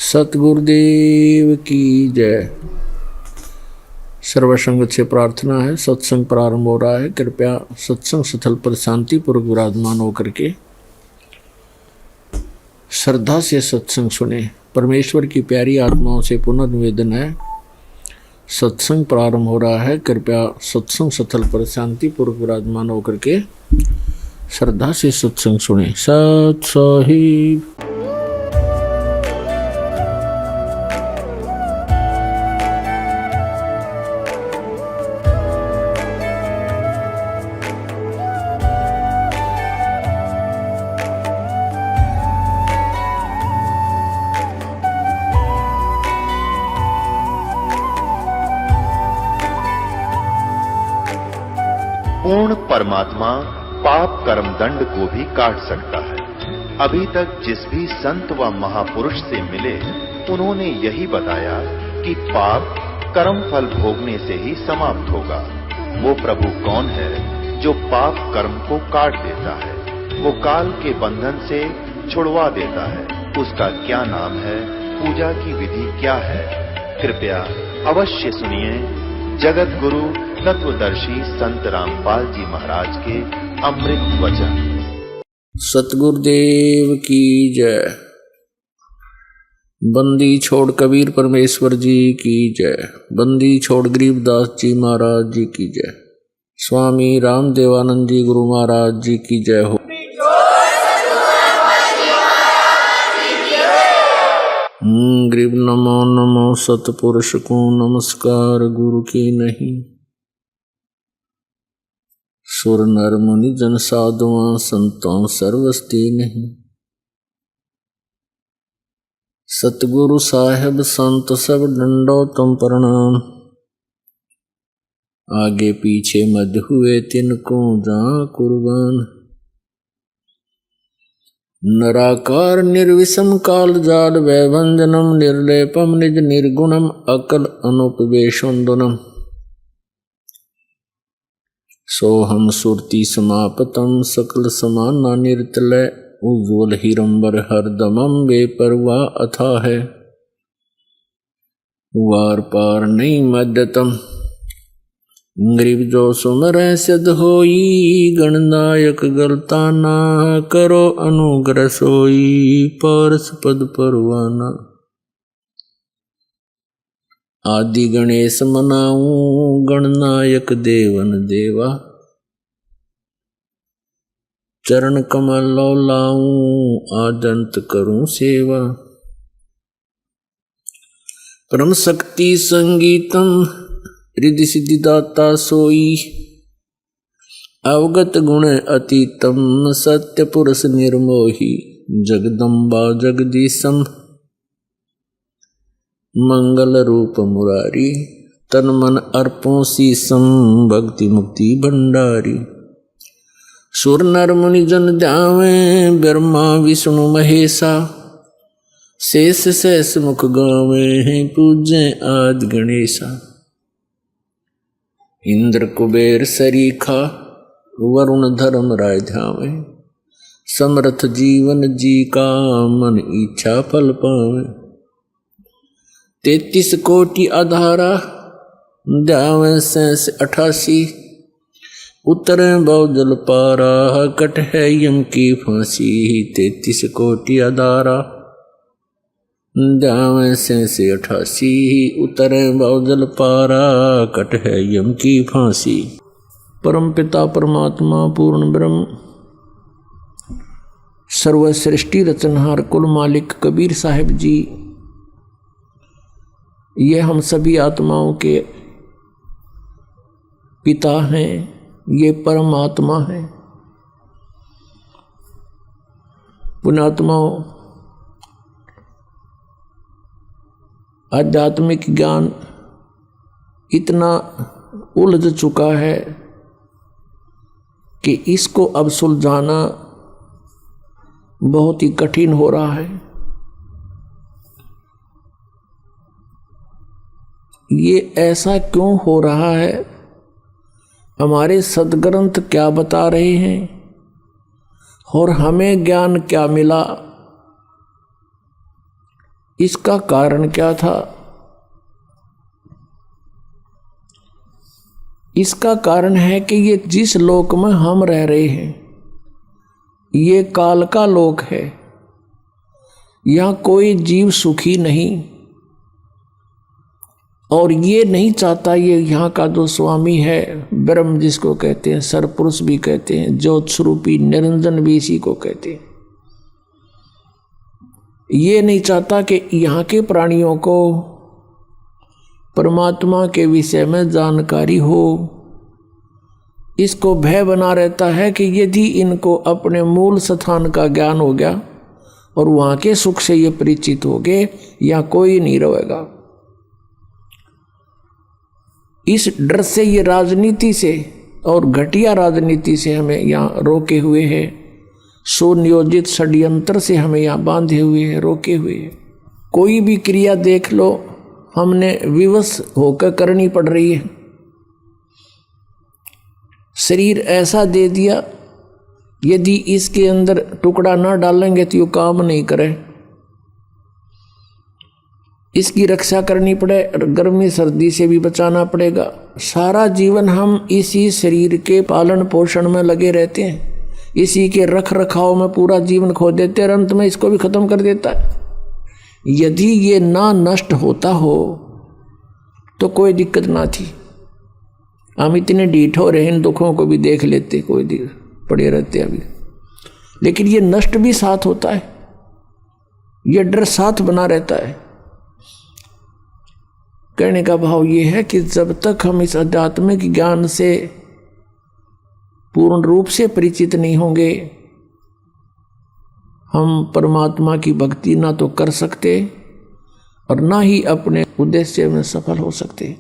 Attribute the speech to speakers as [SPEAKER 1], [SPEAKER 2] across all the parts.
[SPEAKER 1] सतगुरुदेव की जय। सर्वसंगत से प्रार्थना है। सत्संग प्रारंभ हो रहा है। कृपया सत्संग स्थल पर शांतिपूर्वक विराजमान होकर के श्रद्धा से सत्संग सुने। परमेश्वर की प्यारी आत्माओं से पुनर्निवेदन है, सत्संग प्रारंभ हो रहा है। कृपया सत्संग स्थल पर शांतिपूर्वक विराजमान होकर के श्रद्धा से सत्संग सुने। सत साहिब।
[SPEAKER 2] पूर्ण परमात्मा पाप कर्म दंड को भी काट सकता है। अभी तक जिस भी संत व महापुरुष से मिले, उन्होंने यही बताया कि पाप कर्म फल भोगने से ही समाप्त होगा। वो प्रभु कौन है जो पाप कर्म को काट देता है, वो काल के बंधन से छुड़वा देता है। उसका क्या नाम है, पूजा की विधि क्या है? कृपया अवश्य सुनिए जगत गुरु तत्वदर्शी संत रामपाल जी महाराज के अमृत वचन।
[SPEAKER 1] सतगुरुदेव की जय। बंदी छोड़ कबीर परमेश्वर जी की जय। बंदी छोड़ गरीबदास जी महाराज जी की जय। स्वामी रामदेवानंद जी गुरु महाराज जी की जय हो। गरीब नमो नमो सतपुरुष को नमस्कार, गुरु की नहीं। सुर नर मुनि जन साधुआं संतों सर्वस्ती नहीं। सतगुरु साहेब संत सब डंडो तुम प्रणाम। आगे पीछे मध हुए तिनको जा कुर्बान। नराकार निर्विषम काल जाल वैभंजनम निर्लेपम निज निर्गुणम अकल अनुपवेशोन्दनम। सोहम सुरति समापतम सकल समाना निर्तलय उज्ज्वल हिरंबर हरदमम बेपरवा अथा है। वार पार नहीं मध्यतम गरीब जो सुमर सिद्ध होई। गणनायक गलता ना करो अनुग्रह सोई। पारस पद परवाना आदि गणेश मनाऊं। गणनायक देवन देवा चरण कमल लाऊं। आदंत करूं सेवा परम शक्ति संगीतम रिद्धि सिद्धि दाता सोई। अवगत गुण अतीतम सत्य पुरुष निर्मोही। जगदम्बा जगदीशम मंगल रूप मुरारी। तन मन अर्पों शीसम भक्ति मुक्ति भंडारी। सुर नर मुनि जन ध्यावे ब्रह्मा विष्णु महेशा। शेष शेष मुख गावे पूजे आदि गणेशा। इंद्र कुबेर सरीखा वरुण धर्म राय ध्यावे। समर्थ जीवन जी का मन इच्छा फल पावे। 33 कोटि आधारा ध्यावे 88। उतरे बहुजल पारा कट है यम की फांसी। 33 कोटि आधारा ध्यावे 88। उतरे बहुजल पारा कट है यम की फांसी। परम पिता परमात्मा पूर्ण ब्रह्म सर्व सृष्टि रचनहार कुल मालिक कबीर साहिब जी, ये हम सभी आत्माओं के पिता हैं। ये परमात्मा है। पुण्यात्माओं, आध्यात्मिक ज्ञान इतना उलझ चुका है कि इसको अब सुलझाना बहुत ही कठिन हो रहा है। ये ऐसा क्यों हो रहा है? हमारे सद्ग्रंथ क्या बता रहे हैं और हमें ज्ञान क्या मिला? इसका कारण क्या था? इसका कारण है कि ये जिस लोक में हम रह रहे हैं ये काल का लोक है। यहाँ कोई जीव सुखी नहीं, और ये नहीं चाहता, ये यहाँ का जो स्वामी है ब्रह्म जिसको कहते हैं, सरपुरुष भी कहते हैं, ज्योत स्वरूपी निरंजन भी इसी को कहते हैं, ये नहीं चाहता कि यहाँ के प्राणियों को परमात्मा के विषय में जानकारी हो। इसको भय बना रहता है कि यदि इनको अपने मूल स्थान का ज्ञान हो गया और वहाँ के सुख से ये परिचित हो गए, यहाँ कोई नहीं रहेगा। इस डर से ये राजनीति से और घटिया राजनीति से हमें यहाँ रोके हुए हैं, सुनियोजित षड्यंत्र से हमें यहाँ बांधे हुए हैं, रोके हुए हैं। कोई भी क्रिया देख लो हमने विवश होकर करनी पड़ रही है। शरीर ऐसा दे दिया, यदि इसके अंदर टुकड़ा ना डालेंगे तो ये काम नहीं करे। इसकी रक्षा करनी पड़े, गर्मी सर्दी से भी बचाना पड़ेगा। सारा जीवन हम इसी शरीर के पालन पोषण में लगे रहते हैं, इसी के रख रखाव में पूरा जीवन खो देते हैं, अंत में इसको भी खत्म कर देता है। यदि ये ना नष्ट होता हो तो कोई दिक्कत ना थी। हम इतने ढीठ हो रहे, इन दुखों को भी देख लेते, कोई पड़े रहते अभी। लेकिन ये नष्ट भी साथ होता है, ये डर साथ बना रहता है। कहने का भाव ये है कि जब तक हम इस आध्यात्मिक ज्ञान से पूर्ण रूप से परिचित नहीं होंगे, हम परमात्मा की भक्ति ना तो कर सकते और ना ही अपने उद्देश्य में सफल हो सकते।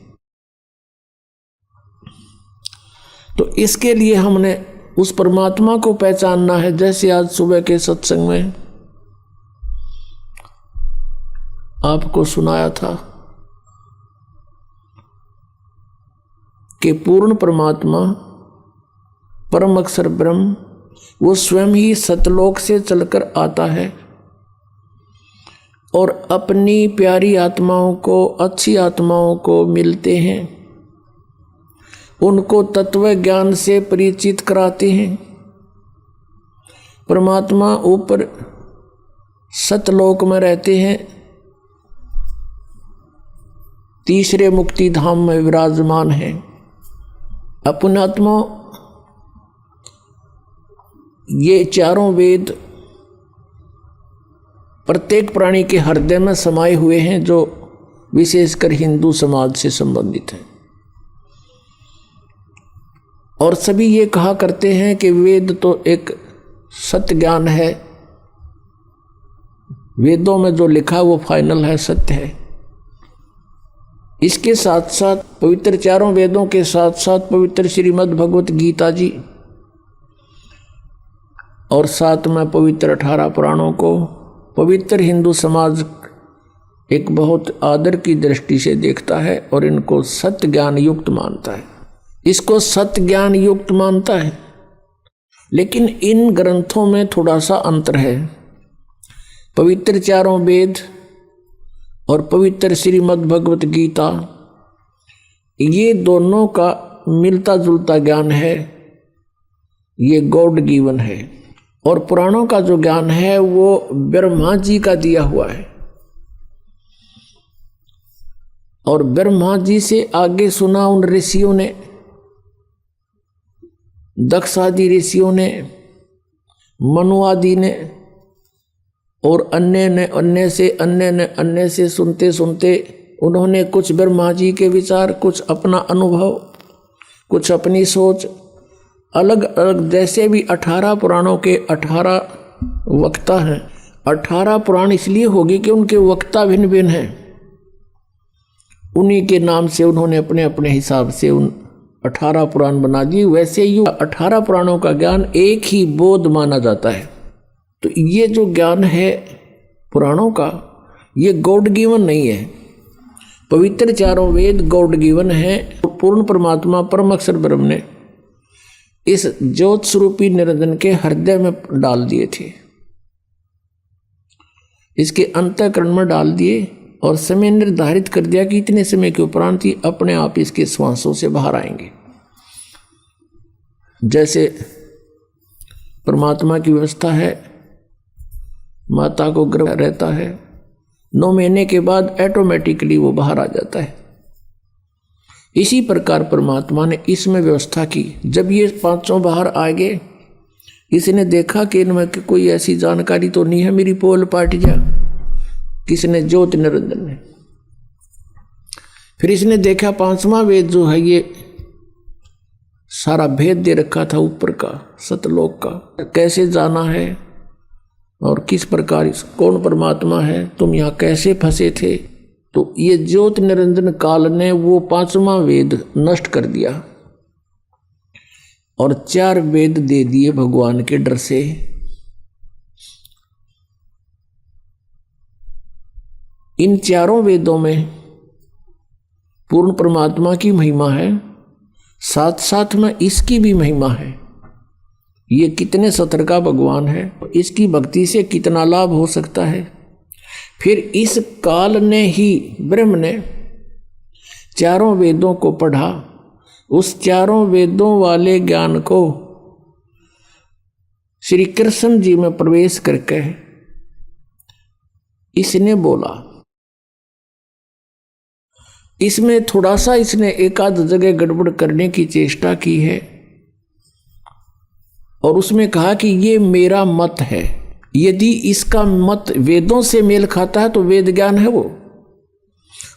[SPEAKER 1] तो इसके लिए हमने उस परमात्मा को पहचानना है। जैसे आज सुबह के सत्संग में आपको सुनाया था कि पूर्ण परमात्मा परम अक्षर ब्रह्म वो स्वयं ही सतलोक से चलकर आता है और अपनी प्यारी आत्माओं को, अच्छी आत्माओं को मिलते हैं, उनको तत्व ज्ञान से परिचित कराते हैं। परमात्मा ऊपर सतलोक में रहते हैं, तीसरे मुक्ति धाम में विराजमान है। अपनात्मा ये चारों वेद प्रत्येक प्राणी के हृदय में समाये हुए हैं, जो विशेषकर हिंदू समाज से संबंधित हैं। और सभी ये कहा करते हैं कि वेद तो एक सत्य ज्ञान है, वेदों में जो लिखा वो फाइनल है, सत्य है। इसके साथ साथ पवित्र चारों वेदों के साथ साथ पवित्र श्रीमद् भगवत गीता जी और साथ में पवित्र 18 पुराणों को पवित्र हिंदू समाज एक बहुत आदर की दृष्टि से देखता है और इनको सत्य ज्ञान युक्त मानता है, इसको सत्य ज्ञान युक्त मानता है। लेकिन इन ग्रंथों में थोड़ा सा अंतर है। पवित्र चारों वेद और पवित्र श्रीमद् भगवत गीता, ये दोनों का मिलता जुलता ज्ञान है, ये गॉड गिवन है। और पुराणों का जो ज्ञान है वो ब्रह्मा जी का दिया हुआ है, और ब्रह्मा जी से आगे सुना उन ऋषियों ने, दक्ष आदि ऋषियों ने, मनु आदि ने, और अन्य से सुनते सुनते उन्होंने कुछ ब्रह्मा जी के विचार, कुछ अपना अनुभव, कुछ अपनी सोच, अलग अलग, जैसे भी 18 पुराणों के 18 वक्ता हैं। 18 पुराण इसलिए होगी कि उनके वक्ता भिन्न भिन्न हैं, उन्हीं के नाम से उन्होंने अपने अपने हिसाब से उन 18 पुराण बना दिए। वैसे ही 18 पुराणों का ज्ञान एक ही बोध माना जाता है। तो ये जो ज्ञान है पुराणों का, ये गॉड गिवन नहीं है। पवित्र चारों वेद गॉड गिवन है। पूर्ण परमात्मा परम अक्षर ब्रह्म ने इस ज्योत स्वरूपी निरंजन के हृदय में डाल दिए थे। इसके अंतःकरण में डाल दिए और समय निर्धारित कर दिया कि इतने समय के उपरांत ही अपने आप इसके श्वासों से बाहर आएंगे। जैसे परमात्मा की व्यवस्था है, माता को गर्भ रहता है, 9 महीने के बाद ऑटोमेटिकली वो बाहर आ जाता है। इसी प्रकार परमात्मा ने इसमें व्यवस्था की। जब ये 5 बाहर आ गए, इसने देखा कि इनमें कोई ऐसी जानकारी तो नहीं है मेरी पोल पाट जा। किसने? ज्योति निरंजन ने। फिर इसने देखा 5वां वेद जो है ये सारा भेद दे रखा था ऊपर का, सतलोक का, कैसे जाना है और किस प्रकार कौन परमात्मा है, तुम यहाँ कैसे फंसे थे। तो ये ज्योति निरंजन काल ने वो 5वां वेद नष्ट कर दिया और 4 वेद दे दिए भगवान के डर से। इन 4 वेदों में पूर्ण परमात्मा की महिमा है, साथ साथ में इसकी भी महिमा है। ये कितने सतर का भगवान है, इसकी भक्ति से कितना लाभ हो सकता है। फिर इस काल ने ही ब्रह्म ने 4 वेदों को पढ़ा, उस 4 वेदों वाले ज्ञान को श्री कृष्ण जी में प्रवेश करके इसने बोला। इसमें थोड़ा सा इसने एक आध जगह गड़बड़ करने की चेष्टा की है और उसमें कहा कि ये मेरा मत है। यदि इसका मत वेदों से मेल खाता है तो वेद ज्ञान है वो,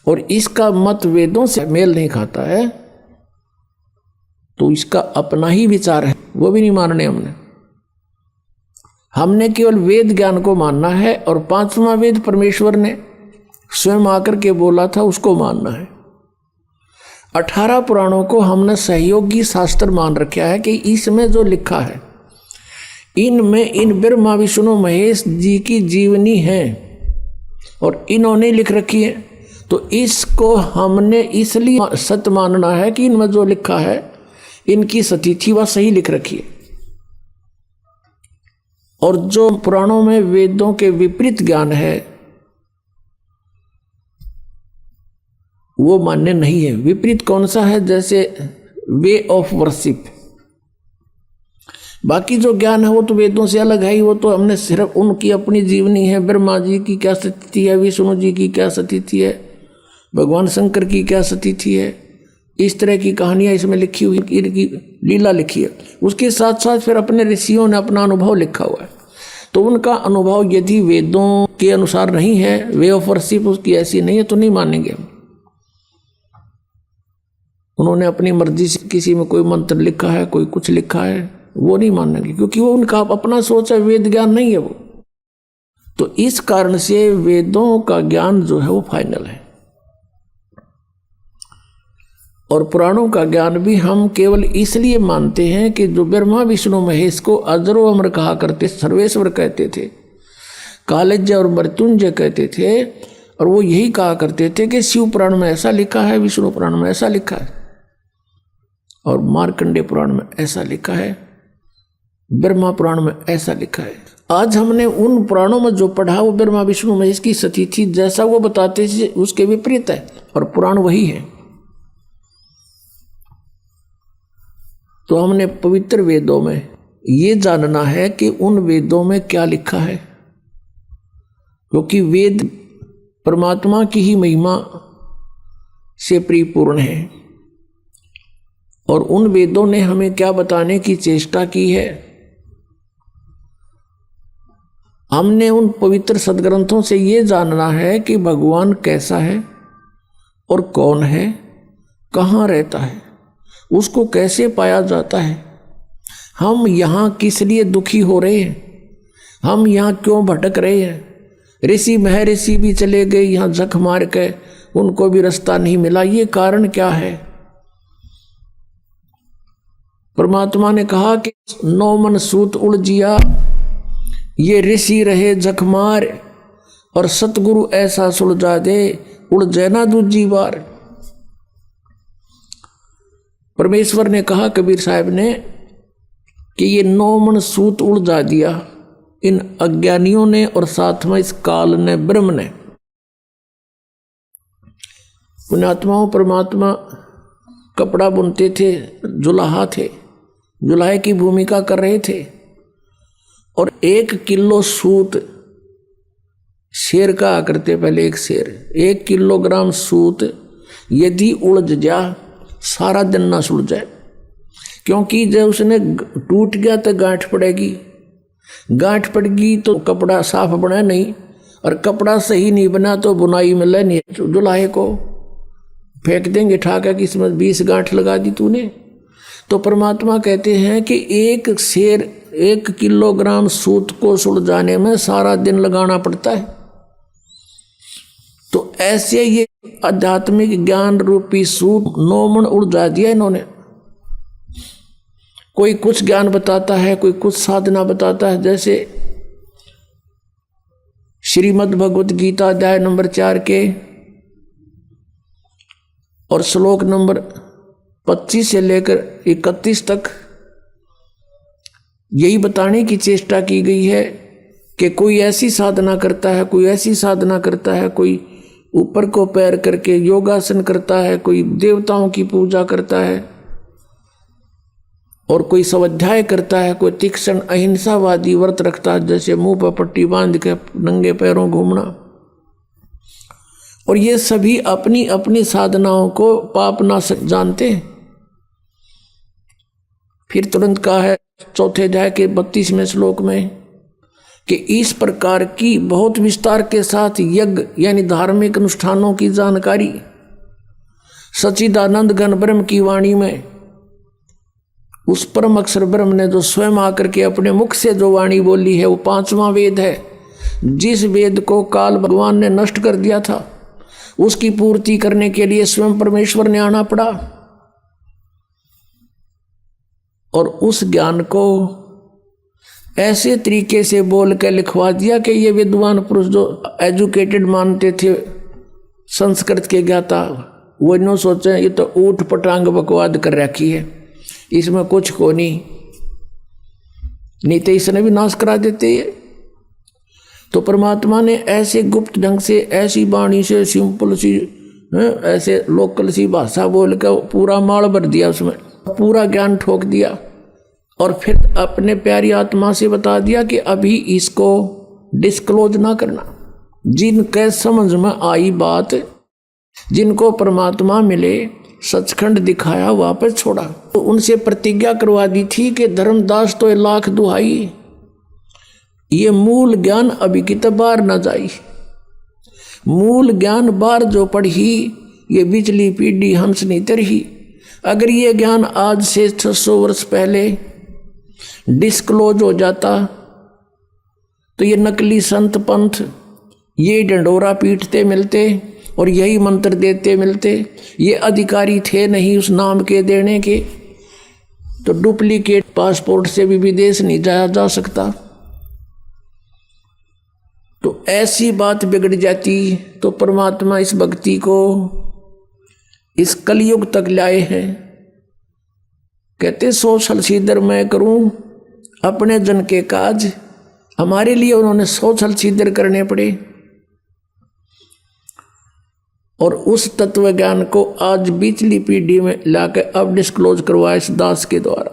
[SPEAKER 1] और इसका मत वेदों से मेल नहीं खाता है तो इसका अपना ही विचार है, वो भी नहीं मानने हमने केवल वेद ज्ञान को मानना है और 5वां वेद परमेश्वर ने स्वयं आकर के बोला था उसको मानना है। 18 पुराणों को हमने सहयोगी शास्त्र मान रखा है कि इसमें जो लिखा है इनमें इन ब्रह्मा विष्णु महेश जी की जीवनी है और इन्होंने लिख रखी है, तो इसको हमने इसलिए सत्य मानना है कि इनमें जो लिखा है इनकी सतिथि वह सही लिख रखी है। और जो पुराणों में वेदों के विपरीत ज्ञान है वो मान्य नहीं है। विपरीत कौन सा है? जैसे वे ऑफ वर्शिप। बाकी जो ज्ञान है वो तो वेदों से अलग है ही, वो तो हमने सिर्फ उनकी अपनी जीवनी है, ब्रह्मा जी की क्या स्थिति है, विष्णु जी की क्या स्थिति है, भगवान शंकर की क्या स्थिति है, इस तरह की कहानियां इसमें लिखी हुई, इनकी लीला लिखी है। उसके साथ साथ फिर अपने ऋषियों ने अपना अनुभव लिखा हुआ है। तो उनका अनुभव यदि वेदों के अनुसार नहीं है, वे ऑफ वर्शिप उसकी ऐसी नहीं है, तो नहीं मानेंगे हम। उन्होंने अपनी मर्जी से किसी में कोई मंत्र लिखा है, कोई कुछ लिखा है, वो नहीं मानेंगे, क्योंकि वो उनका अपना सोच है, वेद ज्ञान नहीं है वो। तो इस कारण से वेदों का ज्ञान जो है वो फाइनल है और पुराणों का ज्ञान भी हम केवल इसलिए मानते हैं कि जो ब्रह्मा विष्णु महेश को अजरो अमर कहा करते, सर्वेश्वर कहते थे, कालज्य और मृत्युंजय कहते थे, और वो यही कहा करते थे कि शिव पुराण में ऐसा लिखा है, विष्णु पुराण में ऐसा लिखा है और मार्कंडेय पुराण में ऐसा लिखा है, ब्रह्मा पुराण में ऐसा लिखा है। आज हमने उन पुराणों में जो पढ़ा वो ब्रह्मा विष्णु महेश की स्थिति जैसा वो बताते थे उसके विपरीत है और पुराण वही है। तो हमने पवित्र वेदों में ये जानना है कि उन वेदों में क्या लिखा है, क्योंकि वेद परमात्मा की ही महिमा से परिपूर्ण है और उन वेदों ने हमें क्या बताने की चेष्टा की है। हमने उन पवित्र सदग्रंथों से ये जानना है कि भगवान कैसा है और कौन है, कहाँ रहता है, उसको कैसे पाया जाता है, हम यहाँ किस लिए दुखी हो रहे हैं, हम यहाँ क्यों भटक रहे हैं। ऋषि महर्षि भी चले गए यहाँ जख मार के, उनको भी रास्ता नहीं मिला, ये कारण क्या है। परमात्मा ने कहा कि 9 मन सूत उलझिया, ये ऋषि रहे जख मार और सतगुरु ऐसा सुलझा दे, उलझे ना दूजी बार। परमेश्वर ने कहा कबीर साहब ने कि ये 9 मन सूत उलझा दिया, इन अज्ञानियों ने और साथ में इस काल ने, ब्रह्म ने। पुण्यात्माओं, परमात्मा कपड़ा बुनते थे, जुलाहा थे, जुलाहे की भूमिका कर रहे थे, और 1 किलो सूत शेर कहा करते पहले। एक शेर 1 किलोग्राम सूत यदि उलझ जा सारा दिन ना सुलझे, क्योंकि जब उसने टूट गया तो गांठ पड़ेगी, गांठ पड़ेगी तो कपड़ा साफ बना नहीं, और कपड़ा सही नहीं बना तो बुनाई मिले नहीं। जुलाहे को फेंक देंगे ठाका कि इसमें 20 गांठ लगा दी तूने। तो परमात्मा कहते हैं कि एक शेर 1 किलोग्राम सूत को सुलझाने में सारा दिन लगाना पड़ता है। तो ऐसे ये आध्यात्मिक ज्ञान रूपी सूत 9 मन उलझा दिया इन्होंने। कोई कुछ ज्ञान बताता है, कोई कुछ साधना बताता है। जैसे श्रीमद् भगवत गीता अध्याय नंबर 4 के और श्लोक नंबर 25 से लेकर 31 तक यही बताने की चेष्टा की गई है कि कोई ऐसी साधना करता है, कोई ऐसी साधना करता है, कोई ऊपर को पैर करके योगासन करता है, कोई देवताओं की पूजा करता है, और कोई स्वाध्याय करता है, कोई तीक्ष्ण अहिंसावादी व्रत रखता है, जैसे मुंह पर पट्टी बांध के नंगे पैरों घूमना। और ये सभी अपनी अपनी साधनाओं को पाप नाशक जानते हैं। फिर तुरंत कहा है 4 अध्याय के 32वें श्लोक में कि इस प्रकार की बहुत विस्तार के साथ यज्ञ यानी धार्मिक अनुष्ठानों की जानकारी सच्चिदानंद घन ब्रह्म की वाणी में, उस परम अक्षर ब्रह्म ने जो स्वयं आकर के अपने मुख से जो वाणी बोली है, वो 5वां वेद है। जिस वेद को काल भगवान ने नष्ट कर दिया था, उसकी पूर्ति करने के लिए स्वयं परमेश्वर ने आना पड़ा, और उस ज्ञान को ऐसे तरीके से बोल के लिखवा दिया कि ये विद्वान पुरुष जो एजुकेटेड मानते थे, संस्कृत के ज्ञाता, वो इन्हों सोचे ये तो ऊट पटांग बकवाद कर रखी है, इसमें कुछ को नहीं तो इसने भी नाश करा देते ये। तो परमात्मा ने ऐसे गुप्त ढंग से, ऐसी वाणी से, सिंपल सी, ऐसे लोकल सी भाषा बोल कर पूरा माल भर दिया, उसमें पूरा ज्ञान ठोक दिया, और फिर अपने प्यारी आत्मा से बता दिया कि अभी इसको डिस्क्लोज ना करना। जिनके समझ में आई बात, जिनको परमात्मा मिले, सचखंड दिखाया, वापस छोड़ा। तो उनसे प्रतिज्ञा करवा दी थी कि धर्मदास तो 1,00,000 दुहाई, ये मूल ज्ञान अभी की तो बाहर न जाई। मूल ज्ञान बाहर जो पढ़ी, ये बिचली पीढ़ी हंस नहीं तरही। अगर ये ज्ञान आज से 600 वर्ष पहले डिस्क्लोज हो जाता तो ये नकली संत पंथ ये डंडोरा पीटते मिलते और यही मंत्र देते मिलते। ये अधिकारी थे नहीं उस नाम के देने के, तो डुप्लीकेट पासपोर्ट से भी विदेश नहीं जाया जा सकता। तो ऐसी बात बिगड़ जाती। तो परमात्मा इस भक्ति को इस कलयुग तक लाए हैं। कहते 100 साल सीधर मैं करूं अपने जन के काज। हमारे लिए उन्होंने 100 साल सीधर करने पड़े, और उस तत्व ज्ञान को आज बीचली पीढ़ी में लाकर अब डिस्क्लोज करवाया इस दास के द्वारा।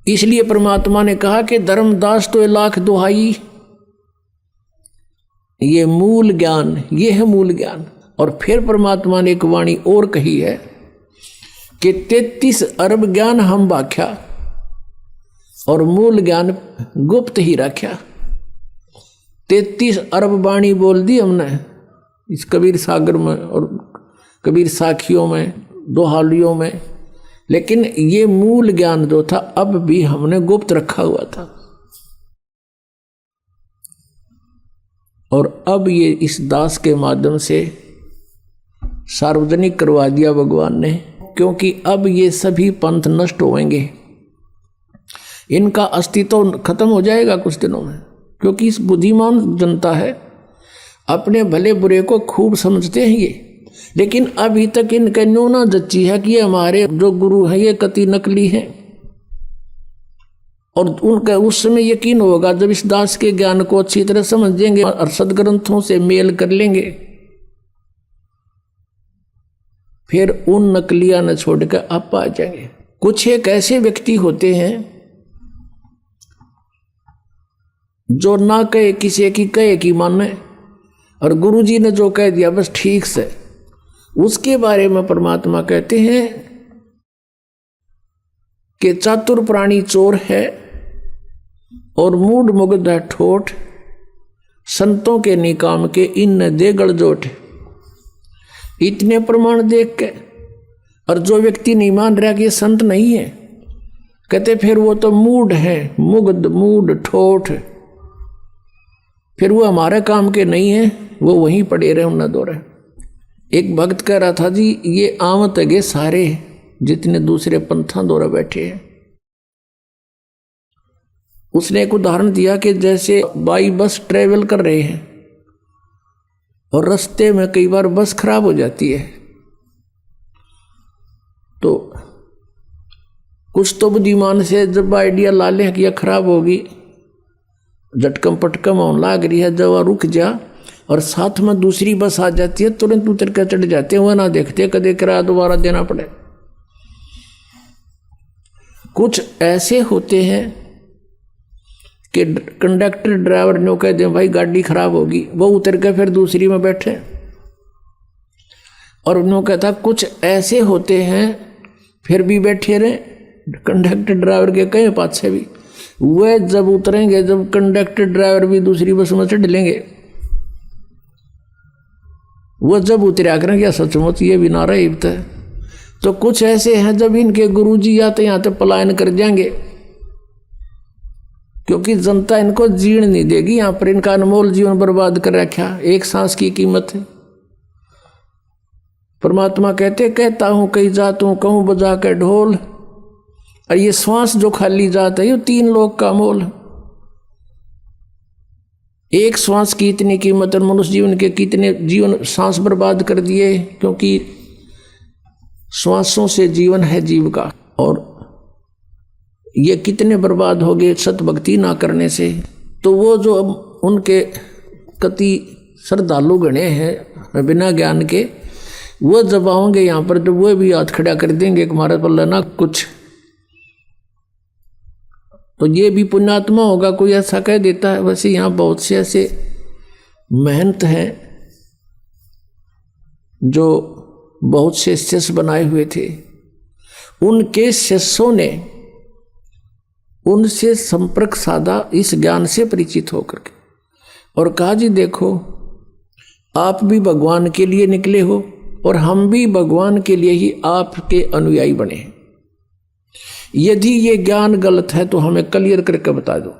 [SPEAKER 1] इसलिए परमात्मा ने कहा कि धर्मदास तो 1,00,000 दुहाई, ये मूल ज्ञान, ये है मूल ज्ञान। और फिर परमात्मा ने एक वाणी और कही है कि 33 अरब ज्ञान हम व्याख्या और मूल ज्ञान गुप्त ही रखा। 33 अरब वाणी बोल दी हमने इस कबीर सागर में और कबीर साखियों में, दोहालियों में, लेकिन ये मूल ज्ञान जो था अब भी हमने गुप्त रखा हुआ था। और अब ये इस दास के माध्यम से सार्वजनिक करवा दिया भगवान ने, क्योंकि अब ये सभी पंथ नष्ट होंगे, इनका अस्तित्व खत्म हो जाएगा कुछ दिनों में। क्योंकि इस बुद्धिमान जनता है, अपने भले बुरे को खूब समझते हैं ये, लेकिन अभी तक इनके न्यू ना जच्ची है कि ये हमारे जो गुरु हैं ये कति नकली हैं। और उनका उस समय यकीन होगा जब इस दास के ज्ञान को अच्छी तरह समझेंगे और सदग्रंथों से मेल कर लेंगे, फिर उन नकलियां न छोड़कर आप आ जाएंगे। कुछ एक ऐसे व्यक्ति होते हैं जो ना कहे किसी की कहे की माने, और गुरुजी ने जो कह दिया बस ठीक से, उसके बारे में परमात्मा कहते हैं कि चातुर प्राणी चोर है और मूड मुग्ध है ठोठ, संतों के निकाम के इन दे गड़जोट। इतने प्रमाण देख के और जो व्यक्ति नहीं मान रहा कि ये संत नहीं है, कहते फिर वो तो मूड है, मुग्ध मूड ठोठ, फिर वो हमारे काम के नहीं है, वो वहीं पड़े रहे उन्ना दौरे। एक भक्त कह रहा था जी ये आवत है सारे जितने दूसरे पंथा दौरा बैठे हैं। उसने एक उदाहरण दिया कि जैसे बाई बस ट्रेवल कर रहे हैं और रास्ते में कई बार बस खराब हो जाती है, तो कुछ तो बुद्धिमान से जब आइडिया ला लें कि यह खराब होगी, झटकम पटकम होने लाग रही है, जब रुक जा और साथ में दूसरी बस आ जाती है तुरंत उतर कर चढ़ जाते हैं, वह ना देखते कदे किराया दोबारा देना पड़े। कुछ ऐसे होते हैं कि कंडक्टर ड्राइवर ने कह दे भाई गाड़ी खराब होगी, वो उतर के फिर दूसरी में बैठे। और उन्होंने कहता कुछ ऐसे होते हैं फिर भी बैठे रहे, कंडक्टर ड्राइवर के कहे पाछे भी, वह जब उतरेंगे जब कंडक्टर ड्राइवर भी दूसरी बस में चढ़ लेंगे, वो जब उतरा करेंगे सचमुच ये भी नारा इब्त है। तो कुछ ऐसे हैं जब इनके गुरुजी आते यहाँ तक पलायन कर जाएंगे, क्योंकि जनता इनको जीण नहीं देगी, यहाँ पर इनका अनमोल जीवन बर्बाद कर रखा, एक सांस की कीमत है। परमात्मा कहते कहता हूं कहीं जात हूं कहूं बजा के ढोल, और ये श्वास जो खाली जात है ये 3 लोक का मोल। एक श्वास की इतनी कीमत और मनुष्य जीवन के कितने जीवन सांस बर्बाद कर दिए, क्योंकि श्वासों से जीवन है जीव का, और ये कितने बर्बाद हो गए सत भक्ति ना करने से। तो वो जो अब उनके कति श्रद्धालु गणे हैं बिना ज्ञान के, वो जब आओगे यहाँ पर तो वो भी हाथ खड़ा कर देंगे कि हमारे पल्ला ना कुछ, तो ये भी पुण्यात्मा होगा कोई ऐसा कह देता है। वैसे यहाँ बहुत से ऐसे महंत हैं जो बहुत से शिष्य बनाए हुए थे, उनके शिष्यों ने उनसे संपर्क साधा इस ज्ञान से परिचित होकर के, और कहा जी देखो आप भी भगवान के लिए निकले हो और हम भी भगवान के लिए ही आपके अनुयायी बने हैं। यदि ये ज्ञान गलत है तो हमें क्लियर करके बता दो,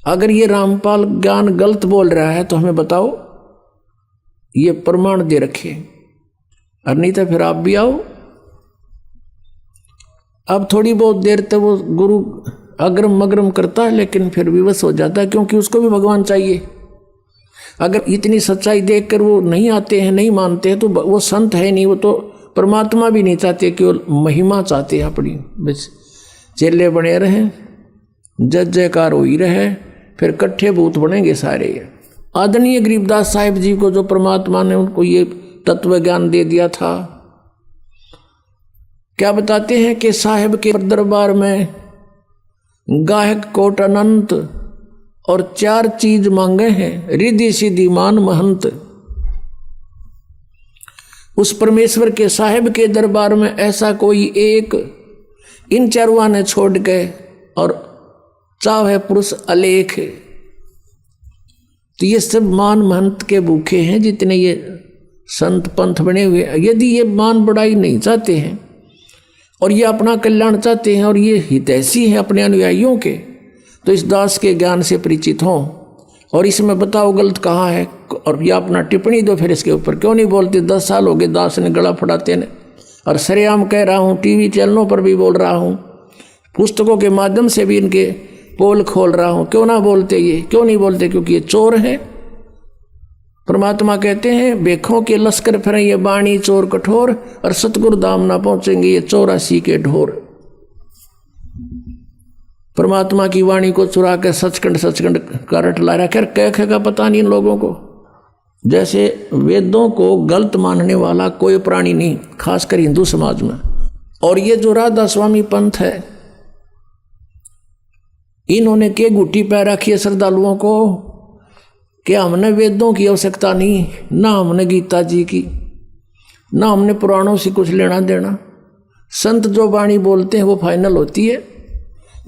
[SPEAKER 1] अगर ये रामपाल ज्ञान गलत बोल रहा है तो हमें बताओ, ये प्रमाण दे रखे, और नहीं तो फिर आप भी आओ। अब थोड़ी बहुत देर तक वो गुरु अग्रम मग्रम करता है, लेकिन फिर विवश हो जाता है, क्योंकि उसको भी भगवान चाहिए। अगर इतनी सच्चाई देखकर वो नहीं आते हैं, नहीं मानते हैं, तो वो संत है नहीं, वो तो परमात्मा भी नहीं चाहते, केवल महिमा चाहते हैं अपनी। बस चेले बने रहें, जय जयकार हो ही रहे, फिर कट्ठे भूत बनेंगे सारे। आदरणीय गरीबदास साहिब जी को जो परमात्मा ने उनको ये तत्व ज्ञान दे दिया था, क्या बताते हैं कि साहिब के दरबार में गायक कोट अनंत और 4 चीज मांगे हैं, रिद्धि सिद्धि मान महंत। उस परमेश्वर के साहिब के दरबार में ऐसा कोई एक इन चारुआ ने छोड़ के और चाहे पुरुष अलेख। तो ये सब मान महंत के भूखे हैं जितने ये संत पंथ बने हुए। यदि ये मान बढ़ाई नहीं चाहते हैं और ये अपना कल्याण चाहते हैं और ये हितैषी हैं अपने अनुयायियों के, तो इस दास के ज्ञान से परिचित हों और इसमें बताओ गलत कहाँ है, और ये अपना टिप्पणी दो। फिर इसके ऊपर क्यों नहीं बोलते? 10 साल हो गए दास ने गला फड़ाते ने, और सरेआम कह रहा हूँ, टीवी चैनलों पर भी बोल रहा हूँ, पुस्तकों के माध्यम से भी इनके पोल खोल रहा हूँ। क्यों ना बोलते? ये क्यों नहीं बोलते? क्योंकि ये चोर है। परमात्मा कहते हैं बेखों के लश्कर फिरें ये बाणी चोर कठोर, और सतगुरु धाम ना पहुंचेंगे ये 84 के ढोर। परमात्मा की वाणी को चुरा के सचखंड का रट ला रहा। खैर कह का पता नहीं इन लोगों को। जैसे वेदों को गलत मानने वाला कोई प्राणी नहीं, खासकर हिंदू समाज में। और ये जो राधा स्वामी पंथ है, इन्होंने के गुट्टी पै रखी है श्रद्धालुओं को कि हमने वेदों की आवश्यकता नहीं, ना हमने गीता जी की, ना हमने पुराणों से कुछ लेना देना। संत जो वाणी बोलते हैं वो फाइनल होती है।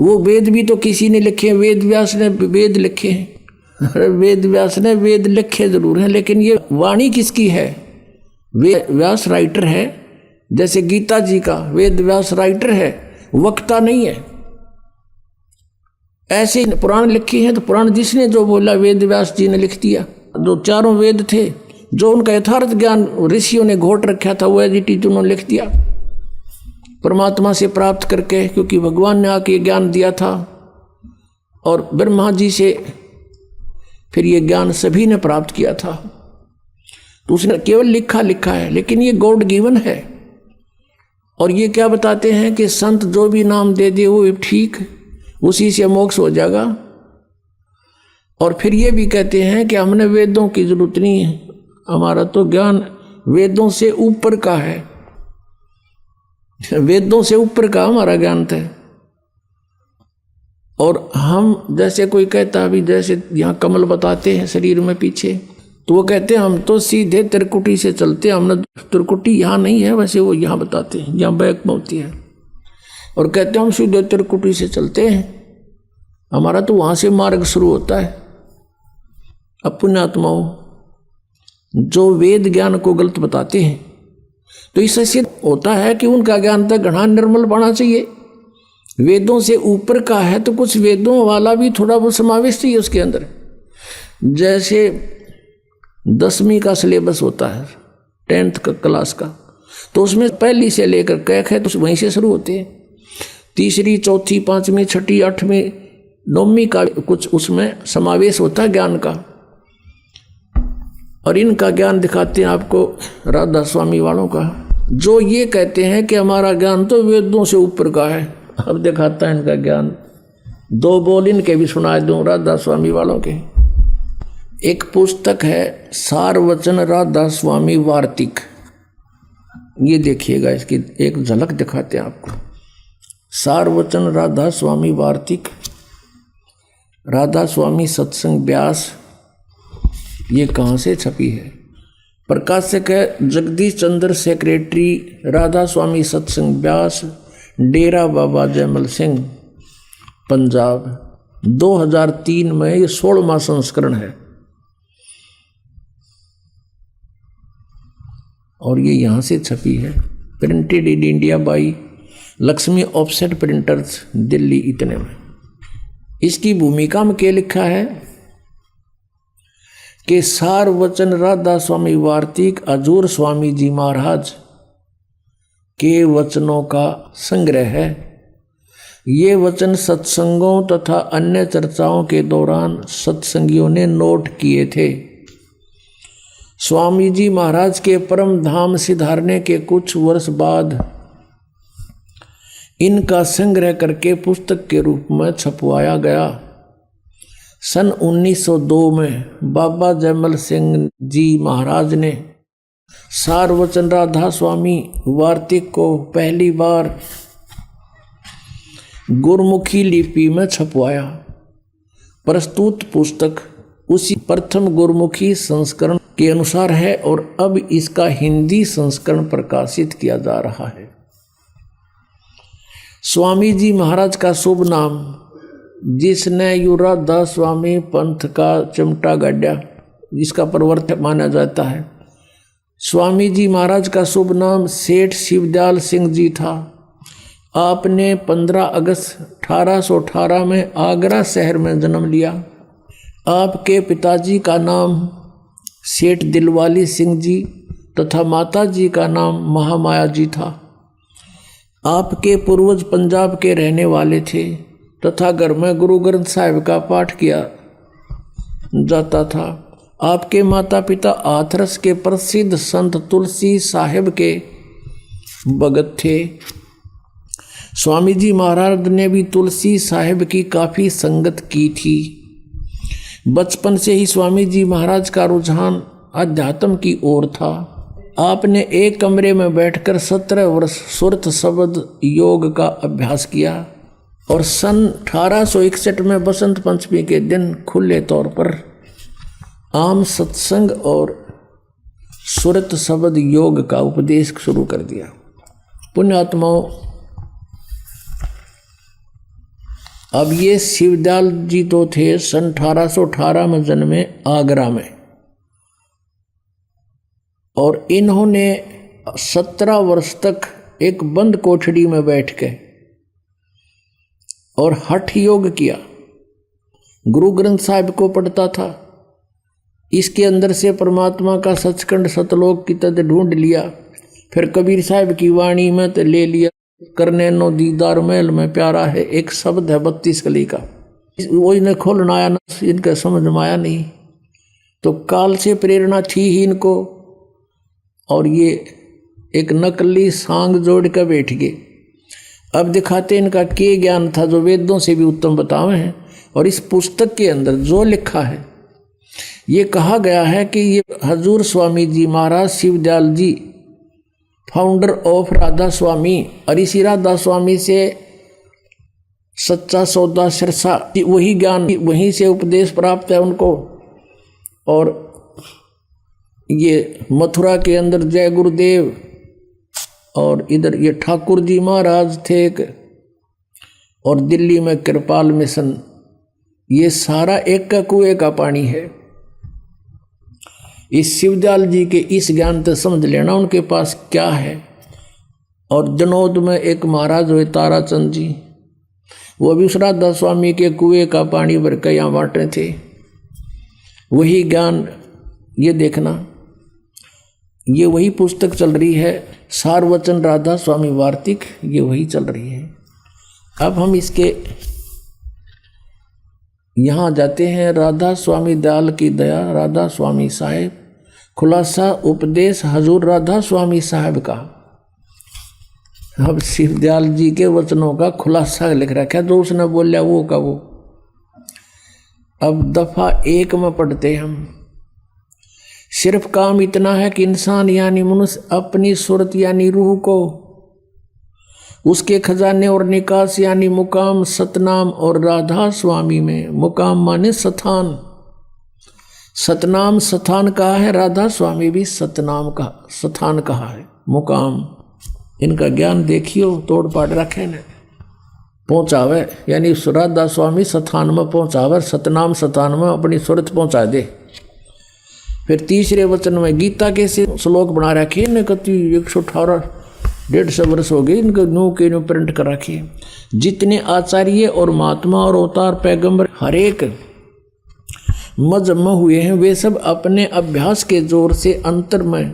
[SPEAKER 1] वो वेद भी तो किसी ने लिखे, वेद व्यास ने वेद लिखे हैं। वेद व्यास ने वेद लिखे जरूर हैं, लेकिन ये वाणी किसकी है? वेद व्यास राइटर है, जैसे गीता जी का वेद व्यास राइटर है, वक्ता नहीं है। ऐसे पुराण लिखे हैं तो पुराण जिसने जो बोला वेद व्यास जी ने लिख दिया। जो चारों वेद थे, जो उनका यथार्थ ज्ञान ऋषियों ने घोट रखा था, वो एडिटिव उन्होंने लिख दिया परमात्मा से प्राप्त करके, क्योंकि भगवान ने आके ज्ञान दिया था। और ब्रह्मा जी से फिर ये ज्ञान सभी ने प्राप्त किया था। तो उसने केवल लिखा है, लेकिन ये गॉड गिवन है। और ये क्या बताते हैं कि संत जो भी नाम दे दे वो ठीक, उसी से मोक्ष हो जाएगा। और फिर ये भी कहते हैं कि हमने वेदों की जरूरत नहीं है, हमारा तो ज्ञान वेदों से ऊपर का है। वेदों से ऊपर का हमारा ज्ञान था। और हम जैसे कोई कहता अभी, जैसे यहाँ कमल बताते हैं शरीर में पीछे, तो वो कहते हैं हम तो सीधे त्रिकुटी से चलते हैं, हमने त्रिकुटी यहाँ नहीं है, वैसे वो यहाँ बताते हैं यहाँ बैक में होती है। और कहते हैं हम सीधे त्रिकुटी से चलते हैं, हमारा तो वहाँ से मार्ग शुरू होता है। अब पुण्यात्माओं जो वेद ज्ञान को गलत बताते हैं, तो इससे सिद्ध होता है कि उनका ज्ञान तक घना निर्मल होना चाहिए। वेदों से ऊपर का है तो कुछ वेदों वाला भी थोड़ा बहुत समावेश चाहिए उसके अंदर। जैसे 10वीं का सिलेबस होता है, 10th का क्लास का, तो उसमें पहली से लेकर कैक है तो वहीं से शुरू होते हैं। तीसरी, चौथी, 5वीं, 6ठी, 8वीं, 9वीं का कुछ उसमें समावेश होता है ज्ञान का। और इनका ज्ञान दिखाते हैं आपको राधा स्वामी वालों का, जो ये कहते हैं कि हमारा ज्ञान तो वेदों से ऊपर का है। अब दिखाता है इनका ज्ञान। 2 बोल इनके भी सुना दूं राधा स्वामी वालों के। एक पुस्तक है सारवचन राधा स्वामी वार्तिक, ये देखिएगा, इसकी एक झलक दिखाते हैं आपको। सारवचन राधा स्वामी वार्तिक, राधा स्वामी सत्संग व्यास, ये कहाँ से छपी है? प्रकाशक है जगदीश चंद्र, सेक्रेटरी राधा स्वामी सत्संग व्यास, डेरा बाबा जयमल सिंह, पंजाब। 2003 में ये 16वां संस्करण है। और ये यहाँ से छपी है, printed in India by Lakshmi offset printers, Delhi. इतने में इसकी भूमिका में क्या लिखा है कि सारवचन राधा स्वामी वार्तिक हजूर स्वामी जी महाराज के वचनों का संग्रह है। ये वचन सत्संगों तथा अन्य चर्चाओं के दौरान सत्संगियों ने नोट किए थे। स्वामी जी महाराज के परम धाम सिधारने के कुछ वर्ष बाद इनका संग्रह करके पुस्तक के रूप में छपवाया गया। सन 1902 में बाबा जयमल सिंह जी महाराज ने सारवचन राधा स्वामी वार्तिक को पहली बार गुरमुखी लिपि में छपवाया। प्रस्तुत पुस्तक उसी प्रथम गुरमुखी संस्करण के अनुसार है और अब इसका हिंदी संस्करण प्रकाशित किया जा रहा है। स्वामी जी महाराज का शुभ नाम, जिसने राधा स्वामी पंथ का चिमटा गाड़ा, जिसका प्रवर्तक माना जाता है, स्वामी जी महाराज का शुभ नाम सेठ शिवदयाल सिंह जी था। आपने 15 अगस्त 1818 में आगरा शहर में जन्म लिया। आपके पिताजी का नाम सेठ दिलवाली सिंह जी तथा माता जी का नाम महामाया जी था। आपके पूर्वज पंजाब के रहने वाले थे तथा घर में गुरु ग्रंथ साहिब का पाठ किया जाता था। आपके माता पिता हाथरस के प्रसिद्ध संत तुलसी साहिब के भगत थे। स्वामी जी महाराज ने भी तुलसी साहिब की काफ़ी संगत की थी। बचपन से ही स्वामी जी महाराज का रुझान अध्यात्म की ओर था। आपने एक कमरे में बैठकर 17 वर्ष सुरत शब्द योग का अभ्यास किया और सन 1861 में बसंत पंचमी के दिन खुले तौर पर आम सत्संग और सुरत शब्द योग का उपदेश शुरू कर दिया। पुण्यात्माओं, अब ये शिवदयाल जी तो थे सन 1818 में जन्मे आगरा में, और इन्होंने 17 वर्ष तक एक बंद कोठड़ी में बैठ के और हठ योग किया। गुरु ग्रंथ साहिब को पढ़ता था, इसके अंदर से परमात्मा का सचखंड सतलोक की तद ढूंढ लिया। फिर कबीर साहिब की वाणी में तो ले लिया, करने नो दीदार महल में प्यारा है, एक शब्द है 32 कली का, वो इन्हें खोलना आया ना, इनका समझ में आया नहीं, तो काल से प्रेरणा थी ही इनको, और ये एक नकली सांग जोड़ कर बैठ गए। अब दिखाते इनका के ज्ञान था जो वेदों से भी उत्तम बतावे हैं। और इस पुस्तक के अंदर जो लिखा है, ये कहा गया है कि ये हजूर स्वामी जी महाराज शिवदयाल जी फाउंडर ऑफ राधा स्वामी, और इसी राधा स्वामी से सच्चा सौदा सिरसा, वही ज्ञान वहीं से उपदेश प्राप्त है उनको। और ये मथुरा के अंदर जय गुरुदेव, और इधर ये ठाकुर जी महाराज थे एक, और दिल्ली में कृपाल मिशन, ये सारा एक का कुएं का पानी है। इस शिवदयाल जी के इस ज्ञान तो समझ लेना उनके पास क्या है। और जनौद में एक महाराज हुए ताराचंद जी, वो भी उस राधा स्वामी के कुएं का पानी भर के यहाँ बांटे थे। वही ज्ञान ये देखना, ये वही पुस्तक चल रही है, सारवचन राधा स्वामी वार्तिक, ये वही चल रही है। अब हम इसके यहाँ जाते हैं। राधा स्वामी दयाल की दया, राधा स्वामी साहेब, खुलासा उपदेश हजूर राधा स्वामी साहब का। अब शिवदयाल जी के वचनों का खुलासा लिख रखा है, जो उसने बोलिया वो का वो। अब दफा 1 में पढ़ते हम। सिर्फ काम इतना है कि इंसान यानी मनुष्य अपनी सूरत यानी रूह को, उसके खजाने और निकास यानी मुकाम सतनाम और राधा स्वामी में, मुकाम माने स्थान, सतनाम स्थान कहा है, राधा स्वामी भी सतनाम का स्थान कहा है, मुकाम। इनका ज्ञान देखियो, तोड़ पाड़ रखे ने, पहुँचावे यानी राधा स्वामी स्थान में पहुँचावे, सतनाम स्थान में अपनी सूरत पहुँचा दे। फिर तीसरे वचन में गीता के से श्लोक बना रखे ने, कति 118 150 वर्ष हो गए इनको नो के नो प्रिंट कर रखे। जितने आचार्य और महात्मा और अवतार पैगंबर हर एक मजमा हुए हैं, वे सब अपने अभ्यास के जोर से अंतर में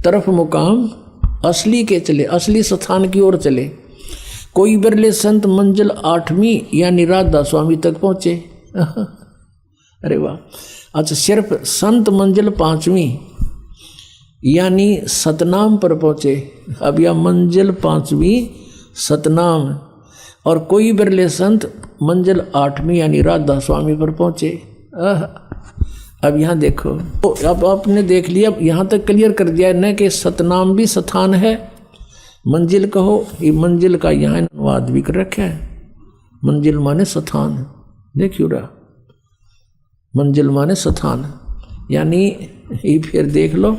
[SPEAKER 1] तरफ मुकाम असली के चले, असली स्थान की ओर चले। कोई बिरले संत मंजिल 8वीं यानी राधा स्वामी तक पहुँचे। अरे वाह, अच्छा सिर्फ संत मंजिल 5वीं यानी सतनाम पर पहुँचे। अब यह मंजिल 5वीं सतनाम, और कोई बिरले संत मंजिल 8वीं यानी राधा स्वामी पर पहुँचे। अब यहाँ देखो, तो अब आपने देख लिया, अब यहाँ तक क्लियर कर दिया न कि सतनाम भी स्थान है, मंजिल कहो, ये मंजिल का यहाँ अनुवाद भी कर रखा है। मंजिल माने स्थान, देखियो रहा, मंजिल माने स्थान, यानी ये फिर देख लो,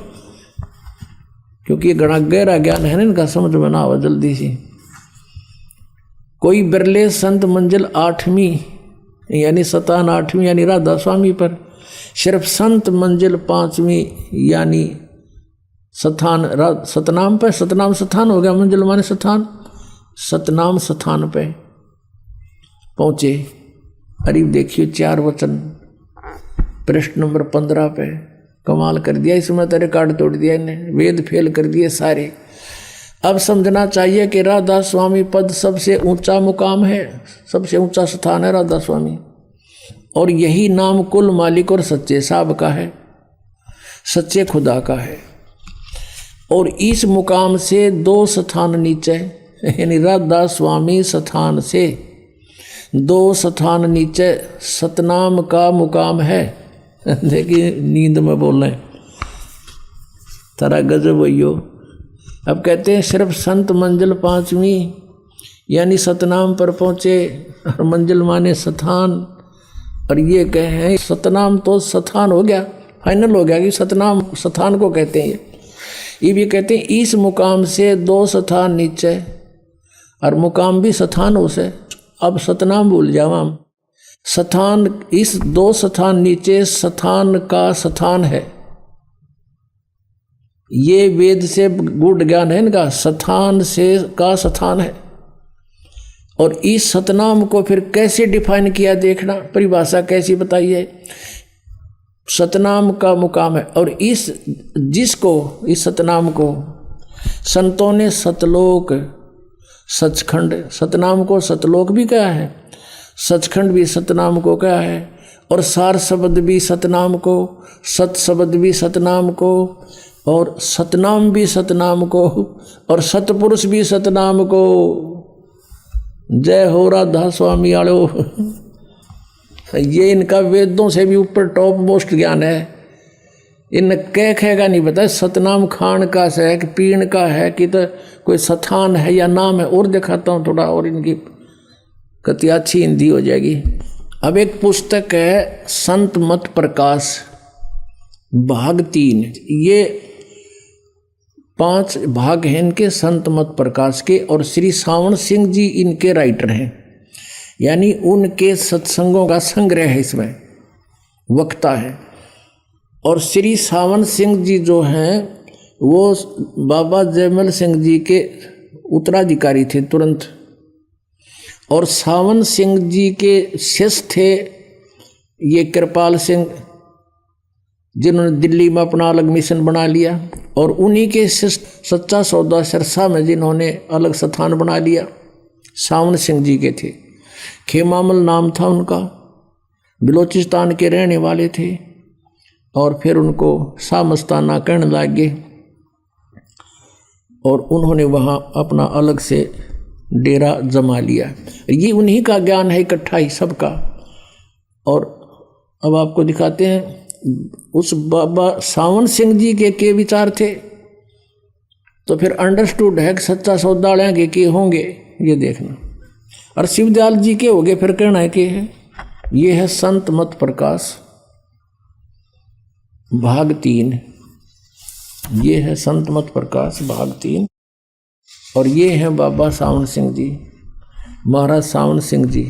[SPEAKER 1] क्योंकि ये गणा गहरा ज्ञान है ना, इनका समझ में ना आवा जल्दी से। कोई बिरले संत मंजिल 8वीं यानी सतान 8वीं यानी राधा स्वामी पर, सिर्फ संत मंजिल 5वीं यानी स्थान सतनाम पे, सतनाम स्थान हो गया, मंजिल माने स्थान, सतनाम स्थान पे पहुँचे। अरे देखिए 4 वचन पृष्ठ नंबर 15 पे, कमाल कर दिया, इसमें तो रिकॉर्ड तोड़ दिया इन्हें, वेद फेल कर दिए सारे। अब समझना चाहिए कि राधा स्वामी पद सबसे ऊंचा मुकाम है, सबसे ऊंचा स्थान है राधा स्वामी, और यही नाम कुल मालिक और सच्चे साहब का है, सच्चे खुदा का है। और इस मुकाम से 2 स्थान नीचे यानी राधा स्वामी स्थान से 2 स्थान नीचे सतनाम का मुकाम है। देखिए नींद में बोल रहे तारा गजब भैयो। अब कहते हैं सिर्फ संत मंजिल 5वीं यानी सतनाम पर पहुँचे, और मंजिल माने स्थान, और ये कहें सतनाम तो स्थान हो गया, फाइनल हो गया कि सतनाम स्थान को कहते हैं। ये भी कहते हैं इस मुकाम से 2 स्थान नीचे, और मुकाम भी स्थान हो से। अब सतनाम भूल जाओ हम, स्थान इस 2 स्थान नीचे स्थान का स्थान है। ये वेद से गूढ़ ज्ञान है इनका, स्थान से का स्थान है। और इस सतनाम को फिर कैसे डिफाइन किया, देखना परिभाषा कैसी बताई है। सतनाम का मुकाम है, और इस जिसको इस सतनाम को संतों ने सतलोक सचखंड, सतनाम को सतलोक भी कहा है, सचखंड भी सतनाम को कहा है, और सार शब्द भी सतनाम को, सत शब्द भी सतनाम को, और सतनाम भी सतनाम को, और सतपुरुष भी सतनाम को। जय हो राधा स्वामी आलो। ये इनका वेदों से भी ऊपर टॉप मोस्ट ज्ञान है। इन कहेगा नहीं पता सतनाम खान का है कि पीण का है कि तो कोई स्थान है या नाम है। और दिखाता हूँ थोड़ा, और इनकी कति अच्छी हिंदी हो जाएगी। अब एक पुस्तक है संत मत प्रकाश भाग 3, ये 5 भाग हैं इनके संत मत प्रकाश के, और श्री सावन सिंह जी इनके राइटर हैं, यानी उनके सत्संगों का संग्रह है, इसमें वक्ता है। और श्री सावन सिंह जी जो हैं वो बाबा जयमल सिंह जी के उत्तराधिकारी थे तुरंत, और सावन सिंह जी के शिष्य थे ये कृपाल सिंह, जिन्होंने दिल्ली में अपना अलग मिशन बना लिया, और उन्हीं के शिष्य सच्चा सौदा सिरसा में जिन्होंने अलग स्थान बना लिया, सावन सिंह जी के थे। खेमामल नाम था उनका, बलोचिस्तान के रहने वाले थे, और फिर उनको शाह मस्ताना कहने लगे, और उन्होंने वहाँ अपना अलग से डेरा जमा लिया। ये उन्हीं का ज्ञान है इकट्ठा ही सबका। और अब आपको दिखाते हैं उस बाबा सावन सिंह जी के विचार थे, तो फिर अंडरस्टूड है कि सच्चा सौदा के होंगे, ये देखना। और शिवदयाल जी के होंगे, फिर कहना है कि है ये है संत मत प्रकाश भाग 3, ये है संत मत प्रकाश भाग 3, और ये है बाबा सावन सिंह जी, महाराज सावन सिंह जी।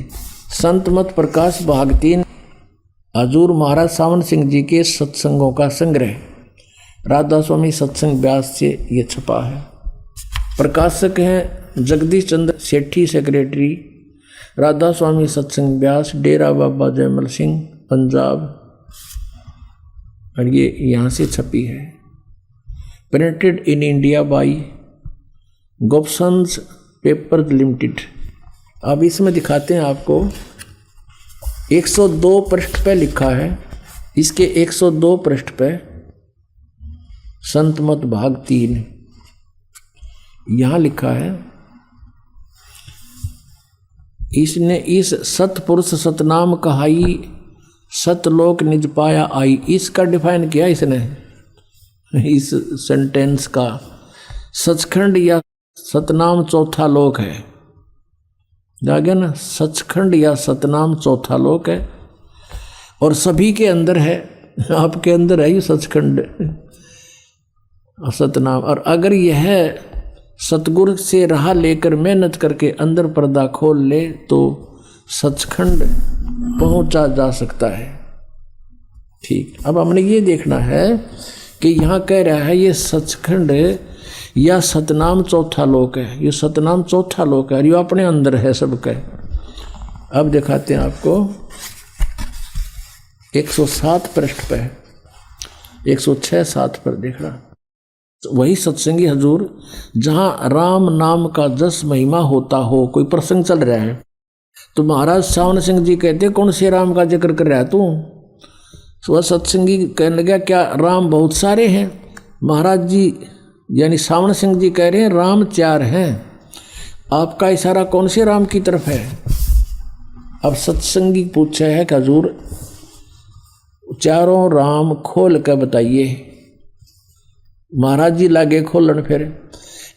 [SPEAKER 1] संत मत प्रकाश भाग 3 हजूर महाराज सावन सिंह जी के सत्संगों का संग्रह, राधा स्वामी सत्संग व्यास से ये छपा है। प्रकाशक हैं जगदीश चंद्र सेठी, सेक्रेटरी राधा स्वामी सत्संग व्यास, डेरा बाबा जयमल सिंह, पंजाब, और ये यहाँ से छपी है। Printed in India by Gopsons paper limited. अब इसमें दिखाते हैं आपको, 102 पृष्ठ पे लिखा है, इसके 102 पृष्ठ पे संत मत भाग 3 यहाँ लिखा है, इसने इस सतपुरुष सतनाम कहाई, सतलोक निज पाया आई, इसका डिफाइन किया इसने, इस सेंटेंस का। सचखंड या सतनाम चौथा लोक है, जागे ना, सचखंड या सतनाम चौथा लोक है, और सभी के अंदर है, आपके अंदर है ये सचखंड सतनाम। और अगर यह सतगुरु से राह लेकर मेहनत करके अंदर पर्दा खोल ले तो सचखंड पहुंचा जा सकता है। ठीक, अब हमने ये देखना है कि यहाँ कह रहा है ये सचखंड या सतनाम चौथा लोक है, ये सतनाम चौथा लोक है, ये अपने अंदर है सबका। अब दिखाते हैं आपको 107 पृष्ठ पे, 106-7 पर देख रहा, वही सत्संगी हजूर जहाँ राम नाम का जस महिमा होता हो, कोई प्रसंग चल रहा है तो महाराज सावन सिंह जी कहते कौन से राम का जिक्र कर रहा है तू? तो वह सत्संगी कहने लगा क्या राम बहुत सारे हैं? महाराज जी यानी सावन सिंह जी कह रहे हैं राम 4 हैं, आपका इशारा कौन से राम की तरफ है? अब सत्संगी पूछा है कि हजूर चारों राम खोल कर बताइए। महाराज जी लागे खोलन। फिर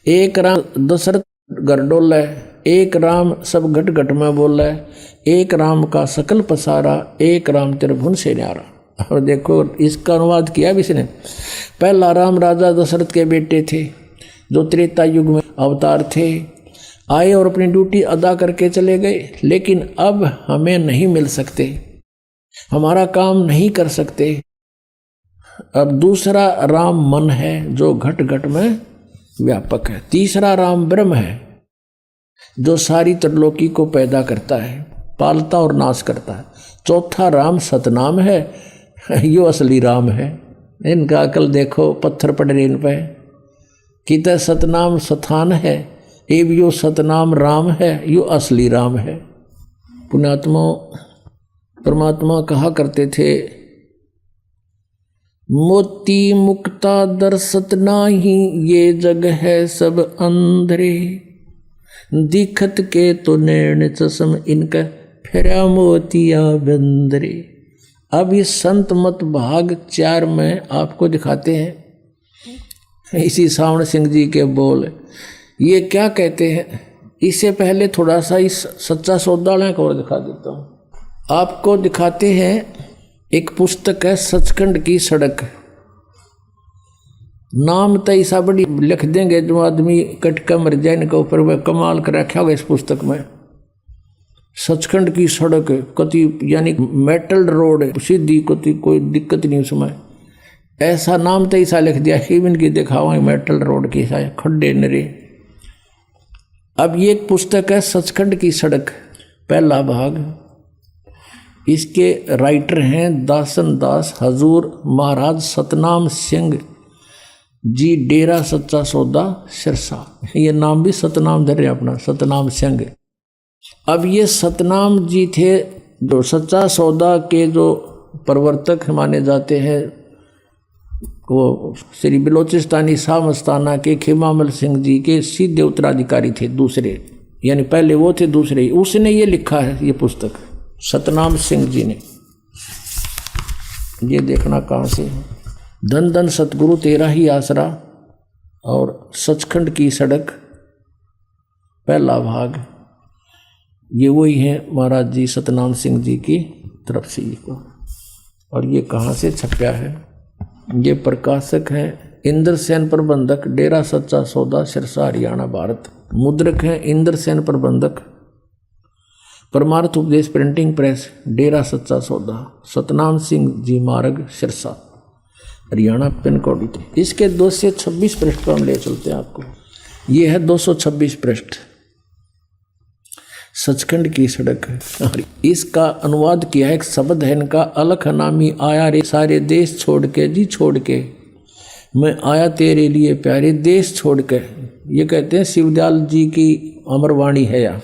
[SPEAKER 1] एक राम दशरथ घर डोल है, एक राम सब घट घट में बोल है, एक राम का सकल पसारा, एक राम त्रिभुवन से न्यारा। और देखो इसका अनुवाद किया भी इसने। पहला राम राजा दशरथ के बेटे थे जो त्रेता युग में अवतार थे, आए और अपनी ड्यूटी अदा करके चले गए, लेकिन अब हमें नहीं मिल सकते, हमारा काम नहीं कर सकते। अब दूसरा राम मन है जो घट घट में व्यापक है। तीसरा राम ब्रह्म है जो सारी त्रिलोकी को पैदा करता है, पालता और नाश करता है। चौथा राम सतनाम है, यो असली राम है। इनका अकल देखो, पत्थर पड़ रहे इन पे। कित सतनाम स्थान है, एव यो सतनाम राम है, यो असली राम है। पुण्यात्मा परमात्मा कहा करते थे, मोती मुक्ता दर्शत नाही, ये जग है सब अंधरे, दिखत के तो नैन चश्म, इनका फेरा मोतिया बंदरे। अब इस संत मत भाग 4 में आपको दिखाते हैं इसी सावण सिंह जी के बोल। ये क्या कहते हैं? इससे पहले थोड़ा सा इस सच्चा सौदा को दिखा देता हूँ आपको। दिखाते हैं एक पुस्तक है सचखंड की सड़क। नाम तो ऐसा बड़ी लिख देंगे जो आदमी कटका मर जाए, इनके ऊपर वह कमाल कर रखा होगा इस पुस्तक में। सचखंड की सड़क कति यानी मेटल रोड सीधी, कति कोई दिक्कत नहीं उसमें। ऐसा नाम तो ऐसा लिख दिया, इवन की दिखावा मेटल रोड की खड्डे नरे। अब ये एक पुस्तक है सचखंड की सड़क, पहला भाग। इसके राइटर हैं दासन दास हजूर महाराज सतनाम सिंह जी, डेरा सच्चा सौदा सिरसा। ये नाम भी सतनाम धर रहे अपना, सतनाम सिंह। अब ये सतनाम जी थे जो सच्चा सौदा के जो प्रवर्तक माने जाते हैं। वो श्री बिलोचिस्तानी शाह मस्ताना के खिमामल सिंह जी के सीधे उत्तराधिकारी थे, दूसरे, यानी पहले वो थे, दूसरे। उसने ये लिखा है ये पुस्तक सतनाम सिंह जी ने। ये देखना कहाँ से है। धन धन सतगुरु तेरा ही आसरा और सचखंड की सड़क, पहला भाग। ये वही है महाराज जी सतनाम सिंह जी की तरफ से ये को। और ये कहाँ से छपया है? ये प्रकाशक है इंद्र सेन प्रबंधक, डेरा सच्चा सौदा सिरसा हरियाणा भारत। मुद्रक है इंद्र सेन प्रबंधक, परमार्थ उपदेश प्रिंटिंग प्रेस, डेरा सच्चा सौदा, सतनाम सिंह जी मार्ग सिरसा हरियाणा, पिन कोड। इसके 226 पृष्ठ पर हम ले चलते हैं आपको। ये है 226 पृष्ठ सचखंड की सड़क है। इसका अनुवाद किया है, एक शब्द है इनका, अलख नामी आया रे सारे देश छोड़ के, जी छोड़ के मैं आया तेरे लिए प्यारे देश छोड़ के। ये कहते हैं शिवदयाल जी की अमरवाणी है या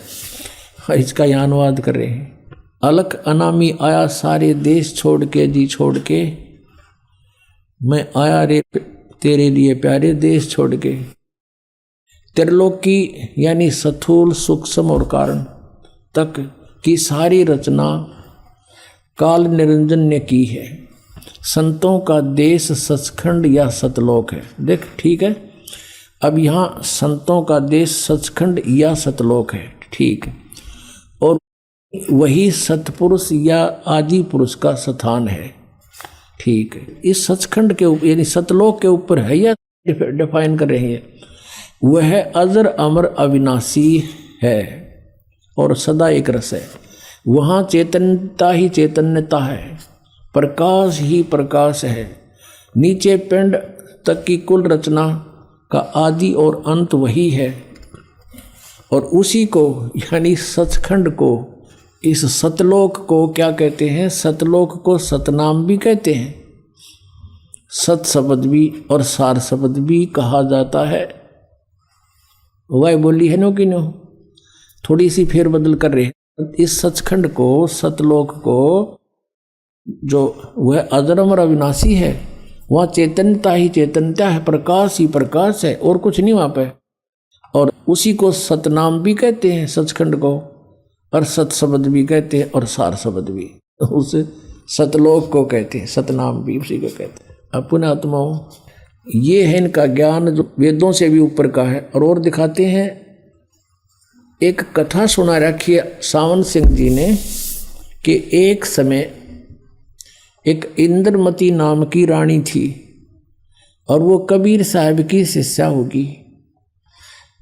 [SPEAKER 1] इसका यहाँ अनुवाद कर रहे हैं। अलख अनामी आया सारे देश छोड़ के, जी छोड़ के मैं आया रे तेरे लिए प्यारे देश छोड़ के। त्रिलोकी यानी स्थूल सूक्ष्म और कारण तक की सारी रचना काल निरंजन ने की है। संतों का देश सचखंड या सतलोक है। देख ठीक है, अब यहाँ संतों का देश सचखंड या सतलोक है, ठीक है। और वही सतपुरुष या आदि पुरुष का स्थान है, ठीक है। इस सचखंड के ऊपर यानी सतलोक के ऊपर है या डिफाइन कर रहे हैं। वह अजर अमर अविनाशी है और सदा एक रस है। वहाँ चैतन्यता ही चैतन्यता है, प्रकाश ही प्रकाश है। नीचे पिंड तक की कुल रचना का आदि और अंत वही है। और उसी को यानी सचखंड को, इस सतलोक को क्या कहते हैं? सतलोक को सतनाम भी कहते हैं, सत शब्द भी और सार शब्द भी कहा जाता है। वह बोली है नो कि नो, थोड़ी सी फेरबदल कर रहे हैं। इस सचखंड को, सतलोक को, जो वह अजरम अविनाशी है, वहाँ चैतन्यता ही चैतन्यता है, प्रकाश ही प्रकाश है, और कुछ नहीं वहाँ पे। और उसी को सतनाम भी कहते हैं, सचखंड को, और सत शब्द भी कहते हैं, और सार शब्द भी। उस सतलोक को कहते हैं, सतनाम भी उसी को कहते हैं। अब पुण्यात्माओं, ये है इनका ज्ञान जो वेदों से भी ऊपर का है। और दिखाते हैं, एक कथा सुना रखी है सावन सिंह जी ने कि एक समय एक इंद्रमती नाम की रानी थी और वो कबीर साहब की शिष्या होगी।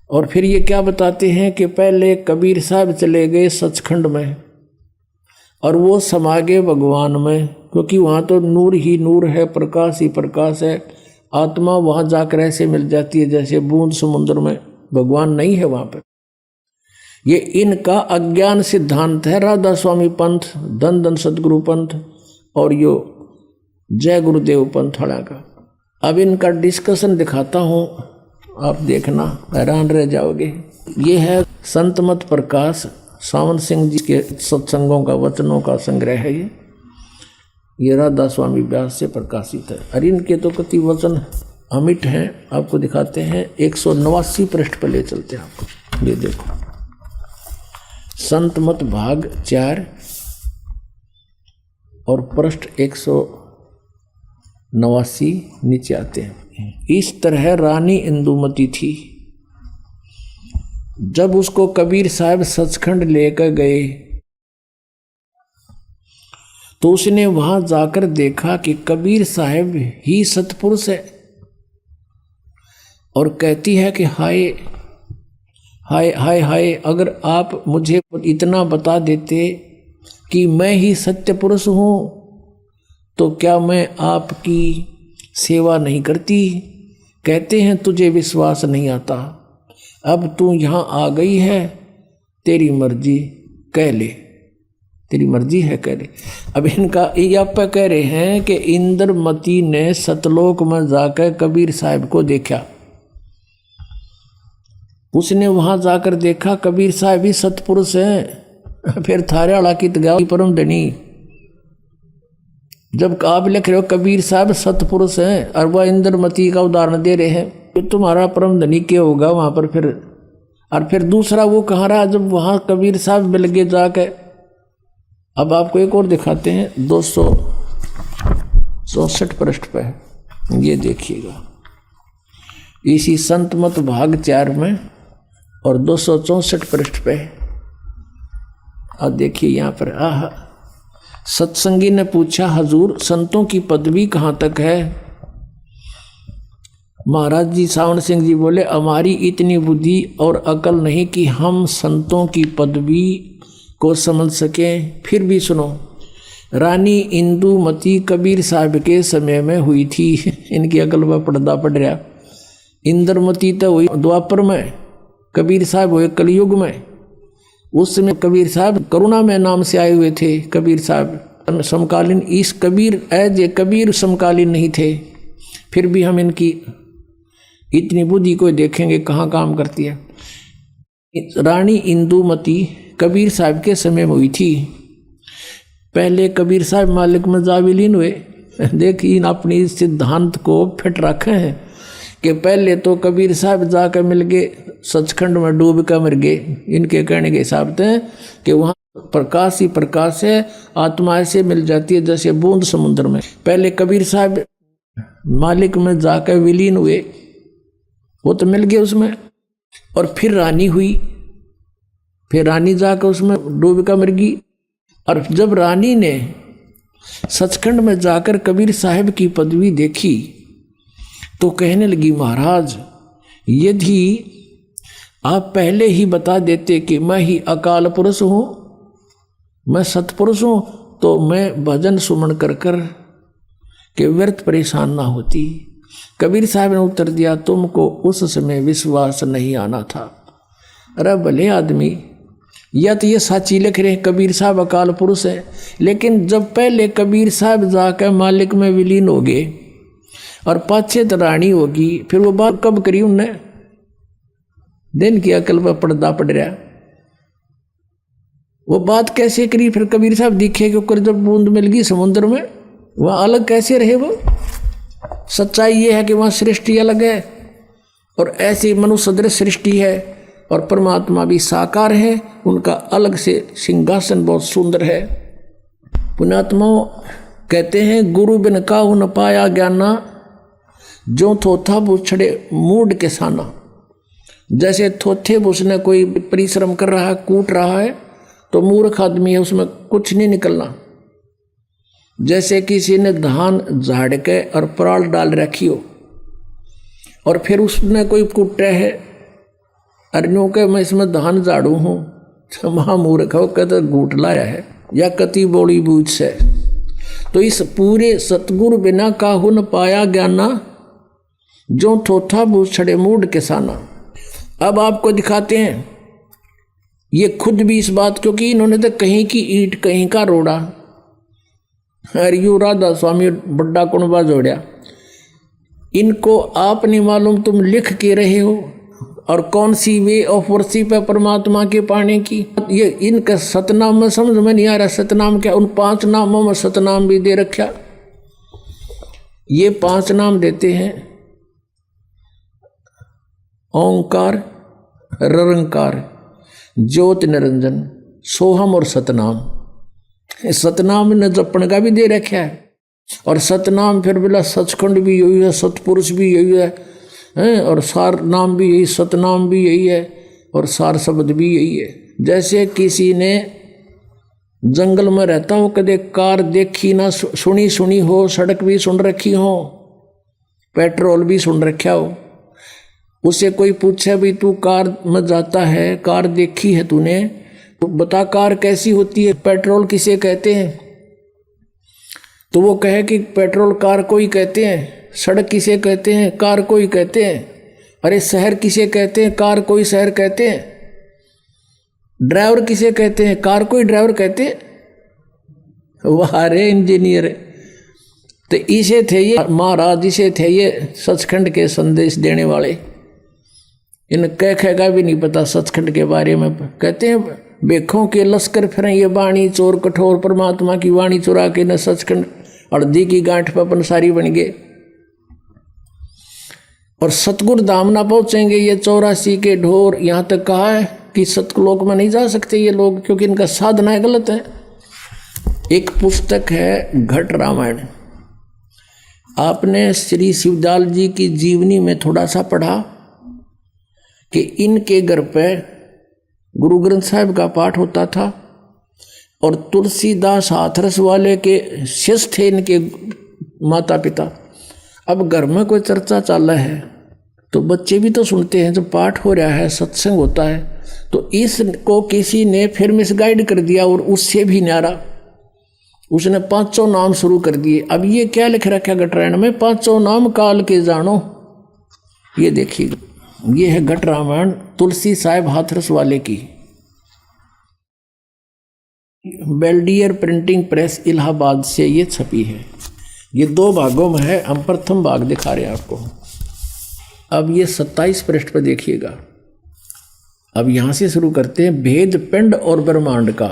[SPEAKER 1] और फिर ये क्या बताते हैं कि पहले कबीर साहब चले गए सचखंड में और वो समा गए भगवान में, क्योंकि वहाँ तो नूर ही नूर है, प्रकाश ही प्रकाश है। आत्मा वहाँ जाकर ऐसे मिल जाती है जैसे बूंद समुद्र में, भगवान नहीं है वहाँ पर। ये इनका अज्ञान सिद्धांत है, राधा स्वामी पंथ, धन धन सदगुरु पंथ और यो जय गुरुदेव पंथ वाला का। अब इनका डिस्कशन दिखाता हूँ, आप देखना हैरान रह जाओगे। ये है संत मत प्रकाश, सावन सिंह जी के सत्संगों का वचनों का संग्रह है। ये राधा स्वामी व्यास से प्रकाशित है। और इनके तो कति वचन अमिट हैं, आपको दिखाते हैं। 189 पृष्ठ पर ले चलते हैं आपको। ये देखो, संत मत भाग 4 और पृष्ठ 189 नीचे आते हैं। इस तरह रानी इंदुमती थी। जब उसको कबीर साहब सचखंड लेकर गए तो उसने वहां जाकर देखा कि कबीर साहब ही सतपुरुष है, और कहती है कि हाय हाय हाय हाय, अगर आप मुझे इतना बता देते कि मैं ही सत्य पुरुष हूं तो क्या मैं आपकी सेवा नहीं करती। कहते हैं तुझे विश्वास नहीं आता, अब तू यहाँ आ गई है, तेरी मर्जी कह ले, तेरी मर्जी है कह ले। अब इनका आप कह रहे हैं कि इंद्रमती ने सतलोक में जाकर कबीर साहब को देखा। उसने वहां जाकर देखा कबीर साहब ही सतपुरुष हैं। फिर थारे वाला की तगाई परम धनी, जब आप लिख रहे हो कबीर साहब सतपुरुष हैं और वह इंद्रमती का उदाहरण दे रहे हैं, तो तुम्हारा परम धनी क्या होगा वहां पर फिर। और फिर दूसरा वो कहाँ रहा जब वहां कबीर साहब मिल गए जाके। अब आपको एक और दिखाते हैं 264 पृष्ठ पर, ये देखिएगा, इसी संत मत भाग 4 में और 264 पृष्ठ पे। अब देखिए यहाँ पर, सत्संगी ने पूछा, हजूर संतों की पदवी कहाँ तक है। महाराज जी सावन सिंह जी बोले, हमारी इतनी बुद्धि और अकल नहीं कि हम संतों की पदवी को समझ सकें। फिर भी सुनो, रानी इंदुमती कबीर साहब के समय में हुई थी। इनकी अकल पर पर्दा पड़ रहा। इंद्रमती तो हुई द्वापर में, कबीर साहब हुए कलयुग में। उस समय कबीर साहब करुणा में नाम से आए हुए थे। कबीर साहब समकालीन, इस कबीर ये कबीर समकालीन नहीं थे। फिर भी हम इनकी इतनी बुद्धि को देखेंगे कहाँ काम करती है। रानी इंदुमती कबीर साहब के समय में हुई थी। पहले कबीर साहब मालिक में जा विलीन हुए। देखिए अपनी सिद्धांत को फिट रखे हैं कि पहले तो कबीर साहब जाकर मिल गए सचखंड में, डूब कर मर गए। इनके कहने के हिसाब से कि वहाँ प्रकाश ही प्रकाश है, आत्मा ऐसे मिल जाती है जैसे बूंद समुद्र में। पहले कबीर साहब मालिक में जाकर विलीन हुए, वो तो मिल गए उसमें। और फिर रानी हुई, फिर रानी जाकर उसमें डूब कर मर गई। और जब रानी ने सचखंड में जाकर कबीर साहब की पदवी देखी तो कहने लगी, महाराज यदि आप पहले ही बता देते कि मैं ही अकाल पुरुष हूँ, मैं सतपुरुष हूँ, तो मैं भजन सुमन कर कर के व्यर्थ परेशान ना होती। कबीर साहब ने उत्तर दिया, तुमको उस समय विश्वास नहीं आना था। अरे भले आदमी, या तो ये साची लिख रहे कबीर साहब अकाल पुरुष है, लेकिन जब पहले कबीर साहब जाकर मालिक में विलीन हो गए और पाछे तो रानी होगी, फिर वो बात कब करी उनने। दिन की अकल पर पर्दा पड़ रहा, वो बात कैसे करी। फिर कबीर साहब दिखे कि जब बूंद मिल गई समुद्र में, वहाँ अलग कैसे रहे वो। सच्चाई ये है कि वहाँ सृष्टि अलग है और ऐसी मनुष्य सदृश सृष्टि है और परमात्मा भी साकार है, उनका अलग से सिंहासन बहुत सुंदर है। पुण्यात्माओं कहते हैं गुरु बिन काहू न पाया ज्ञाना, जो थोथा बुछड़े मूड के साना। जैसे थोथे बुझने कोई परिश्रम कर रहा है, कूट रहा है, तो मूर्ख आदमी है, उसमें कुछ नहीं निकलना। जैसे किसी ने धान झाड़ के और पराल डाल रखी हो और फिर उसने कोई कूटे है, अरन्यों के मैं इसमें धान झाड़ू हूँ, महामूर्ख हो कहते घूट लाया है या कति बोली बूझ से। तो इस पूरे सतगुरु बिना काहू न पाया ज्ञाना, जो थोथा बूछड़े मूड के साना। अब आपको दिखाते हैं, ये खुद भी इस बात, क्योंकि इन्होंने तो कहीं की ईंट कहीं का रोड़ा, हरियू राधा स्वामी बड्डा कुणबा जोड़िया। इनको आप नहीं मालूम तुम लिख के रहे हो और कौन सी वे ऑफ वर्शिप है परमात्मा के पाने की। ये इनका सतनाम में समझ में नहीं आ रहा, सतनाम क्या, उन 5 नामों में सतनाम भी दे रखा। ये 5 नाम देते हैं, ओंकार, ररंकार, ज्योत निरंजन, सोहम और सतनाम। सतनाम ने जपन का भी दे रखा है। और सतनाम फिर बोला सचखंड भी यही है, सतपुरुष भी यही है, और सार नाम भी यही, सतनाम भी यही है और सार शब्द भी यही है। जैसे किसी ने जंगल में रहता हो, कदे कार देखी ना सुनी हो, सड़क भी सुन रखी हो, पेट्रोल भी सुन रखा हो, उसे कोई पूछे भी तू कार में जाता है, कार देखी है तूने, तो बता कार कैसी होती है, पेट्रोल किसे कहते हैं। तो वो कहे कि पेट्रोल कार को ही कहते हैं, सड़क किसे कहते हैं, कार को ही कहते हैं, अरे शहर किसे कहते हैं, कार को ही शहर कहते हैं, ड्राइवर किसे कहते हैं, कार को ही ड्राइवर कहते हैं। वाह रे इंजीनियर। तो इसे थे ये महाराज, इसे थे ये सचखंड के संदेश देने वाले। इन कह का भी नहीं पता सचखंड के बारे में। कहते हैं बेखों के लश्कर फिरें ये वाणी चोर कठोर, परमात्मा की वाणी चुरा के न सचखंड हल्दी की गांठ पर पंसारी बन गए और सतगुरु धाम ना पहुंचेंगे ये 84 के ढोर। यहाँ तक कहा है कि सतलोक में नहीं जा सकते ये लोग, क्योंकि इनका साधना गलत है। एक पुस्तक है घट रामायण, आपने श्री शिवदयाल जी की जीवनी में थोड़ा सा पढ़ा कि इनके घर पे गुरु ग्रंथ साहिब का पाठ होता था और तुलसीदास हाथरस वाले के शिष्य थे इनके माता पिता। अब घर में कोई चर्चा चल रहा है तो बच्चे भी तो सुनते हैं, जब पाठ हो रहा है, सत्संग होता है, तो इसको किसी ने फिर मिसगाइड कर दिया और उससे भी न्यारा उसने 500 नाम शुरू कर दिए। अब ये क्या लिख रखा घट रामायण में, 500 नाम काल के जानो। ये देखिए, ये है घट रामायण तुलसी साहिब हाथरस वाले की, बेल्डियर प्रिंटिंग प्रेस इलाहाबाद से ये छपी है। ये 2 भागों में है, हम प्रथम भाग दिखा रहे हैं आपको। अब ये 27 पृष्ठ पर देखिएगा। अब यहाँ से शुरू करते हैं भेद पिंड और ब्रह्मांड का।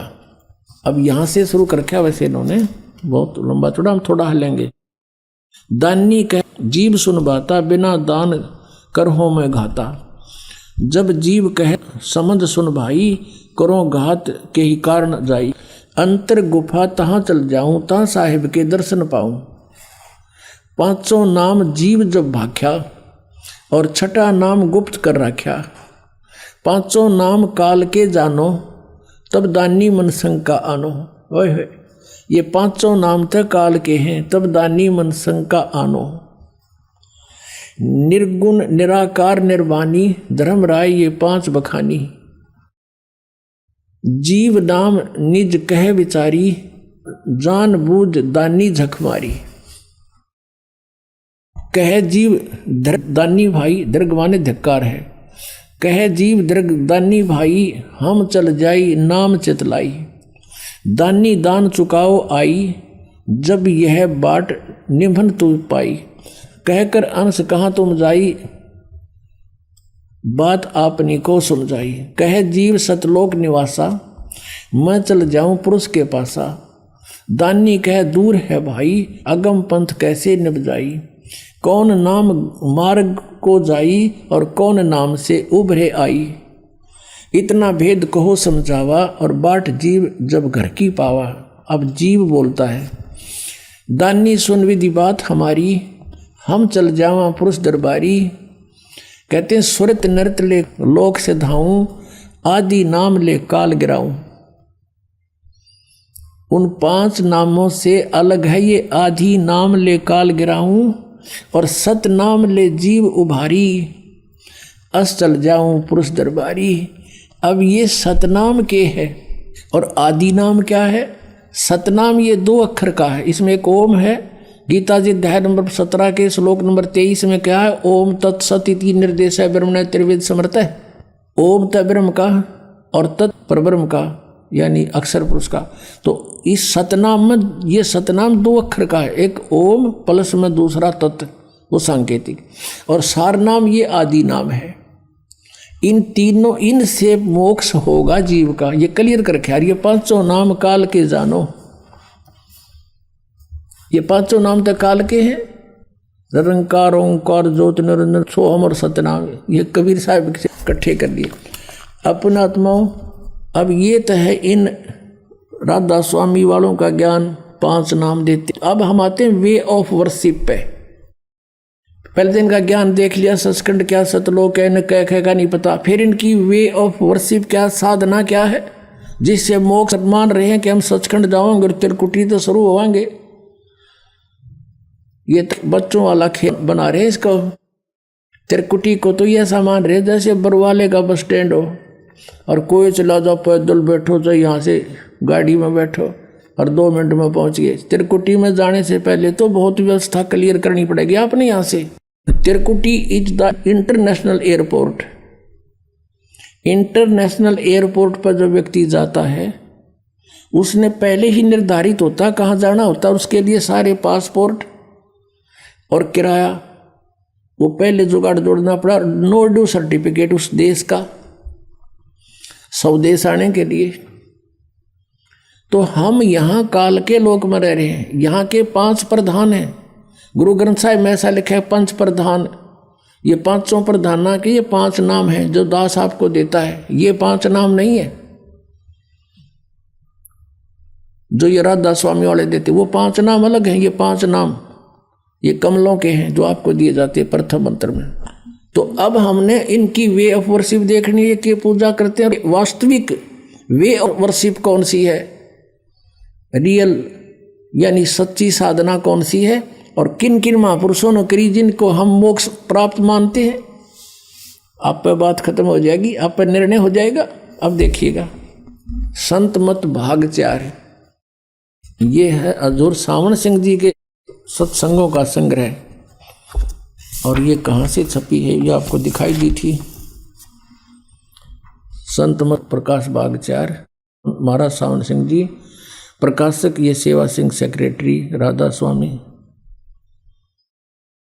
[SPEAKER 1] अब यहाँ से शुरू करके वैसे इन्होंने बहुत लंबा चौड़ा, हम थोड़ा हलेंगे। दानी कह जीव सुन बाता, बिना दान कर हो मैं घाता। जब जीव कहे समझ सुन भाई, करो घात के ही कारण जाई। अंतर गुफा तहाँ चल जाऊं, ता साहिब के दर्शन पाऊं। 500 नाम जीव जब भाख्या, और 6ठा नाम गुप्त कर रख्या। 500 नाम काल के जानो, तब दानी मन शंका आनो। ओए होए, ये 500 नाम तक काल के हैं, तब दानी मन शंका आनो। निर्गुण निराकार निर्वाणी, धर्म राय ये 5 बखानी। जीव नाम निज कह विचारी, जान बूझ दानी झक मारी। कह जीव दानी भाई, दर्ग माने धिक्कार है। कह जीव दर्ग दानी भाई, हम चल जाई नाम चितलाई। दानी दान चुकाओ आई, जब यह बाट निभन तू पाई। कहकर अंश कहाँ तुम जाई, बात आपनी को समझाई। कह जीव सतलोक निवासा, मैं चल जाऊं पुरुष के पासा। दानी कह दूर है भाई, अगम पंथ कैसे निभ जाई। कौन नाम मार्ग को जाई और कौन नाम से उभरे आई। इतना भेद कहो समझावा और बाट जीव जब घर की पावा। अब जीव बोलता है, दानी सुन विधि बात हमारी, हम चल जावा पुरुष दरबारी। कहते हैं सुरत नृत ले लोक से धाऊं, आदि नाम ले काल गिराऊं। उन 5 नामों से अलग है ये आदि नाम ले काल गिराऊं, और सत नाम ले जीव उभारी, अस चल जाऊं पुरुष दरबारी। अब ये सतनाम के है और आदि नाम क्या है? सतनाम ये 2 अक्षर का है, इसमें एक ओम है। गीता जी अध्याय नंबर 17 के श्लोक नंबर 23 में क्या है? ओम तत्सत इति निर्देश ब्रह्मण त्रिवेद समर्थ है। ओम त ब्रह्म का और तत् परब्रह्म का, यानी अक्षर पुरुष का। तो इस सतनाम में ये सतनाम 2 अक्षर का है, एक ओम प्लस में दूसरा तत्, वो सांकेतिक, और सार नाम ये आदि नाम है। इन तीनों, इनसे मोक्ष होगा जीव का, ये क्लियर कर रखे। ये 5 नाम काल के जानो, ये 5 नाम तो काल के हैं। निरंकार ओंकार ज्योत निरंजन सोहम और सतनाम, ये कबीर साहब से इकट्ठे कर लिए अपना आत्माओं। अब ये तो है इन राधा स्वामी वालों का ज्ञान, 5 नाम देते। अब हम आते हैं वे ऑफ वर्शिप पे। पहले दिन का ज्ञान देख लिया, सचखंड क्या, सतलोक है, न कह का नहीं पता। फिर इनकी वे ऑफ वर्शिप क्या, साधना क्या है, जिससे मोक्ष मान रहे हैं कि हम सचखंड जाओगे और त्रिकुटी तो शुरू होवांगे। ये तो बच्चों वाला खेल बना रहे हैं इसको। त्रिकुटी को तो ये सामान रहे जैसे बरवाले का बस स्टैंड हो, और कोई चला जाओ, पैदल बैठो, चाहे यहाँ से गाड़ी में बैठो और 2 मिनट में पहुंच गए। त्रिकुटी में जाने से पहले तो बहुत व्यवस्था क्लियर करनी पड़ेगी आपने यहाँ से। Trikuti is the international airport. International airport पर जो व्यक्ति जाता है उसने पहले ही निर्धारित होता कहाँ जाना होता, उसके लिए सारे पासपोर्ट और किराया वो पहले जुगाड़ जोड़ना पड़ा। नो ड्यू सर्टिफिकेट उस देश का स्वदेश आने के लिए। तो हम यहाँ काल के लोक में रह रहे हैं। यहाँ के 5 प्रधान हैं। गुरु ग्रंथ साहिब में ऐसा लिखा है 5 प्रधान। ये 5 प्रधाना के ये 5 नाम हैं जो दास आपको देता है। ये 5 नाम नहीं है जो ये राधा स्वामी वाले देते, वो 5 नाम अलग हैं। ये 5 नाम ये कमलों के हैं जो आपको दिए जाते हैं प्रथम मंत्र में। तो अब हमने इनकी वे ऑफ वर्शिप देखनी है कि पूजा करते हैं। वास्तविक वे ऑफ वर्शिप कौन सी है, रियल यानी सच्ची साधना कौन सी है, और किन किन महापुरुषों ने करी जिनको हम मोक्ष प्राप्त मानते हैं। आप पर बात खत्म हो जाएगी, आप पर निर्णय हो जाएगा। अब देखिएगा, संत मत भाग 4, ये है हजूर सावन सिंह जी के सत्संगों का संग्रह। और ये कहाँ से छपी है, ये आपको दिखाई दी थी। संत मत प्रकाश बाग 4, महाराज सावन सिंह जी, प्रकाशक ये सेवा सिंह, सेक्रेटरी राधा स्वामी,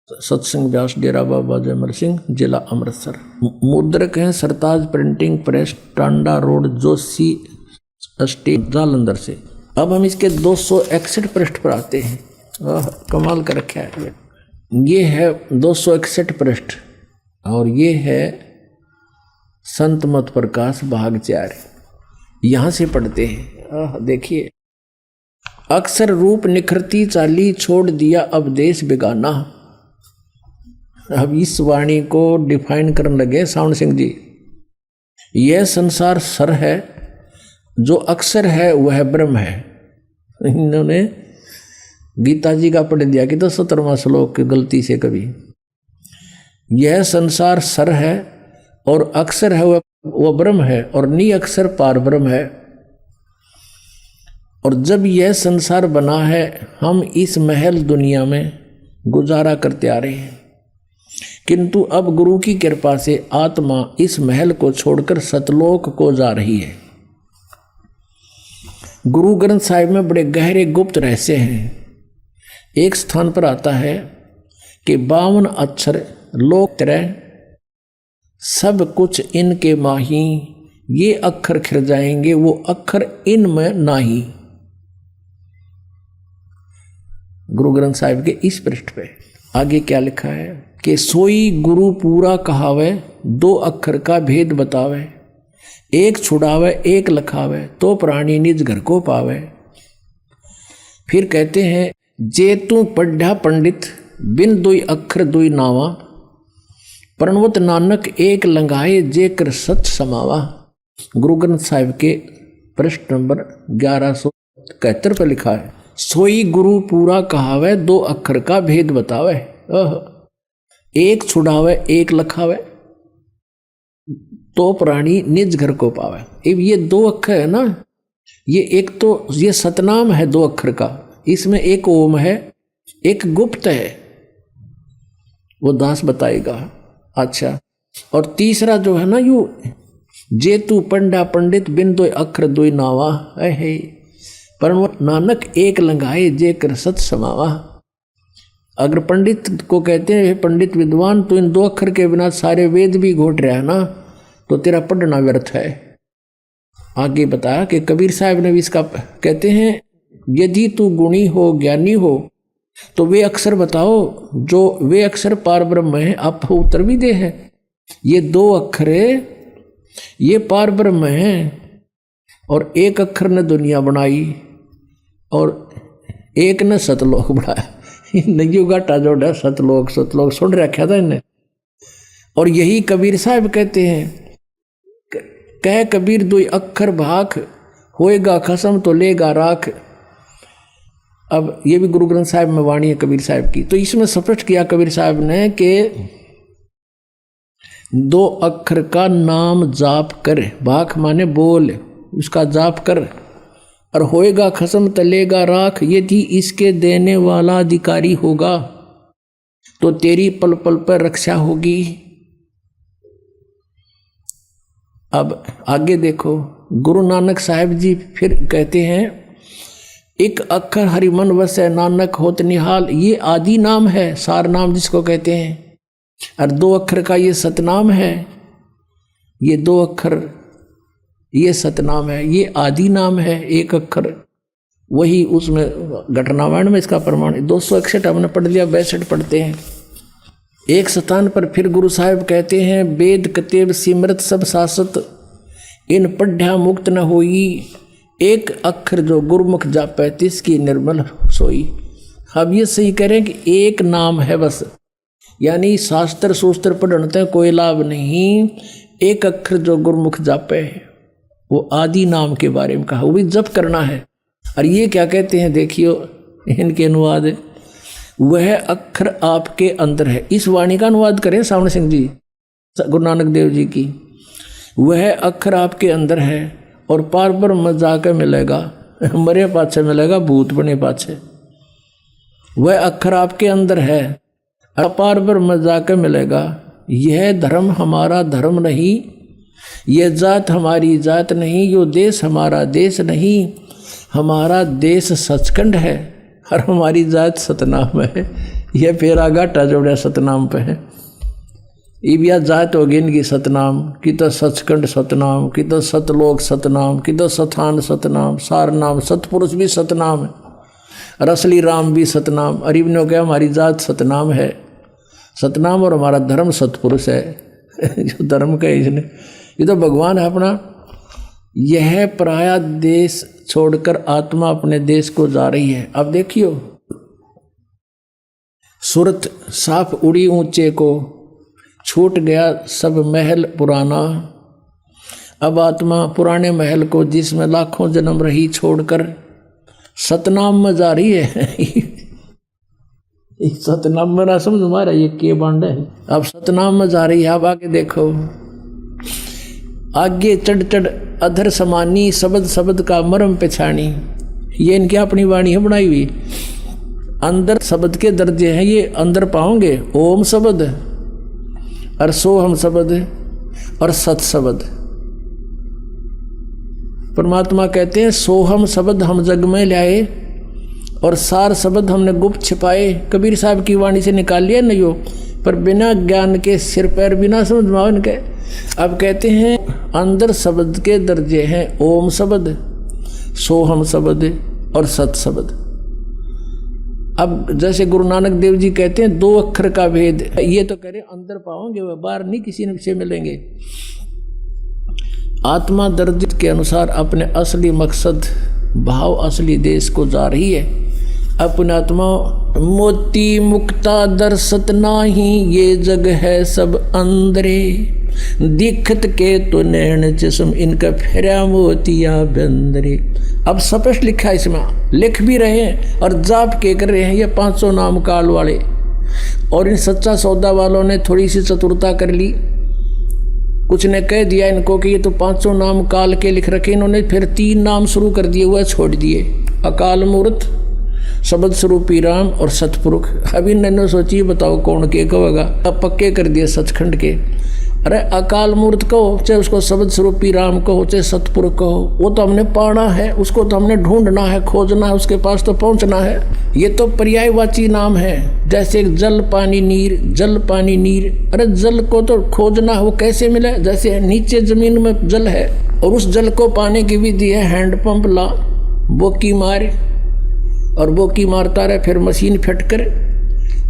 [SPEAKER 1] सत्संग व्यास, डेरा बाबा जयमल सिंह, जिला अमृतसर। मुद्रक हैं Sartaj printing press, Tanda road, Joshi state, Jalandhar से। अब हम इसके 261 पृष्ठ पर आते हैं। कमाल कर रखा है। ये है 261 पृष्ठ और ये है संत मत प्रकाश भाग 4। यहां से पढ़ते हैं। देखिए, अक्षर रूप निखरती चाली, छोड़ दिया अब देश बेगाना। अब इस वाणी को डिफाइन करने लगे सावन सिंह जी। यह संसार सर है, जो अक्षर है वह ब्रह्म है। इन्होंने गीता जी का पढ़ दिया कि 17वां श्लोक की गलती से कभी। यह संसार सर है और अक्षर है वह ब्रह्म है, और नी अक्षर पार ब्रह्म है। और जब यह संसार बना है, हम इस महल दुनिया में गुजारा करते आ रहे हैं, किंतु अब गुरु की कृपा से आत्मा इस महल को छोड़कर सतलोक को जा रही है। गुरु ग्रंथ साहिब में बड़े गहरे गुप्त रहस्य हैं। एक स्थान पर आता है कि 52 अक्षर लोक तरह सब कुछ इनके माही, ये अक्षर खिर जाएंगे, वो अक्षर इनमें नाही। गुरु ग्रंथ साहिब के इस पृष्ठ पे आगे क्या लिखा है कि सोई गुरु पूरा कहावे, 2 अक्षर का भेद बतावे, एक छुड़ावे एक लखावे, तो प्राणी निज घर को पावे। फिर कहते हैं जे तू पढ़ा पंडित, बिन 2 अक्षर 2 नावा, प्रणवत नानक एक लंगाए, जे कर सच समावा। गुरु ग्रंथ साहिब के पृष्ठ नंबर 1171 पर लिखा है, सोई गुरु पूरा कहावे, 2 अक्षर का भेद बतावे, एक छुड़ावे एक लखावे, तो प्राणी निज घर को पावे। अब ये 2 अक्षर है ना, ये एक तो ये सतनाम है 2 अक्षर का, इसमें एक ओम है एक गुप्त है, वो दास बताएगा। अच्छा, और तीसरा जो है ना यू जे तू पंडा पंडित, बिन 2 अक्षर 2 नावा, है पर नानक एक लंगाए, जे कर सच समावा। अगर पंडित को कहते हैं पंडित विद्वान, तो इन 2 अक्षर के बिना सारे वेद भी घोट रहा है ना, तो तेरा पढ़ना व्यर्थ है। आगे बताया कि कबीर साहब ने भी इसका कहते हैं, यदि तू गुणी हो ज्ञानी हो तो वे अक्षर बताओ, जो वे अक्षर पार ब्रह्म है, आप उत्तर भी दे है। ये 2 अक्षर ये पार ब्रह्म है, और एक अक्षर ने दुनिया बनाई और एक ने सतलोक बनाया। नगी घाटा जोड़ा सतलोक सुन रखा था इन्हें। और यही कबीर साहब कहते हैं, कह कबीर 2 अक्षर भाख, होएगा खसम तो लेगा राख। अब ये भी गुरु ग्रंथ साहिब में वाणी है कबीर साहब की। तो इसमें स्पष्ट किया कबीर साहब ने कि 2 अक्षर का नाम जाप कर, भाख माने बोल, उसका जाप कर, और होएगा खसम तलेगा राख। यदि इसके देने वाला अधिकारी होगा तो तेरी पल पल पर रक्षा होगी। अब आगे देखो, गुरु नानक साहिब जी फिर कहते हैं, एक अक्षर हरि मन वसै, नानक होत निहाल। ये आदि नाम है, सार नाम जिसको कहते हैं, और 2 अक्षर का ये सतनाम है। ये 2 अक्षर ये सतनाम है, ये आदि नाम है, 1 अक्षर। वही उसमें घटनावाण में इसका प्रमाण 261 हमने पढ़ लिया, 62 पढ़ते हैं। एक स्थान पर फिर गुरु साहिब कहते हैं, वेद कतेब सिमरत सब सासत, इन पढ़्या मुक्त न होई। एक अक्षर जो गुरुमुख जापै, तिसकी निर्मल सोई। अब ये सही करें कि एक नाम है बस, यानी शास्त्र सूस्त्र पढ़ने कोई लाभ नहीं। एक अक्षर जो गुरुमुख जापै, वो आदि नाम के बारे में कहा, वो भी जप करना है। और ये क्या कहते हैं, देखियो इनके अनुवाद, वह अक्षर आपके अंदर है। इस वाणी का अनुवाद करें सावण सिंह जी, गुरु नानक देव जी की। वह अक्षर आपके अंदर है और पार ब्रह्म जाकर मिलेगा, मरे पाछे मिलेगा, भूत बने पाछे। वह अक्षर आपके अंदर है, अपार ब्रह्म जाकर मिलेगा। यह धर्म हमारा धर्म नहीं, यह जात हमारी जात नहीं, यो देश हमारा देश नहीं। हमारा देश सचखंड है और हमारी जात सतनाम है। यह फेरा घाटा जोड़ा सतनाम पे है। इबिया जात होगी इनकी सतनाम की, तो सचखंड सतनाम की, तो सतलोक सतनाम की, तो सथान सतनाम, सार नाम, सतपुरुष भी सतनाम है, और असली राम भी सतनाम। अरीब ने क्या हमारी जात सतनाम है, सतनाम, और हमारा धर्म सतपुरुष है। जो धर्म का इसने, ये तो भगवान है अपना। यह पराया देश छोड़कर आत्मा अपने देश को जा रही है। अब देखियो, सूरत साफ उड़ी ऊंचे को, छूट गया सब महल पुराना। अब आत्मा पुराने महल को, जिसमें लाखों जन्म रही, छोड़कर सतनाम में जा रही है। सतनाम में ना समझ मारा ये के बांड है। अब सतनाम में जा रही है। अब आगे देखो, आगे चढ़ चढ़ अधर समानी, शब्द शब्द का मरम पेछानी। ये इनकी अपनी वाणी है बनाई हुई। अंदर शब्द के दर्जे हैं, ये अंदर पाओगे। ओम शब्द और सोहम शब्द और सत शब्द। परमात्मा कहते हैं सोहम शब्द हम जग में लाए और सार शब्द हमने गुप्त छिपाए। कबीर साहब की वाणी से निकाल लिया नहीं हो, पर बिना ज्ञान के सिर पैर बिना समझ में इनके। अब कहते हैं अंदर शब्द के दर्जे हैं ओम शब्द, सोहम शब्द और सत शब्द। अब जैसे गुरु नानक देव जी कहते हैं 2 अक्षर का भेद, ये तो कह रहे अंदर पाओगे, वह बाहर नहीं किसी से मिलेंगे। आत्मा दर्द के अनुसार अपने असली मकसद भाव असली देश को जा रही है। अपने आत्मा मोती मुक्ता दर्शत नाही, ये जग है सब अंदरे, दिखत के तो नैन जिस्म इनका फेरा मोतिया बंदरे। अब स्पष्ट लिखा है इसमें, लिख भी रहे हैं और जाप के कर रहे हैं ये 500 नाम काल वाले। और इन सच्चा सौदा वालों ने थोड़ी सी चतुरता कर ली, कुछ ने कह दिया इनको कि ये तो 500 नाम काल के लिख रखे, इन्होंने फिर 3 नाम शुरू कर दिए, हुआ छोड़ दिए, अकाल मूर्त, शब्द स्वरूपी राम और सतपुरुष। अभी इन्होंने सोची बताओ कौन के कहेगा, अब पक्के कर दिए सचखंड के। अरे अकाल मूर्त कहो, चाहे उसको शब्द स्वरूपी राम कहो, चाहे सतपुरुष कहो, वो तो हमने पाना है, उसको तो हमने ढूंढना है, खोजना है, उसके पास तो पहुंचना है। ये तो पर्यायवाची नाम है, जैसे जल पानी नीर, जल पानी नीर। अरे जल को तो खोजना है, वो कैसे मिले? जैसे नीचे जमीन में जल है और उस जल को पाने की विधि है हैंडपंप ला, बोकी मार, और बोकी मारता रहे, फिर मशीन फिट कर।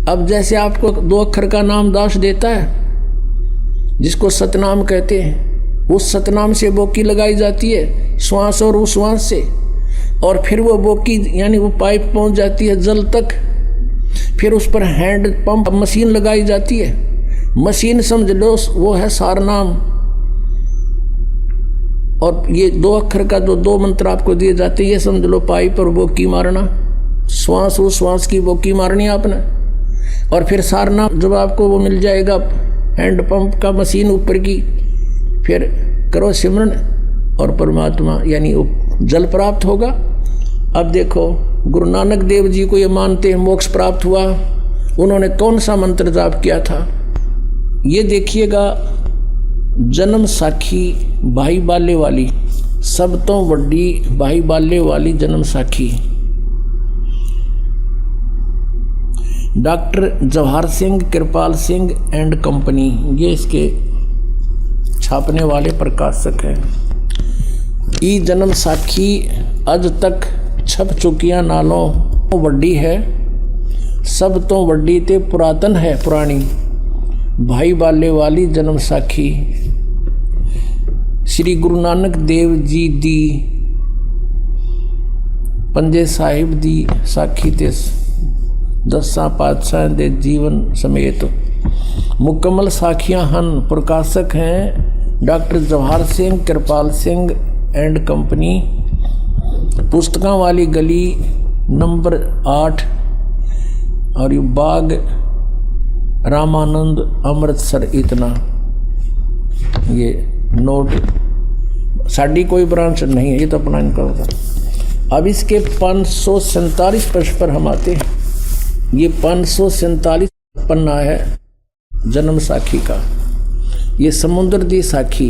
[SPEAKER 1] अब जैसे आपको 2 अक्षर का नाम दास देता है जिसको सतनाम कहते हैं, उस सतनाम से बोकी लगाई जाती है श्वास और उस श्वास से, और फिर वो बोकी यानी वो पाइप पहुंच जाती है जल तक, फिर उस पर हैंड पंप मशीन लगाई जाती है। मशीन समझ लो वो है सारनाम। और ये 2 अक्षर का जो 2 मंत्र आपको दिए जाते हैं, ये समझ लो पाइप और बोकी मारना, श्वास उस श्वास की बोकी मारनी आपने। और फिर सारनाम जब आपको वो मिल जाएगा हैंडपंप का मशीन ऊपर की, फिर करो सिमरन और परमात्मा यानी जल प्राप्त होगा। अब देखो गुरु नानक देव जी को ये मानते हैं मोक्ष प्राप्त हुआ, उन्होंने कौन सा मंत्र जाप किया था? ये देखिएगा, जन्म साखी भाई बाले वाली, सब तो वड्डी भाई बाले वाली जन्म साखी। Doctor Jawahar Singh Kirpal Singh and company, ये इसके छापने वाले प्रकाशक हैं। ई जन्म साखी अज तक छप चुकिया नालों वड्डी है, सब तो वड्डी ते पुरातन है पुरानी, भाई बाले वाली जन्म साखी। श्री गुरु नानक देव जी दी पंजे साहिब दी साखी ते 10 पातशाह दे जीवन समेत मुकम्मल साखियां हन। प्रकाशक हैं doctor Jawahar Singh Kirpal Singh and company, पुस्तकां वाली गली नंबर 8 और बाग रामानंद अमृतसर। इतना ये नोट, साड़ी कोई ब्रांच नहीं है, ये तो अपना इनका होता। अब इसके 547 पृष्ठ पर हम आते हैं। ये 547 पन्ना है जन्म साखी का, ये समुद्र दी साखी।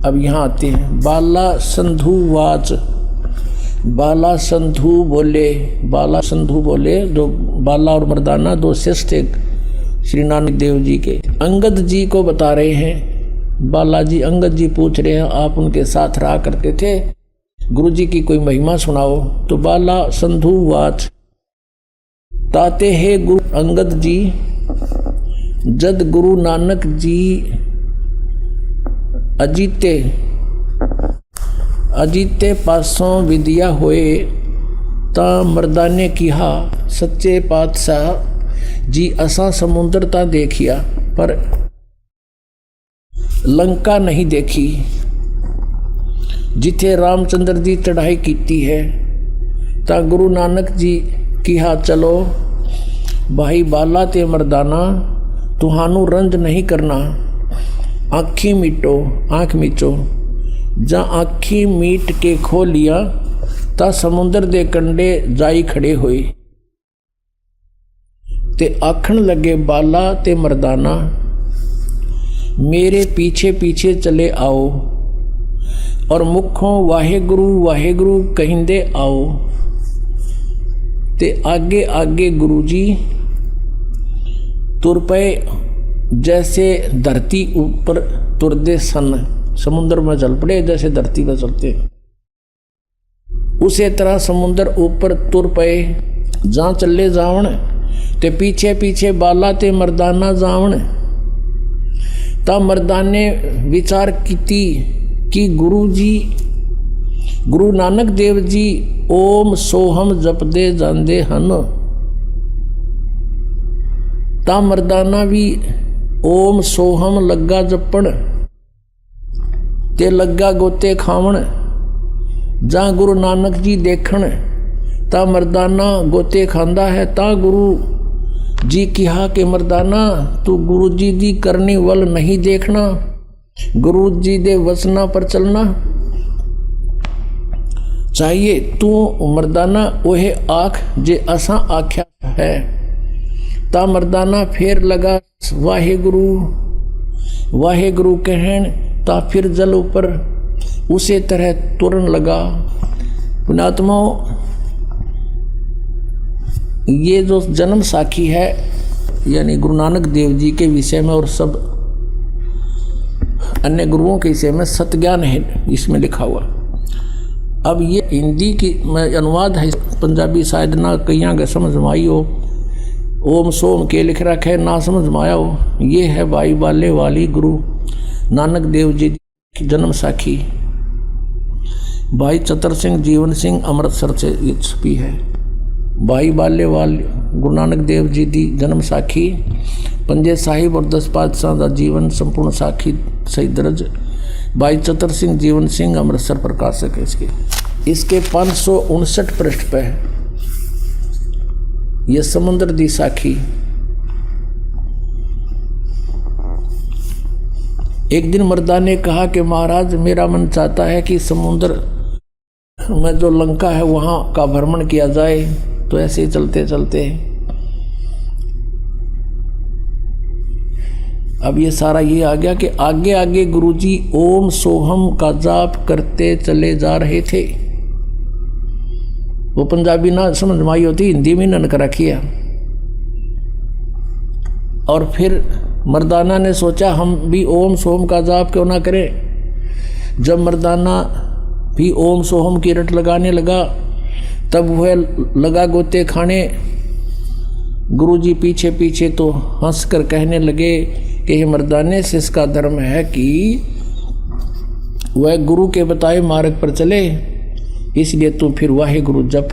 [SPEAKER 1] अब यहाँ आते हैं, बाला संधु वाच, बाला संधु बोले, बाला संधु बोले, जो बाला और मर्दाना 2 शिष्य थे श्री नानक देव जी के। अंगद जी को बता रहे हैं, बालाजी अंगद जी पूछ रहे हैं आप उनके साथ रहा करते थे, गुरु जी की कोई महिमा सुनाओ। तो बाला संधु वाच, ताते है गुरु अंगद जी, जद गुरु नानक जी अजीते अजीते पासों विद्या होए, ता मर्दाने किहा सच्चे पातशाह जी असा समुद्र ता देखिया पर लंका नहीं देखी, जिथे रामचंद्र जी चढ़ाई कीती है। ता गुरु नानक जी किहा चलो भाई बाला ते मर्दाना, तुहानू रंज नहीं करना, आँखी मीटो, आँख मीचो। जा आँखी मीट के खो लिया, ता समुद्र दे कंडे जाई खड़े होए, ते आखण लगे बाला ते मर्दाना, मेरे पीछे पीछे चले आओ, और मुखों वाहेगुरु वाहेगुरु कहिंदे आओ। ते आगे आगे गुरुजी तुर पे, जैसे धरती ऊपर तुरदे सन, समुद्र में चल पड़े जैसे धरती पर चलते, उसी तरह समुद्र ऊपर तुर पे जहाँ चले जावण ते पीछे पीछे बाला ते मर्दाना जावण। ता मर्दाने विचार कीती कि गुरु नानक देव जी ओम सोहम जपदे जांदे हन। ता मर्दाना भी ओम सोहम लग्गा जपण ते लग्गा गोते खावण। जहाँ गुरु नानक जी देखण ता मर्दाना गोते खांदा है। ता गुरु जी कहा कि मर्दाना तू गुरु जी दी करने वल नहीं देखना, गुरु जी दे वचना पर चलना चाहिए। तू मर्दाना ओहे आख जे असा आख्या है। ता मर्दाना फिर लगा वाहे गुरु कहन। ता फिर जल ऊपर उसे तरह तुरन लगा। पुण्यात्माओं, ये जो जन्म साखी है यानी गुरु नानक देव जी के विषय में और सब अन्य गुरुओं के विषय में सतज्ञान है इसमें लिखा हुआ। अब ये हिंदी की अनुवाद है, पंजाबी शायद ना कहीं का समझ में आई हो। ओम सोम के लिख रखे ना समझ में आया हो। ये है भाई बाले वाली गुरु नानक देव जी की जन्म साखी। भाई चतर सिंह जीवन सिंह अमृतसर से ये छपी है। भाई बाले वाले गुरु नानक देव जी की जन्म साखी, पंजे साहिब और 10 पातशाह का जीवन संपूर्ण साखी सही दर्ज। भाई चतर सिंह जीवन सिंह अमृतसर प्रकाशक है इसके 559 पृष्ठ पे है ये समुद्र दी साखी। एक दिन मर्दा ने कहा कि महाराज मेरा मन चाहता है कि समुद्र में जो लंका है वहां का भ्रमण किया जाए। तो ऐसे ही चलते चलते अब ये सारा ये आ गया कि आगे आगे गुरुजी ओम सोहम का जाप करते चले जा रहे थे। वो पंजाबी ना समझ में आई होती, हिंदी में नन कर रखी है। और फिर मर्दाना ने सोचा हम भी ओम सोहम का जाप क्यों ना करें। जब मर्दाना भी ओम सोहम की रट लगाने लगा तब वह लगा गोते खाने। गुरुजी पीछे पीछे तो हंसकर कहने लगे कि हे मर्दाने से इसका धर्म है कि वह गुरु के बताए मार्ग पर चले, इसलिए तू फिर वाहे गुरु जप,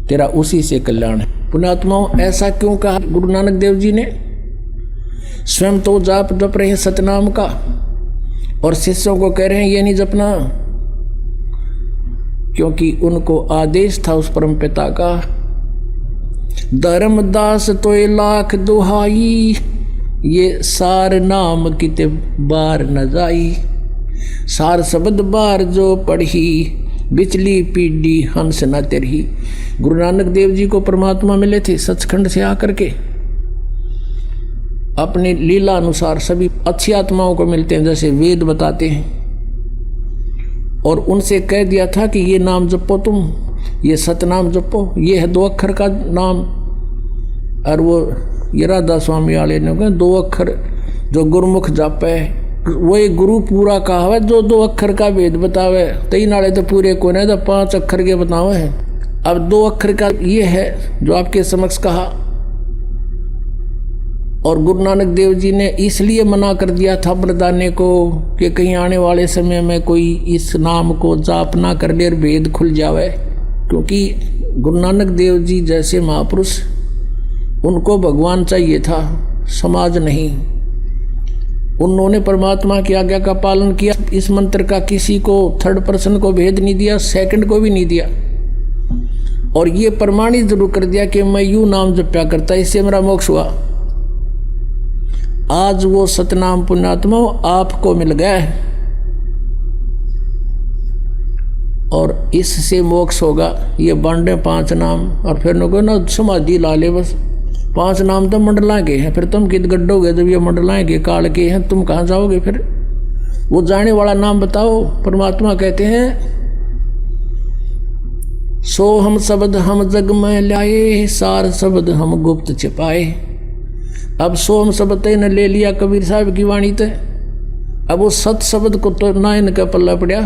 [SPEAKER 1] तेरा उसी से कल्याण है। पुण्यात्माओं, ऐसा क्यों कहा गुरु नानक देव जी ने? स्वयं तो जाप जप रहे सतनाम का और शिष्यों को कह रहे हैं ये नहीं जपना, क्योंकि उनको आदेश था उस परम पिता का, धर्मदास तो लाख दुहाई, ये सार नाम किते बार न जाई, सार शब्द बार जो पढ़ी, बिचली पीढ़ी हंस न तेरही। गुरु नानक देव जी को परमात्मा मिले थे सचखंड से आकर के, अपने लीला अनुसार सभी अच्छी आत्माओं को मिलते हैं जैसे वेद बताते हैं। और उनसे कह दिया था कि ये नाम जपो, तुम ये सतनाम जपो, ये है 2 अक्षर का नाम। और वो ये राधा स्वामी वाले ने कहा 2 अक्षर जो गुरुमुख जापे वही गुरु पूरा कहावे, जो 2 अक्षर का वेद बतावे। 3 नाले तो पूरे को नहीं तो 5 अक्षर के बतावे हैं। अब 2 अक्षर का ये है जो आपके समक्ष कहा। और गुरु नानक देव जी ने इसलिए मना कर दिया था मर्दाने को कि कहीं आने वाले समय में कोई इस नाम को जाप ना कर ले और भेद खुल जावे, क्योंकि गुरु नानक देव जी जैसे महापुरुष उनको भगवान चाहिए था, समाज नहीं। उन्होंने परमात्मा की आज्ञा का पालन किया। इस मंत्र का किसी को थर्ड पर्सन को भेद नहीं दिया, सेकंड को भी नहीं दिया। और ये प्रमाणित जरूर कर दिया कि मैं यूं नाम जप्या करता, इससे मेरा मोक्ष हुआ। आज वो सतनाम पुण्यात्मा आपको मिल गया है और इससे मोक्ष होगा। ये बांटे 5 नाम और फिर नको ना समाधि ला ले, बस 5 नाम तो मंडला के हैं। फिर तुम कित गड्ढोगे जब ये मंडलाएं के काल के हैं, तुम कहाँ जाओगे? फिर वो जाने वाला नाम बताओ। परमात्मा कहते हैं सो हम शब्द हम जग में लाए, सार शब्द हम गुप्त छिपाए। अब सोम शब्द ने ले लिया कबीर साहब की वाणी ते, अब वो सत शब्द को तो ना इनका पल्ला पड़ा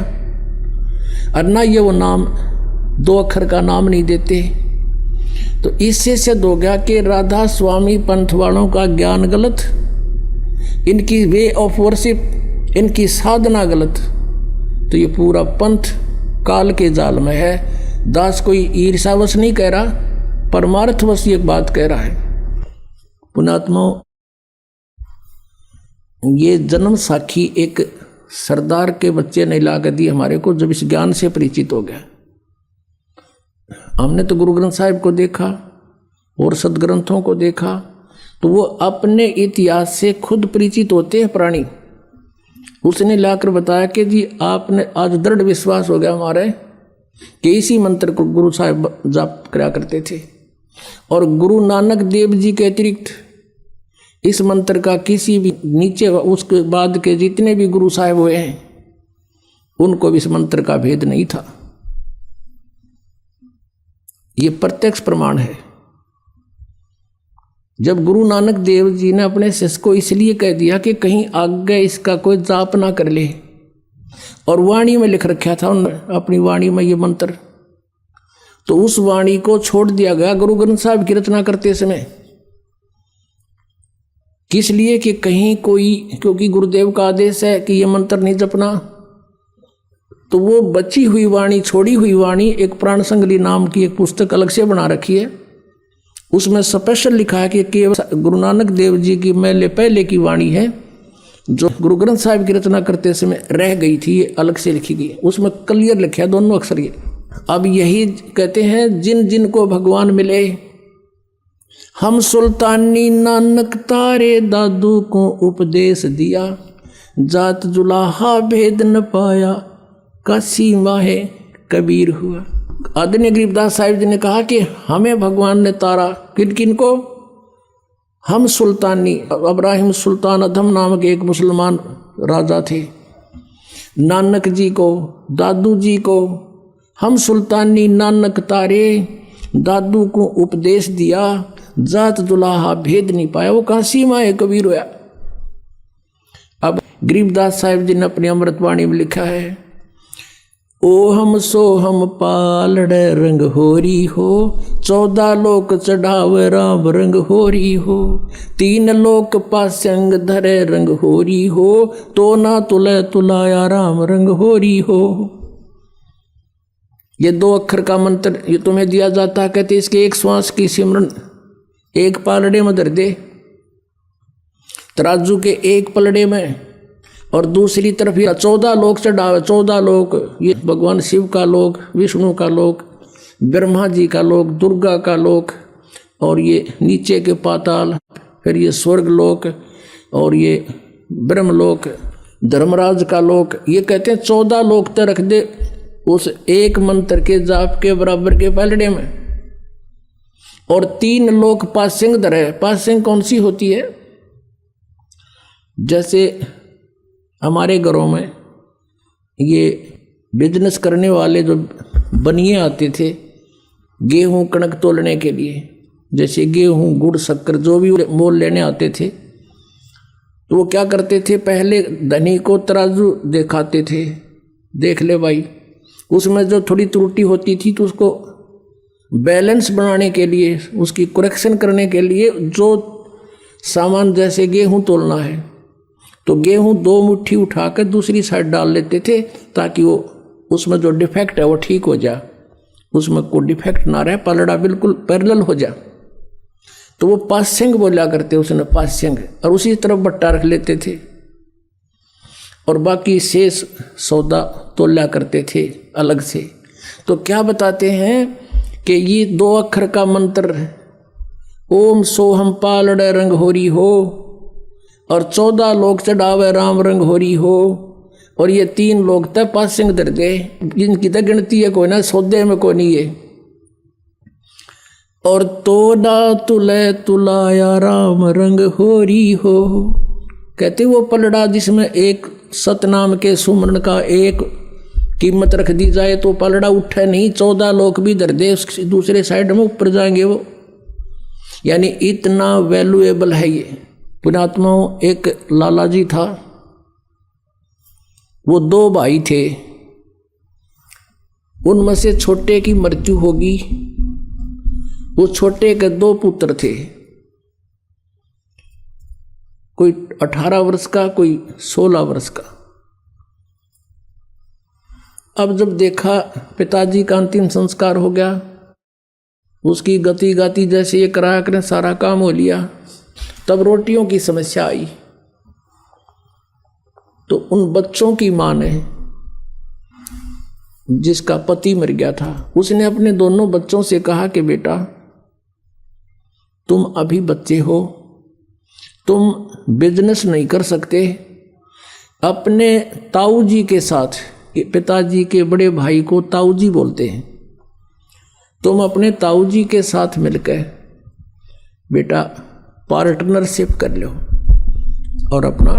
[SPEAKER 1] और ना ये वो नाम 2 अक्षर का नाम नहीं देते। तो इससे सिद्ध हो गया कि राधा स्वामी पंथ वालों का ज्ञान गलत, इनकी वे ऑफ वर्शिप, इनकी साधना गलत। तो ये पूरा पंथ काल के जाल में है। दास कोई ईर्षावश नहीं कह रहा, परमार्थवश ये बात कह रहा है। पुण्यात्माओं, ये जन्म साखी एक सरदार के बच्चे ने ला कर दी हमारे को, जब इस ज्ञान से परिचित हो गया। हमने तो गुरु ग्रंथ साहिब को देखा और सदग्रंथों को देखा, तो वो अपने इतिहास से खुद परिचित होते हैं प्राणी। उसने लाकर बताया कि जी आपने आज दृढ़ विश्वास हो गया हमारे कि इसी मंत्र को गुरु साहिब जाप करा करते थे, और गुरु नानक देव जी के अतिरिक्त इस मंत्र का किसी भी नीचे उसके बाद के जितने भी गुरु साहिब हुए हैं उनको भी इस मंत्र का भेद नहीं था। ये प्रत्यक्ष प्रमाण है। जब गुरु नानक देव जी ने अपने शिष्य को इसलिए कह दिया कि कहीं आगे इसका कोई जाप ना कर ले, और वाणी में लिख रखा था उन्होंने अपनी वाणी में ये मंत्र, तो उस वाणी को छोड़ दिया गया गुरु ग्रंथ साहिब की रचना करते समय। किस लिए कि कहीं कोई, क्योंकि गुरुदेव का आदेश है कि ये मंत्र नहीं जपना, तो वो बची हुई वाणी, छोड़ी हुई वाणी, एक प्राण संगली नाम की एक पुस्तक अलग से बना रखी है। उसमें स्पेशल लिखा है कि केवल गुरु नानक देव जी की मैले पहले की वाणी है, जो गुरु ग्रंथ साहिब की रचना करते समय रह गई थी, ये अलग से लिखी गई। उसमें क्लियर लिखा है दोनों अक्षर ये। अब यही कहते हैं, जिन जिन को भगवान मिले, हम सुल्तानी नानक तारे दादू को उपदेश दिया, जात जुलाहा भेद न पाया, काशी माहे कबीर हुआ। आदरणीय गरीबदास साहिब जी ने कहा कि हमें भगवान ने तारा, किन किन को? हम सुल्तानी, इब्राहिम सुल्तान अधम नाम के एक मुसलमान राजा थे, नानक जी को, दादू जी को, हम सुल्तानी नानक तारे दादू को उपदेश दिया, जात दुलाहा भेद नहीं पाया, वो काशी माहे कबीर हुआ। अब गरीबदास साहिब जी ने अपनी अमृतवाणी में लिखा है, ओ हम सो हम पालड़े रंग होरी हो, 14 लोक चढ़ावे राम रंग होरी हो, 3 लोक पासंग धरे रंग होरी हो, तो ना तुले तुलाया राम रंग होरी हो। ये 2 अक्षर का मंत्र ये तुम्हें दिया जाता है, कहते इसके एक श्वास की सिमरन एक पालड़े में धर दे, तराजू के एक पलड़े में, और दूसरी तरफ ये 14 लोक चढ़ावे। 14 लोक, ये भगवान शिव का लोक, विष्णु का लोक, ब्रह्मा जी का लोक, दुर्गा का लोक, और ये नीचे के पाताल, फिर ये स्वर्ग लोक, और ये ब्रह्मलोक, धर्मराज का लोक। ये कहते हैं 14 लोक तक रख दे उस एक मंत्र के जाप के बराबर के पलड़े में, और 3 लोक पासिंग धरे। पासिंग कौन सी होती है? जैसे हमारे घरों में ये बिजनेस करने वाले जो बनिए आते थे गेहूं कणक तोलने के लिए, जैसे गेहूं गुड़ शक्कर जो भी मोल लेने आते थे, तो वो क्या करते थे, पहले धनी को तराजू दिखाते थे, देख ले भाई, उसमें जो थोड़ी त्रुटि होती थी तो उसको बैलेंस बनाने के लिए, उसकी करेक्शन करने के लिए, जो सामान जैसे गेहूं तोलना है तो गेहूं 2 मुट्ठी उठाकर दूसरी साइड डाल लेते थे, ताकि वो उसमें जो डिफेक्ट है वो ठीक हो जाए, उसमें कोई डिफेक्ट ना रहे, पलड़ा बिल्कुल पैरेलल हो जाए। तो वो पास्यंग बोला करते, उसने पास्यंग, और उसी तरफ बट्टा रख लेते थे, और बाकी शेष सौदा तोला करते थे अलग से। तो क्या बताते हैं कि ये 2 अक्षर का मंत्र, ओम सोहम पालड़े रंग होरी हो, और 14 लोक चढ़ावे राम रंग होरी हो, और ये 3 लोग तक पासिंग धर दे, जिनकी तो गिनती है कोई ना, सौदे में कोई नहीं है। और तोड़ा तुले तुलाया राम रंग होरी हो, कहते वो पलड़ा जिसमें एक सतनाम के सुमरण का एक कीमत रख दी जाए तो पलड़ा उठे नहीं, 14 लोक भी धर दे उसकी दूसरे साइड में ऊपर जाएंगे वो, यानी इतना वैल्यूएबल है ये। पुण्यात्माओं, एक लाला जी था, वो 2 भाई थे, उनमें से छोटे की मृत्यु होगी, उस छोटे के 2 पुत्र थे, कोई 18 वर्ष का, कोई 16 वर्ष का। अब जब देखा पिताजी का अंतिम संस्कार हो गया, उसकी गति गाती जैसे ये कराया करें सारा काम हो लिया, तब रोटियों की समस्या आई। तो उन बच्चों की मां ने, जिसका पति मर गया था, उसने अपने दोनों बच्चों से कहा कि बेटा तुम अभी बच्चे हो, तुम बिजनेस नहीं कर सकते, अपने ताऊ जी के साथ, पिताजी के बड़े भाई को ताऊ जी बोलते हैं, तुम अपने ताऊ जी के साथ मिलकर बेटा पार्टनरशिप कर लो और अपना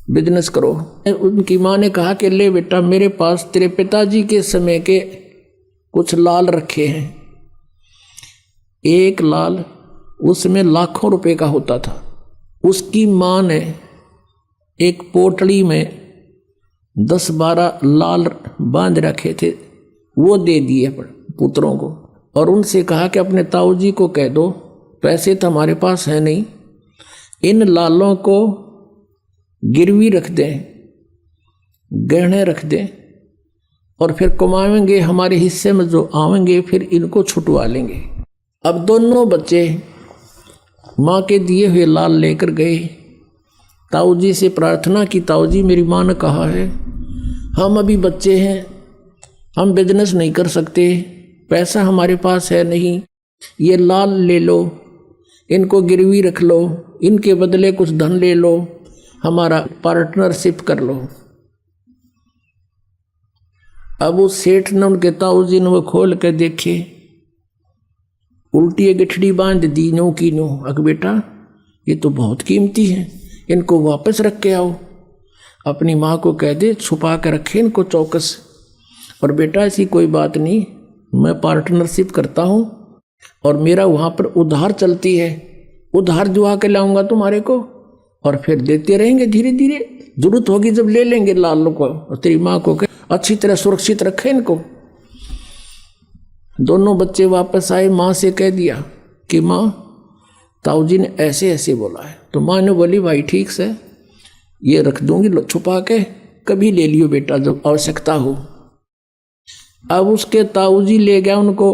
[SPEAKER 1] बिजनेस करो। उनकी माँ ने कहा कि ले बेटा, मेरे पास तेरे पिताजी के समय के कुछ लाल रखे हैं। एक लाल उसमें लाखों रुपए का होता था। उसकी माँ ने एक पोटली में 10-12 लाल बांध रखे थे, वो दे दिए पुत्रों को और उनसे कहा कि अपने ताऊ जी को कह दो, पैसे तो हमारे पास है नहीं, इन लालों को गिरवी रख दें, गहने रख दें और फिर कमाएंगे, हमारे हिस्से में जो आवेंगे फिर इनको छुटवा लेंगे। अब दोनों बच्चे माँ के दिए हुए लाल लेकर गए, ताऊ जी से प्रार्थना की, ताऊ जी मेरी माँ ने कहा है हम अभी बच्चे हैं, हम बिजनेस नहीं कर सकते, पैसा हमारे पास है नहीं, ये लाल ले लो, इनको गिरवी रख लो, इनके बदले कुछ धन ले लो, हमारा पार्टनरशिप कर लो। अब उस सेठ ने, उनके ताऊ जी ने वो खोल कर देखे, उल्टी गठड़ी बांध दी नो की नो। अग बेटा ये तो बहुत कीमती है, इनको वापस रख के आओ, अपनी माँ को कह दे छुपा कर रखे इनको चौकस। और बेटा ऐसी कोई बात नहीं, मैं पार्टनरशिप करता हूँ और मेरा वहाँ पर उधार चलती है, उधार जुआ के लाऊंगा तुम्हारे को और फिर देते रहेंगे धीरे धीरे, जरूरत होगी जब ले लेंगे लाल को। और तेरी माँ को कह अच्छी तरह सुरक्षित रखे इनको। दोनों बच्चे वापस आए, माँ से कह दिया कि माँ ताऊ जी ने ऐसे ऐसे बोला है। तो माँ ने बोली भाई ठीक से, ये रख दूंगी छुपा के, कभी ले लियो बेटा जब आवश्यकता हो। अब उसके ताऊ जी ले गया उनको,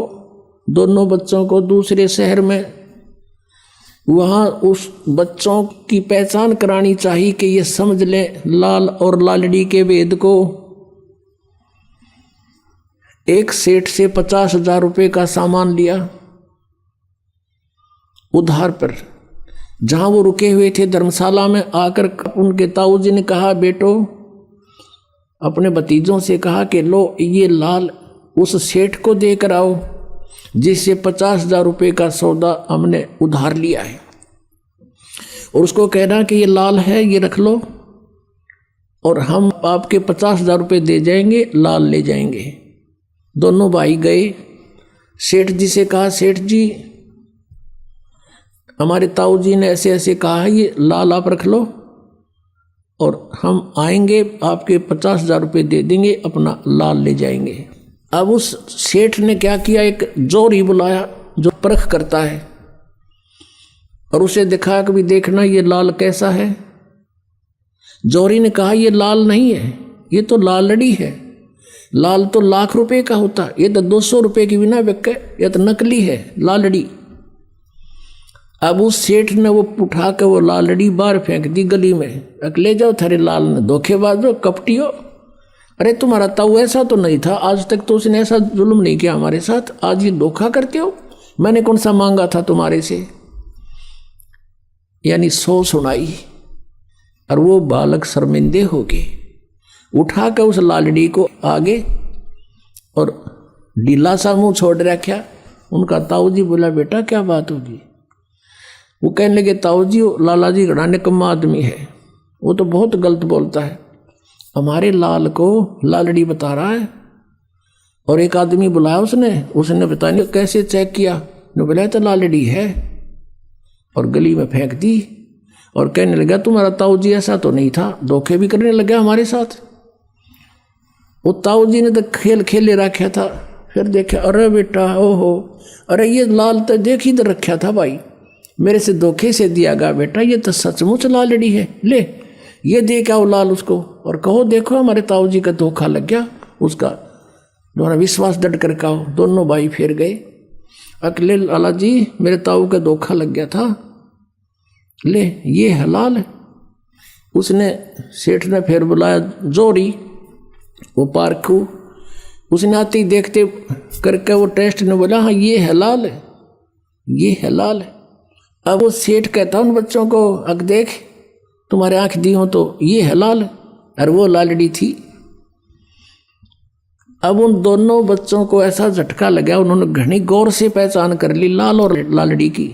[SPEAKER 1] दोनों बच्चों को दूसरे शहर में। वहाँ उस बच्चों की पहचान करानी चाहिए कि ये समझ ले लाल और लालड़ी के भेद को। एक सेठ से 50,000 रुपये का सामान लिया उधार पर, जहाँ वो रुके हुए थे धर्मशाला में आकर उनके ताऊ जी ने कहा बेटो, अपने भतीजों से कहा कि लो ये लाल उस सेठ को देकर आओ जिससे 50,000 रुपये का सौदा हमने उधार लिया है, और उसको कहना कि ये लाल है, ये रख लो और हम आपके 50,000 रुपये दे जाएंगे, लाल ले जाएंगे। दोनों भाई गए, सेठ जी से कहा सेठ जी हमारे ताऊ जी ने ऐसे ऐसे कहा है, ये लाल आप रख लो और हम आएंगे आपके 50,000 रुपये दे देंगे, अपना लाल ले जाएंगे। अब उस सेठ ने क्या किया, एक जोरी बुलाया जो परख करता है और उसे दिखाया कि भी देखना ये लाल कैसा है। जोरी ने कहा ये लाल नहीं है, ये तो लालड़ी है, लाल तो लाख रुपए का होता, ये तो 200 रुपये की बिना बिके, ये तो नकली है लालड़ी। अब उस सेठ ने वो उठा के वो लालड़ी बाहर फेंक दी गली में, ले जाओ थारे लाल ने, धोखेबाजो कपटियो, अरे तुम्हारा ताऊ ऐसा तो नहीं था, आज तक तो उसने ऐसा जुल्म नहीं किया हमारे साथ, आज ये धोखा करते हो, मैंने कौन सा मांगा था तुम्हारे से। यानी 100 सुनाई और वो बालक शर्मिंदे हो गए, उठा कर उस लालड़ी को आगे और ढीला सा मुंह छोड़ रखा। उनका ताऊ जी बोला बेटा क्या बात होगी। वो कहने लगे ताऊ जी लाला जी घड़ा निकम्मा आदमी है, वो तो बहुत गलत बोलता है, हमारे लाल को लालड़ी बता रहा है। और एक आदमी बुलाया उसने पता नहीं कैसे चेक किया, ने बोला तो लालड़ी है, और गली में फेंक दी और कहने लगा तुम्हारा ताऊ जी ऐसा तो नहीं था, धोखे भी करने लगा हमारे साथ। वो ताऊ जी ने तो खेल खेले रखा था, फिर देखे, अरे बेटा ओहो, अरे ये लाल तो देख ही रखा था भाई, मेरे से धोखे से दिया गया बेटा, ये तो सचमुच लालड़ी है, ले ये दे क्या लाल उसको और कहो देखो हमारे ताऊ जी का धोखा लग गया, उसका दोनों विश्वास डट कर कहो। दोनों भाई फिर गए, अकेले लाला जी मेरे ताऊ का धोखा लग गया था, ले ये है लाल। उसने सेठ ने फिर बुलाया जोरी, वो पारखू, उसने आते ही देखते करके वो टेस्ट ने बोला हाँ ये है लाल, ये है लाल। अब वो सेठ कहता उन बच्चों को, अग देख तुम्हारे आंख दी हो तो ये है लाल, और वो लालड़ी थी। अब उन दोनों बच्चों को ऐसा झटका लगा, उन्होंने घनी गौर से पहचान कर ली लाल और लालड़ी की।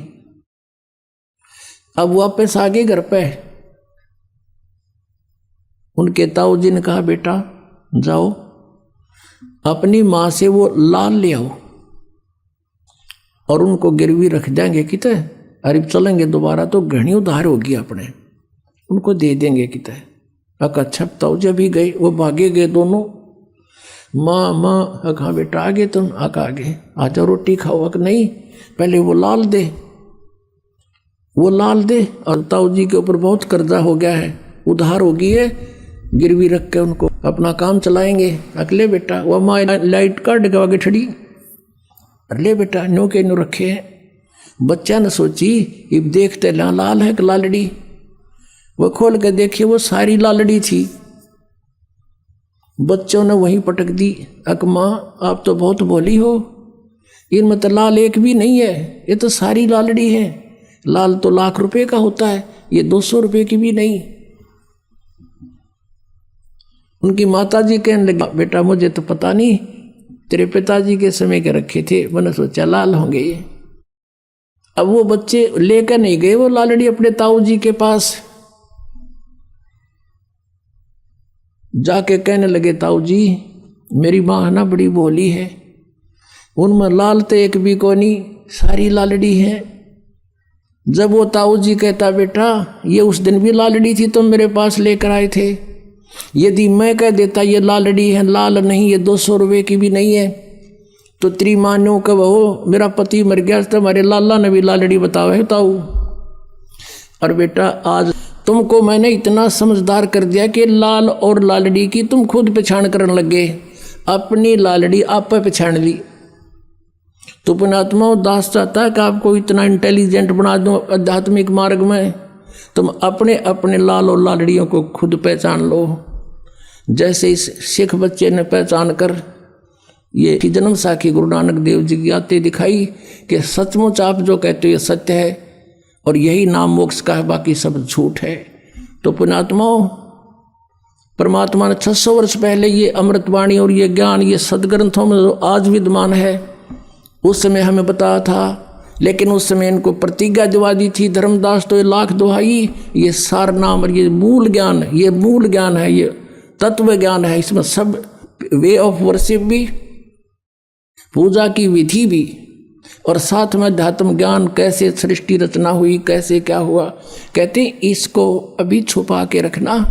[SPEAKER 1] अब वापस आ गए घर पे, उनके ताऊ जी ने कहा बेटा जाओ अपनी माँ से वो लाल ले आओ और उनको गिरवी रख देंगे किते, अरे चलेंगे दोबारा तो घनी उधार होगी अपने, उनको दे देंगे किते। अच्छा ताऊ जी भी गए, वो भागे गए दोनों, माँ माँ कहा बेटा आ गए तुम, आ गए, आ जाओ रोटी खाओ। अक नहीं पहले वो लाल दे, वो लाल दे। और ताऊ जी के ऊपर बहुत कर्जा हो गया है, उधार हो गई है, गिरवी रख के उनको अपना काम चलाएंगे। अगले बेटा वो माँ लाइट काट के आगे ठड़ी, अरे बेटा नो के नो रखे हैं। बच्चा ने सोची अब देखते लाल है कि लालड़ी, वो खोल के देखिए वो सारी लालड़ी थी। बच्चों ने वहीं पटक दी, अक माँ आप तो बहुत भोली हो, इनमें तो लाल एक भी नहीं है, ये तो सारी लालड़ी है, लाल तो लाख रुपए का होता है, ये 200 रुपए की भी नहीं। उनकी माताजी कहने लगी बेटा मुझे तो पता नहीं, तेरे पिताजी के समय के रखे थे, मैंने सोचा लाल होंगे ये। अब वो बच्चे लेकर नहीं गए वो लालड़ी अपने ताऊ जी के पास, जाके कहने लगे ताऊ जी मेरी माँ ना बड़ी भोली है, उनमें लाल तो एक भी को नहीं, सारी लालड़ी है। जब वो ताऊ जी कहता बेटा ये उस दिन भी लालड़ी थी तुम मेरे पास लेकर आए थे, यदि मैं कह देता ये लालड़ी है, लाल नहीं, ये 200 रुपये की भी नहीं है, तो तेरी माँ ने कब हो मेरा पति मर गया तो हमारे लाला ने भी लालड़ी बताओ है ताऊ। और बेटा आज तुमको मैंने इतना समझदार कर दिया कि लाल और लालड़ी की तुम खुद पहचान करने लगे, अपनी लालड़ी आप पे पहचान ली। तो पुण्यात्मा दास चाहता है कि आपको इतना इंटेलिजेंट बना दूं आध्यात्मिक मार्ग में, तुम अपने अपने लाल और लालड़ियों को खुद पहचान लो। जैसे इस सिख बच्चे ने पहचान कर ये जन्म साखी गुरु नानक देव जी की आते दिखाई कि सचमुच आप जो कहते हो ये सत्य है और यही नाम मोक्ष का है, बाकी सब झूठ है। तो पुण्यात्माओं परमात्मा ने 600 वर्ष पहले ये अमृतवाणी और ये ज्ञान ये सदग्रंथों में जो आज विद्यमान है उस समय हमें बताया था, लेकिन उस समय इनको प्रतिज्ञा दिवा दी थी धर्मदास तो ये लाख दुहाई, ये सार नाम और ये मूल ज्ञान, ये मूल ज्ञान है, ये तत्व ज्ञान है, इसमें सब वे ऑफ वर्शिप भी, पूजा की विधि भी, और साथ में अध्यात्म ज्ञान कैसे सृष्टि रचना हुई, कैसे क्या हुआ, कहते इसको अभी छुपा के रखना।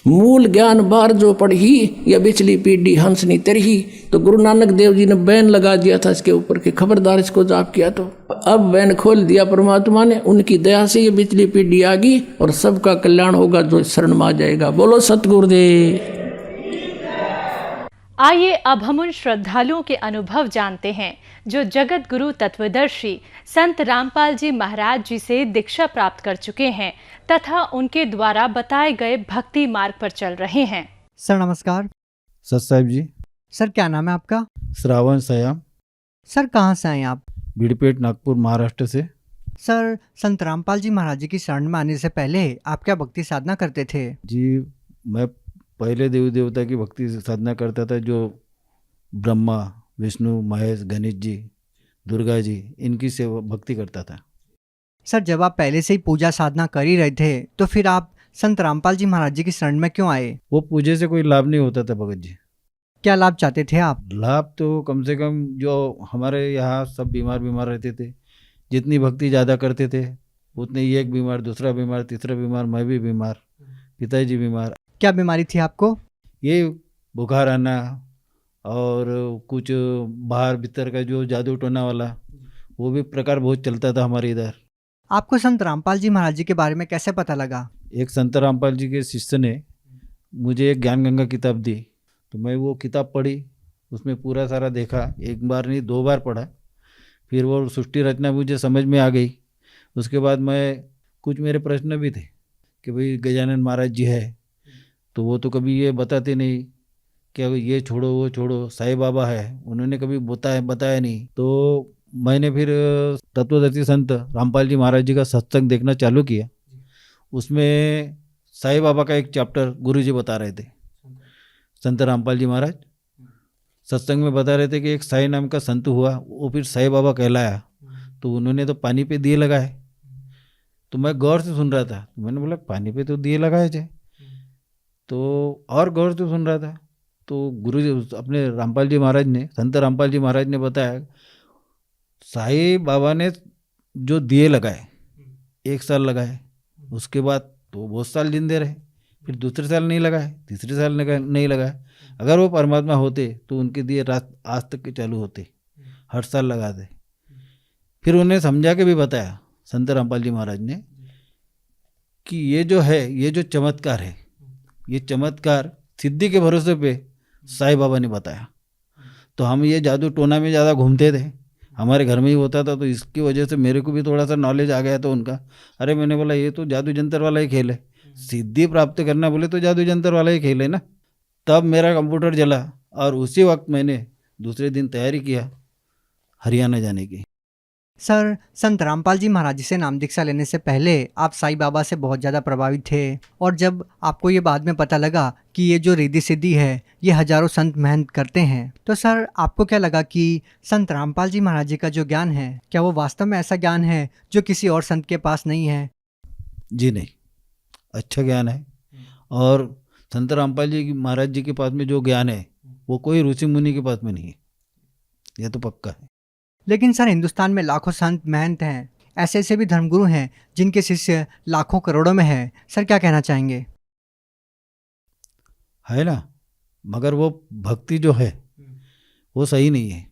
[SPEAKER 1] मूल ज्ञान बार जो पढ़ी या बिचली पीढ़ी हंसनी तरही। तो गुरु नानक देव जी ने बैन लगा दिया था इसके ऊपर कि खबरदार इसको जाप किया तो, अब बैन खोल दिया परमात्मा ने, उनकी दया से ये बिचली पीढ़ी आ गई और सबका कल्याण होगा जो शरण में आ जाएगा। बोलो सतगुरुदेव।
[SPEAKER 3] आइए अब हम उन श्रद्धालुओं के अनुभव जानते हैं जो जगत गुरु तत्वदर्शी संत रामपाल जी महाराज जी से दीक्षा प्राप्त कर चुके हैं तथा उनके द्वारा बताए गए भक्ति मार्ग पर चल रहे हैं।
[SPEAKER 4] सर नमस्कार।
[SPEAKER 5] सत साहिब जी।
[SPEAKER 4] सर क्या नाम है आपका?
[SPEAKER 5] श्रावण सयाम।
[SPEAKER 4] सर कहाँ से आए आप?
[SPEAKER 5] भीड़पेट नागपुर महाराष्ट्र से।
[SPEAKER 4] सर संत रामपाल जी महाराज जी की शरण में आने से पहले आप क्या भक्ति साधना करते थे?
[SPEAKER 5] जी मैं पहले देवी देवता की भक्ति साधना करता था, जो ब्रह्मा विष्णु महेश गणेश जी दुर्गा जी इनकी सेवा भक्ति करता था।
[SPEAKER 4] सर जब आप पहले से ही पूजा साधना कर ही रहे थे तो फिर आप संत रामपाल जी महाराज जी की शरण में क्यों आए?
[SPEAKER 5] वो पूजे से कोई लाभ नहीं होता था भगत जी।
[SPEAKER 4] क्या लाभ चाहते थे आप?
[SPEAKER 5] लाभ तो कम से कम जो हमारे यहाँ सब बीमार रहते थे, जितनी भक्ति ज़्यादा करते थे उतने ही एक बीमार, दूसरा बीमार, तीसरा बीमार, मैं भी बीमार, पिताजी बीमार।
[SPEAKER 4] क्या बीमारी थी आपको?
[SPEAKER 5] ये बुखार आना और कुछ बाहर भीतर का जो जादू टोना वाला वो भी प्रकार बहुत चलता था हमारे इधर।
[SPEAKER 4] आपको संत रामपाल जी महाराज जी के बारे में कैसे पता लगा?
[SPEAKER 5] एक संत रामपाल जी के शिष्य ने मुझे एक ज्ञान गंगा किताब दी, तो मैं वो किताब पढ़ी, उसमें पूरा सारा देखा, एक बार नहीं 2 बार पढ़ा। फिर वो सृष्टि रचना मुझे समझ में आ गई। उसके बाद मैं कुछ मेरे प्रश्न भी थे कि भाई गजानन महाराज जी है तो वो तो कभी ये बताते नहीं कि ये छोड़ो वो छोड़ो, साईं बाबा है उन्होंने कभी बताया नहीं। तो मैंने फिर तत्वदर्शी संत रामपाल जी महाराज जी का सत्संग देखना चालू किया। उसमें साईं बाबा का एक चैप्टर गुरुजी बता रहे थे। संत रामपाल जी महाराज सत्संग में बता रहे थे कि एक साईं नाम का संत हुआ, वो फिर साईं बाबा कहलाया, तो उन्होंने तो पानी पे दिए लगाए। तो मैं गौर से सुन रहा था, तो मैंने बोला पानी पे तो दिए लगाए थे, तो और गौर से सुन रहा था। तो गुरुजी अपने रामपाल जी महाराज ने, संत रामपाल जी महाराज ने बताया साईं बाबा ने जो दिए लगाए 1 साल लगाए, उसके बाद तो बहुत साल जिंदे रहे, फिर दूसरे साल नहीं लगाए, तीसरे साल नहीं लगाए। अगर वो परमात्मा होते तो उनके दिए रात आज तक के चालू होते, हर साल लगाते। फिर उन्हें समझा के भी बताया संत रामपाल जी महाराज ने कि ये जो है, ये जो चमत्कार है, ये चमत्कार सिद्धि के भरोसे पे साईं बाबा ने बताया। तो हम ये जादू टोना में ज़्यादा घूमते थे, हमारे घर में ही होता था, तो इसकी वजह से मेरे को भी थोड़ा सा नॉलेज आ गया था उनका। अरे मैंने बोला ये तो जादू जंतर वाला ही खेल है, सिद्धि प्राप्त करना बोले तो जादू जंतर वाला ही खेल है ना। तब मेरा कंप्यूटर जला और उसी वक्त मैंने दूसरे दिन तैयारी किया हरियाणा जाने की।
[SPEAKER 4] सर, संत रामपाल जी महाराज जी से नाम दीक्षा लेने से पहले आप साईं बाबा से बहुत ज़्यादा प्रभावित थे, और जब आपको ये बाद में पता लगा कि ये जो रिद्धि सिद्धि है ये हजारों संत मेहनत करते हैं, तो सर आपको क्या लगा कि संत रामपाल जी महाराज जी का जो ज्ञान है, क्या वो वास्तव में ऐसा ज्ञान है जो किसी और संत के पास नहीं है?
[SPEAKER 5] जी नहीं, अच्छा ज्ञान है। और संत रामपाल जी महाराज जी के पास में जो ज्ञान है वो कोई ऋषि मुनि के पास में नहीं है, यह तो पक्का है।
[SPEAKER 4] लेकिन सर, हिंदुस्तान में लाखों संत महंत हैं, ऐसे ऐसे भी धर्मगुरु हैं जिनके शिष्य लाखों करोड़ों में हैं। सर क्या कहना चाहेंगे?
[SPEAKER 5] है ना, मगर वो भक्ति जो है वो सही नहीं है।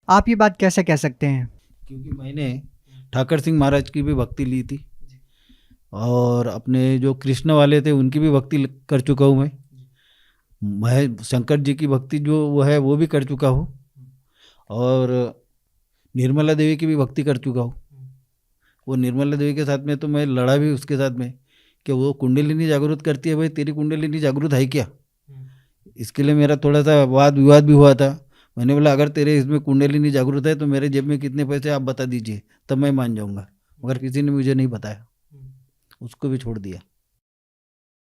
[SPEAKER 4] आप ये बात कैसे कह सकते हैं?
[SPEAKER 5] क्योंकि मैंने ठाकर सिंह महाराज की भी भक्ति ली थी, और अपने जो कृष्ण वाले थे उनकी भी भक्ति कर चुका हूँ मैं शंकर जी की भक्ति जो वो है वो भी कर चुका हूँ, और निर्मला देवी की भी भक्ति कर चुका हूँ। वो निर्मला देवी के साथ में तो मैं लड़ा भी उसके साथ में कि वो कुंडलिनी जागृत करती है, भाई तेरी कुंडलिनी जागृत है क्या? इसके लिए मेरा थोड़ा सा वाद विवाद भी हुआ था। मैंने बोला अगर तेरे इसमें कुंडलिनी जागृत है तो मेरे जेब में कितने पैसे आप बता दीजिए, तब मैं मान जाऊंगा। मगर किसी ने मुझे नहीं बताया, उसको भी छोड़ दिया।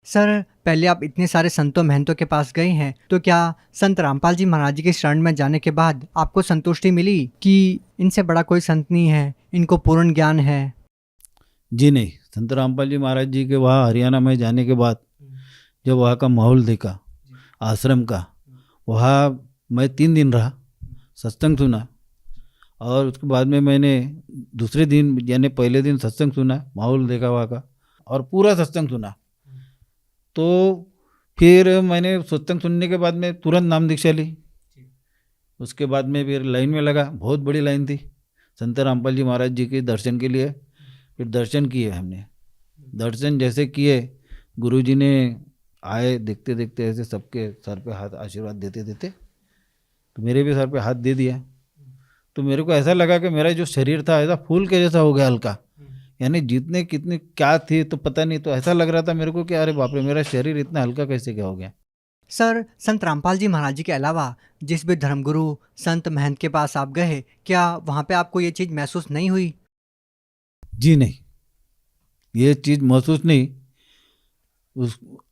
[SPEAKER 4] सर, पहले आप इतने सारे संतों महंतों के पास गए हैं, तो क्या संत रामपाल जी महाराज जी के शरण में जाने के बाद आपको संतुष्टि मिली कि इनसे बड़ा कोई संत नहीं है, इनको पूर्ण ज्ञान है?
[SPEAKER 5] जी नहीं, संत रामपाल जी महाराज जी के वहाँ हरियाणा में जाने के बाद जब वहाँ का माहौल देखा आश्रम का, वहाँ मैं 3 दिन रहा, सत्संग सुना, और उसके बाद में मैंने दूसरे दिन यानी पहले दिन सत्संग सुना, माहौल देखा वहाँ का, और पूरा सत्संग सुना। तो फिर मैंने सत्संग सुनने के बाद में तुरंत नाम दीक्षा ली। उसके बाद में फिर लाइन में लगा, बहुत बड़ी लाइन थी संत रामपाल जी महाराज जी के दर्शन के लिए। फिर दर्शन किए हमने, दर्शन जैसे किए, गुरुजी ने आए, देखते देखते ऐसे सबके सर पे हाथ आशीर्वाद देते देते तो मेरे भी सर पे हाथ दे दिया। तो मेरे को ऐसा लगा कि मेरा जो शरीर था ऐसा फूल के जैसा हो गया, हल्का, यानी जितने कितने क्या थी तो पता नहीं, तो ऐसा लग रहा था मेरे को कि अरे बाप रे, मेरा शरीर इतना हल्का कैसे क्या हो गया।
[SPEAKER 4] सर, संत रामपाल जी महाराज जी के अलावा जिस भी धर्मगुरु संत महंत के पास आप गए, क्या वहाँ पे आपको ये चीज़ महसूस नहीं हुई?
[SPEAKER 5] जी नहीं, ये चीज़ महसूस नहीं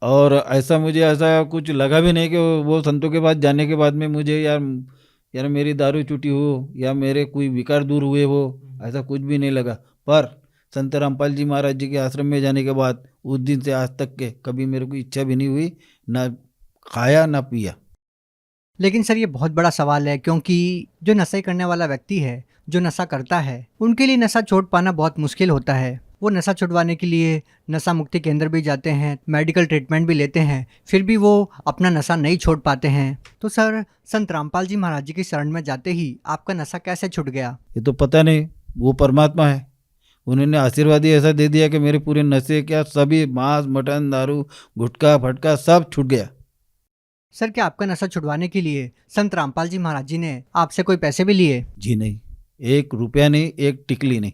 [SPEAKER 5] और ऐसा मुझे ऐसा कुछ लगा भी नहीं कि वो संतों के पास जाने के बाद में मुझे यार मेरी दारू छूटी हो या मेरे कोई विकार दूर हुए हो, ऐसा कुछ भी नहीं लगा। पर संत रामपाल जी महाराज जी के आश्रम में जाने के बाद उस दिन से आज तक के कभी मेरे को इच्छा भी नहीं हुई, ना खाया ना पिया।
[SPEAKER 4] लेकिन सर, ये बहुत बड़ा सवाल है, क्योंकि जो नशा करने वाला व्यक्ति है, जो नशा करता है, उनके लिए नशा छोड़ पाना बहुत मुश्किल होता है। वो नशा छुड़वाने के लिए नशा मुक्ति केंद्र भी जाते हैं, मेडिकल ट्रीटमेंट भी लेते हैं, फिर भी वो अपना नशा नहीं छोड़ पाते हैं। तो सर, संत रामपाल जी महाराज जी की शरण में जाते ही आपका नशा कैसे छूट गया?
[SPEAKER 5] ये तो पता नहीं, वो परमात्मा है, उन्होंने आशीर्वाद ही ऐसा दे दिया कि मेरे पूरे नशे क्या सभी मांस मटन दारू गुटखा फटका सब छूट गया।
[SPEAKER 4] सर, क्या आपका नशा छुड़वाने के लिए संत रामपाल जी महाराज जी ने आपसे कोई पैसे भी लिए?
[SPEAKER 5] जी नहीं, 1 रुपया नहीं, 1 टिकली नहीं।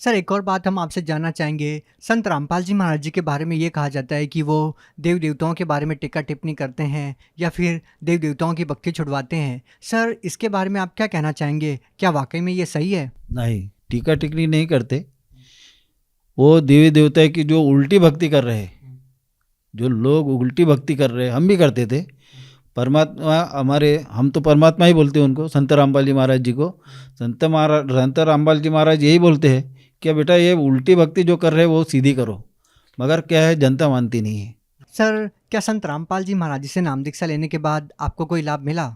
[SPEAKER 4] सर, एक और बात हम आपसे जानना चाहेंगे। संत रामपाल जी महाराज जी के बारे में ये कहा जाता है कि वो देव देवताओं के बारे में टीका टिप्पणी करते हैं या फिर देव देवताओं की भक्ति छुड़वाते हैं। सर, इसके बारे में आप क्या कहना चाहेंगे? क्या वाकई में ये सही है?
[SPEAKER 5] नहीं, टीका टिकली नहीं करते। वो देवी देवता की जो उल्टी भक्ति कर रहे हैं, जो लोग उल्टी भक्ति कर रहे हैं, हम भी करते थे। परमात्मा हमारे, हम तो परमात्मा ही बोलते हैं उनको, संत रामपाल जी महाराज जी को। संत रामपाल जी महाराज यही बोलते हैं कि बेटा ये उल्टी भक्ति जो कर रहे हैं वो सीधी करो, मगर क्या है जनता मानती नहीं है।
[SPEAKER 4] सर, क्या संत रामपाल जी महाराज जी से नाम दीक्षा लेने के बाद आपको कोई लाभ मिला?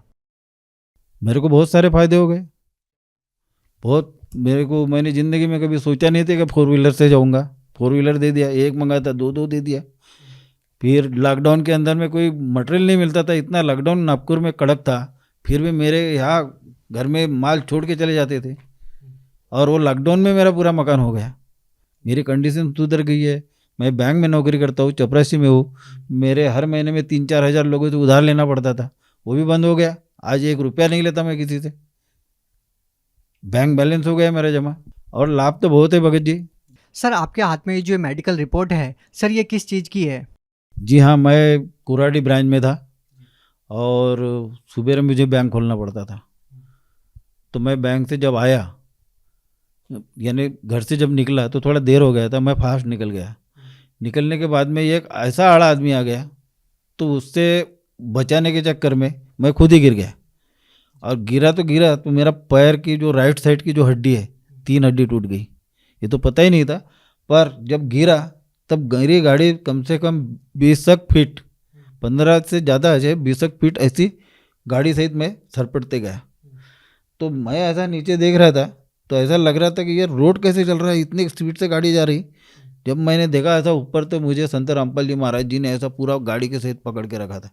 [SPEAKER 5] मेरे को बहुत सारे फायदे हो गए, बहुत। मैंने ज़िंदगी में कभी सोचा नहीं था कि 4 व्हीलर से जाऊंगा, 4 व्हीलर दे दिया। 1 मंगाया था 2 दे दिया। फिर लॉकडाउन के अंदर में कोई मटेरियल नहीं मिलता था, इतना लॉकडाउन नागपुर में कड़क था, फिर भी मेरे यहाँ घर में माल छोड़ के चले जाते थे, और वो लॉकडाउन में मेरा पूरा मकान हो गया। मेरी कंडीशन सुधर गई है। मैं बैंक में नौकरी करता हूँ, चपरासी में हूँ। मेरे हर महीने में 3-4 हज़ार लोगों से उधार लेना पड़ता था, वो भी बंद हो गया। आज 1 रुपया नहीं लेता मैं किसी से, बैंक बैलेंस हो गया मेरा जमा, और लाभ तो बहुत है भगत जी।
[SPEAKER 4] सर, आपके हाथ में ये जो मेडिकल रिपोर्ट है, सर ये किस चीज़ की है?
[SPEAKER 5] जी हाँ, मैं कुराडी ब्रांच में था और सुबह मुझे बैंक खोलना पड़ता था। तो मैं बैंक से जब आया, यानी घर से जब निकला तो थोड़ा देर हो गया था, मैं फास्ट निकल गया। निकलने के बाद में एक ऐसा आड़ा आदमी आ गया, तो उससे बचाने के चक्कर में मैं खुद ही गिर गया। और गिरा तो मेरा पैर की जो राइट साइड की जो हड्डी है, 3 हड्डी टूट गई। ये तो पता ही नहीं था, पर जब गिरा तब मेरी गाड़ी कम से कम 20 फीट, 15 से ज़्यादा है, 20 फीट ऐसी गाड़ी सहित मैं सरपटते गया। तो मैं ऐसा नीचे देख रहा था तो ऐसा लग रहा था कि यार रोड कैसे चल रहा है, इतनी स्पीड से गाड़ी जा रही। जब मैंने देखा ऐसा ऊपर, तो मुझे संत रामपाल जी महाराज जी ने ऐसा पूरा गाड़ी के सहित पकड़ के रखा था।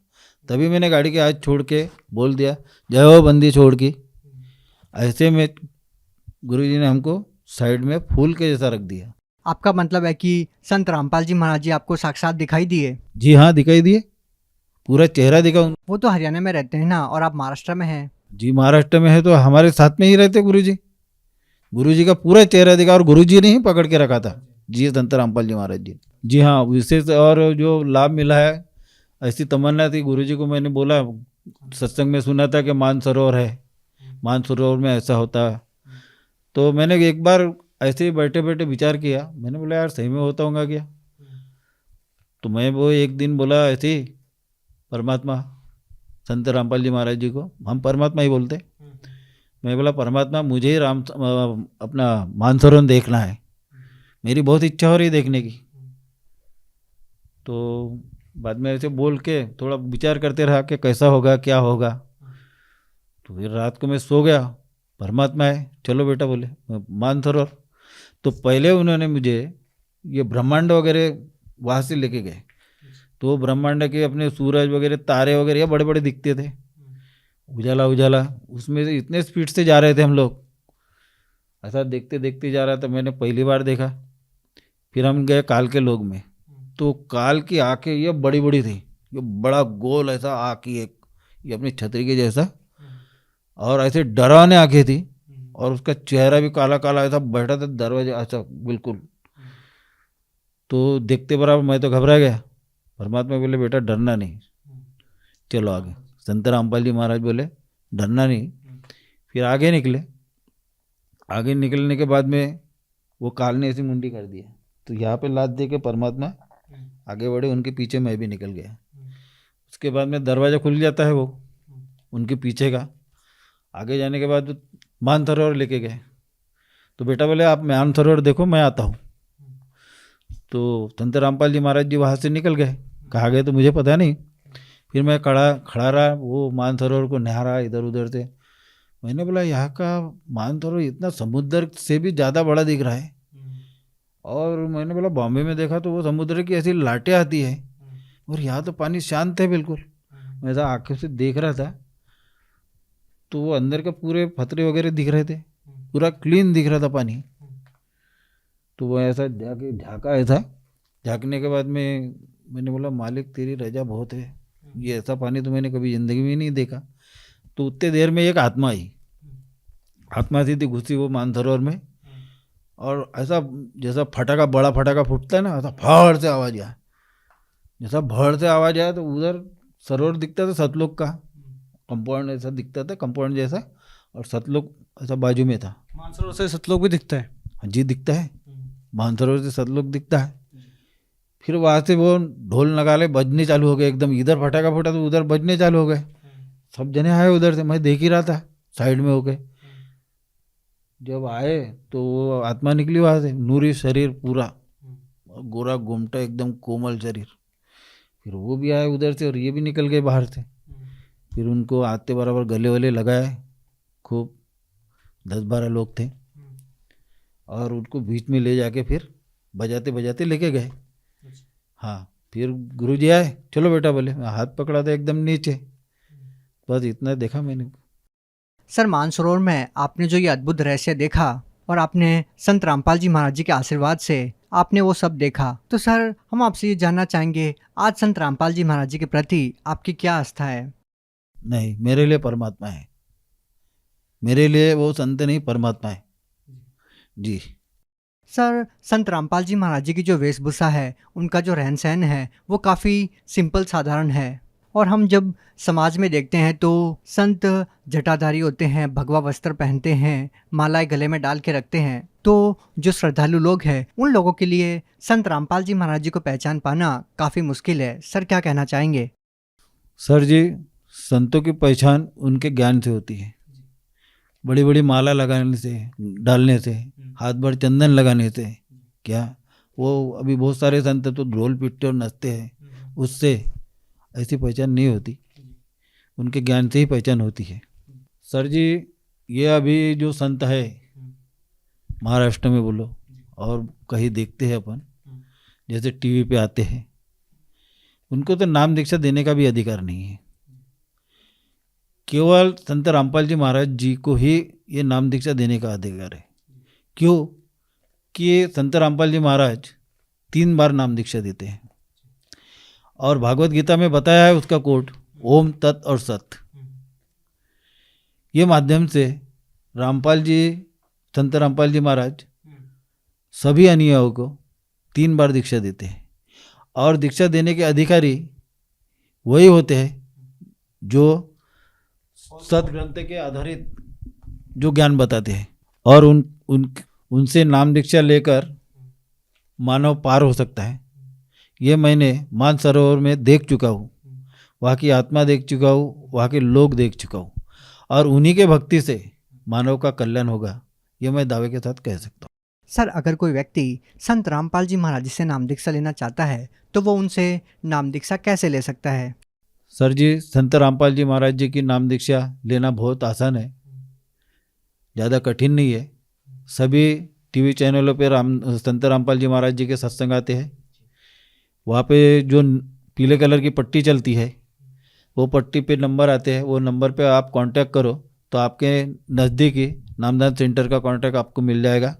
[SPEAKER 5] तभी मैंने गाड़ी के हाथ छोड़ के बोल दिया, जय हो बंदी छोड़ की। ऐसे में गुरुजी ने हमको साइड में फूल के जैसा रख दिया।
[SPEAKER 4] आपका मतलब है कि संत रामपाल जी महाराज जी आपको साक्षात दिखाई दिए?
[SPEAKER 5] जी हाँ, दिखाई दिए, पूरा चेहरा दिखा।
[SPEAKER 4] वो तो हरियाणा में रहते हैं ना, और आप महाराष्ट्र में हैं।
[SPEAKER 5] जी, महाराष्ट्र में है तो हमारे साथ में ही रहते गुरुजी। गुरुजी का पूरा चेहरा दिखा, और गुरुजी ने ही पकड़ के रखा था। जी संत रामपाल जी महाराज जी। जी हाँ, विशेष और जो लाभ मिला है, ऐसी तमन्ना थी गुरुजी को। मैंने बोला, सत्संग में सुना था कि मानसरोवर है, मानसरोवर में ऐसा होता है। तो मैंने एक बार ऐसे ही बैठे बैठे विचार किया, मैंने बोला यार सही में होता होगा क्या। तो मैं वो एक दिन बोला ऐसे ही, परमात्मा संत रामपाल जी महाराज जी को हम परमात्मा ही बोलते, मैं बोला परमात्मा मुझे ही अपना मानसरोवर देखना है, मेरी बहुत इच्छा हो रही देखने की। तो बाद में ऐसे बोल के थोड़ा विचार करते रहा कि कैसा होगा क्या होगा। तो फिर रात को मैं सो गया, परमात्मा है चलो बेटा बोले मानसरोवर। तो पहले उन्होंने मुझे ये ब्रह्मांड वगैरह वहाँ से लेके गए। तो ब्रह्मांड के अपने सूरज वगैरह तारे वगैरह ये बड़े बड़े दिखते थे, उजाला उजाला, उसमें से इतने स्पीड से जा रहे थे हम लोग। ऐसा देखते देखते जा रहा था, मैंने पहली बार देखा। फिर हम गए काल के लोग में, तो काल की आँखें ये बड़ी बड़ी थी, ये बड़ा गोल ऐसा आँख ही एक, ये अपनी छतरी के जैसा, और ऐसे डरावने आँखें थी, और उसका चेहरा भी काला काला ऐसा बैठा था दरवाजे ऐसा बिल्कुल। तो देखते बराबर मैं तो घबरा गया। परमात्मा बोले बेटा डरना नहीं, चलो आगे। संत रामपाल जी महाराज बोले डरना नहीं। फिर आगे निकले। आगे निकलने के बाद में वो काल ने ऐसी मुंडी कर दिया, तो यहाँ पे लात दे के परमात्मा आगे बढ़े, उनके पीछे मैं भी निकल गया। उसके बाद में दरवाज़ा खुल जाता है वो उनके पीछे का। आगे जाने के बाद मानसरोवर लेके गए, तो बेटा बोले आप मानसरोवर देखो मैं आता हूँ। तो संत रामपाल जी महाराज जी वहाँ से निकल गए, कहाँ गए तो मुझे पता नहीं। फिर मैं खड़ा रहा, वो मानसरोवर को निहारा इधर उधर से। मैंने बोला यहाँ का मानसरोवर इतना समुद्र से भी ज़्यादा बड़ा दिख रहा है, और मैंने बोला बॉम्बे में देखा तो वो समुद्र की ऐसी लाटें आती है और यहाँ तो पानी शांत है बिल्कुल। मैं ऐसा आंखों से देख रहा था तो वो अंदर के पूरे फतरे वगैरह दिख रहे थे, पूरा क्लीन दिख रहा था पानी। तो वो ऐसा जाके झाँका ऐसा, झाँकने के बाद में मैंने बोला मालिक तेरी रजा बहुत है, ये ऐसा पानी तो मैंने कभी ज़िंदगी में नहीं देखा। तो उतने देर में एक आत्मा आई, आत्मा सीधी घुसी वो मानसरोवर में, और ऐसा जैसा फटाका, बड़ा फटाका फूटता है ना, ऐसा फड़ से आवाज़ आया। जैसा भड़ से आवाज़ आया तो उधर सरोवर दिखता था सतलोक का, कंपाउंड ऐसा दिखता था, कंपाउंड जैसा, और सतलोक ऐसा बाजू में था।
[SPEAKER 4] मानसरोवर से सतलोक भी दिखता है?
[SPEAKER 5] हाँ जी दिखता है, मानसरोवर से सतलोक दिखता है। फिर वहाँ से वो ढोल नगाड़े बजने चालू हो गए, एकदम इधर फटाका फूटा तो उधर बजने चालू हो गए। सब जने आए उधर से, मैं देख ही रहा था साइड में होके। जब आए तो वो आत्मा निकली वहाँ से, नूरी शरीर पूरा, गोरा गोमटा एकदम कोमल शरीर। फिर वो भी आए उधर से और ये भी निकल गए बाहर से। फिर उनको आते बराबर गले वले लगाए, खूब 10-12 लोग थे, और उनको बीच में ले जाके फिर बजाते बजाते लेके गए। हाँ, फिर गुरुजी आए, चलो बेटा बोले, मैं हाथ पकड़ा था एकदम नीचे, बस इतना देखा मैंने।
[SPEAKER 4] सर, मानसरोवर में आपने जो ये अद्भुत रहस्य देखा और आपने संत रामपाल जी महाराज जी के आशीर्वाद से आपने वो सब देखा, तो सर हम आपसे ये जानना चाहेंगे आज संत रामपाल जी महाराज जी के प्रति आपकी क्या आस्था है?
[SPEAKER 5] नहीं, मेरे लिए परमात्मा है, मेरे लिए वो संत नहीं परमात्मा है जी।
[SPEAKER 4] सर, संत रामपाल जी महाराज जी की जो वेशभूषा है, उनका जो रहन सहन है, वो काफ़ी सिंपल साधारण है, और हम जब समाज में देखते हैं तो संत जटाधारी होते हैं, भगवा वस्त्र पहनते हैं, मालाएं गले में डाल के रखते हैं। तो जो श्रद्धालु लोग हैं उन लोगों के लिए संत रामपाल जी महाराज जी को पहचान पाना काफ़ी मुश्किल है। सर क्या कहना चाहेंगे?
[SPEAKER 5] सर जी, संतों की पहचान उनके ज्ञान से होती है, बड़ी बड़ी माला लगाने से, डालने से, हाथ भर चंदन लगाने से। क्या वो अभी बहुत सारे संत तो ढोल पीटते और नचते हैं, उससे ऐसी पहचान नहीं होती, उनके ज्ञान से ही पहचान होती है। सर जी, ये अभी जो संत है महाराष्ट्र में बोलो और कहीं देखते हैं अपन, जैसे टीवी पे आते हैं, उनको तो नाम दीक्षा देने का भी अधिकार नहीं है। केवल संत रामपाल जी महाराज जी को ही ये नाम दीक्षा देने का अधिकार है। क्यों? कि संत रामपाल जी महाराज 3 बार नाम दीक्षा देते हैं, और भागवत गीता में बताया है उसका कोट, ओम तत् और सत। ये माध्यम से रामपाल जी, संत रामपाल जी महाराज सभी अनुयायियों को 3 बार दीक्षा देते हैं, और दीक्षा देने के अधिकारी वही होते हैं जो सदग्रंथ के आधारित जो ज्ञान बताते हैं, और उनसे नाम दीक्षा लेकर मानव पार हो सकता है। ये मैंने मानसरोवर में देख चुका हूँ, वहाँ की आत्मा देख चुका हूँ, वहाँ के लोग देख चुका हूँ, और उन्हीं के भक्ति से मानव का कल्याण होगा, ये मैं दावे के साथ कह सकता हूँ।
[SPEAKER 4] सर, अगर कोई व्यक्ति संत रामपाल जी महाराज जी से नाम दीक्षा लेना चाहता है तो वो उनसे नाम दीक्षा कैसे ले सकता है?
[SPEAKER 5] सर जी, संत रामपाल जी महाराज जी की नाम दीक्षा लेना बहुत आसान है, ज़्यादा कठिन नहीं है। सभी टीवी चैनलों पे संत रामपाल जी महाराज जी के सत्संग आते हैं, वहाँ पे जो पीले कलर की पट्टी चलती है, वो पट्टी पे नंबर आते हैं, वो नंबर पे आप कांटेक्ट करो तो आपके नज़दीकी नामदान सेंटर का कांटेक्ट आपको मिल जाएगा।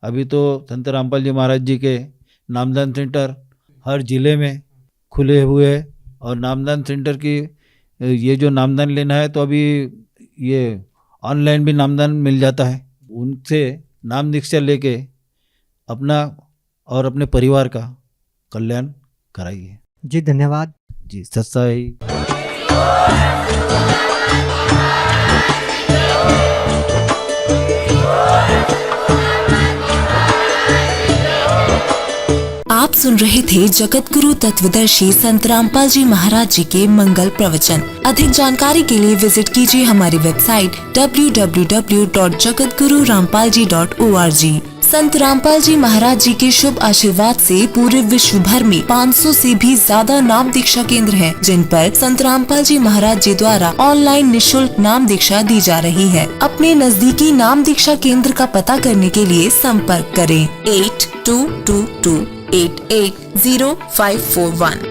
[SPEAKER 5] अभी तो संत रामपाल जी महाराज जी के नामदान सेंटर हर ज़िले में खुले हुए हैं, और नामदान सेंटर की ये जो नामदान लेना है तो अभी ये ऑनलाइन भी नामदान मिल जाता है। उनसे नाम दीक्षा लेके अपना और अपने परिवार का कल्याण कराइए।
[SPEAKER 4] जी धन्यवाद।
[SPEAKER 5] जी सत्साई।
[SPEAKER 6] आप सुन रहे थे जगत गुरु तत्वदर्शी संत रामपाल जी महाराज जी के मंगल प्रवचन। अधिक जानकारी के लिए विजिट कीजिए हमारी वेबसाइट www.jagatgururampalji.org। संत रामपाल जी महाराज जी के शुभ आशीर्वाद से पूरे विश्व भर में 500 से भी ज्यादा नाम दीक्षा केंद्र हैं, जिन पर संत रामपाल जी महाराज जी द्वारा ऑनलाइन निशुल्क नाम दीक्षा दी जा रही है। अपने नजदीकी नाम दीक्षा केंद्र का पता करने के लिए संपर्क करें 8222880541।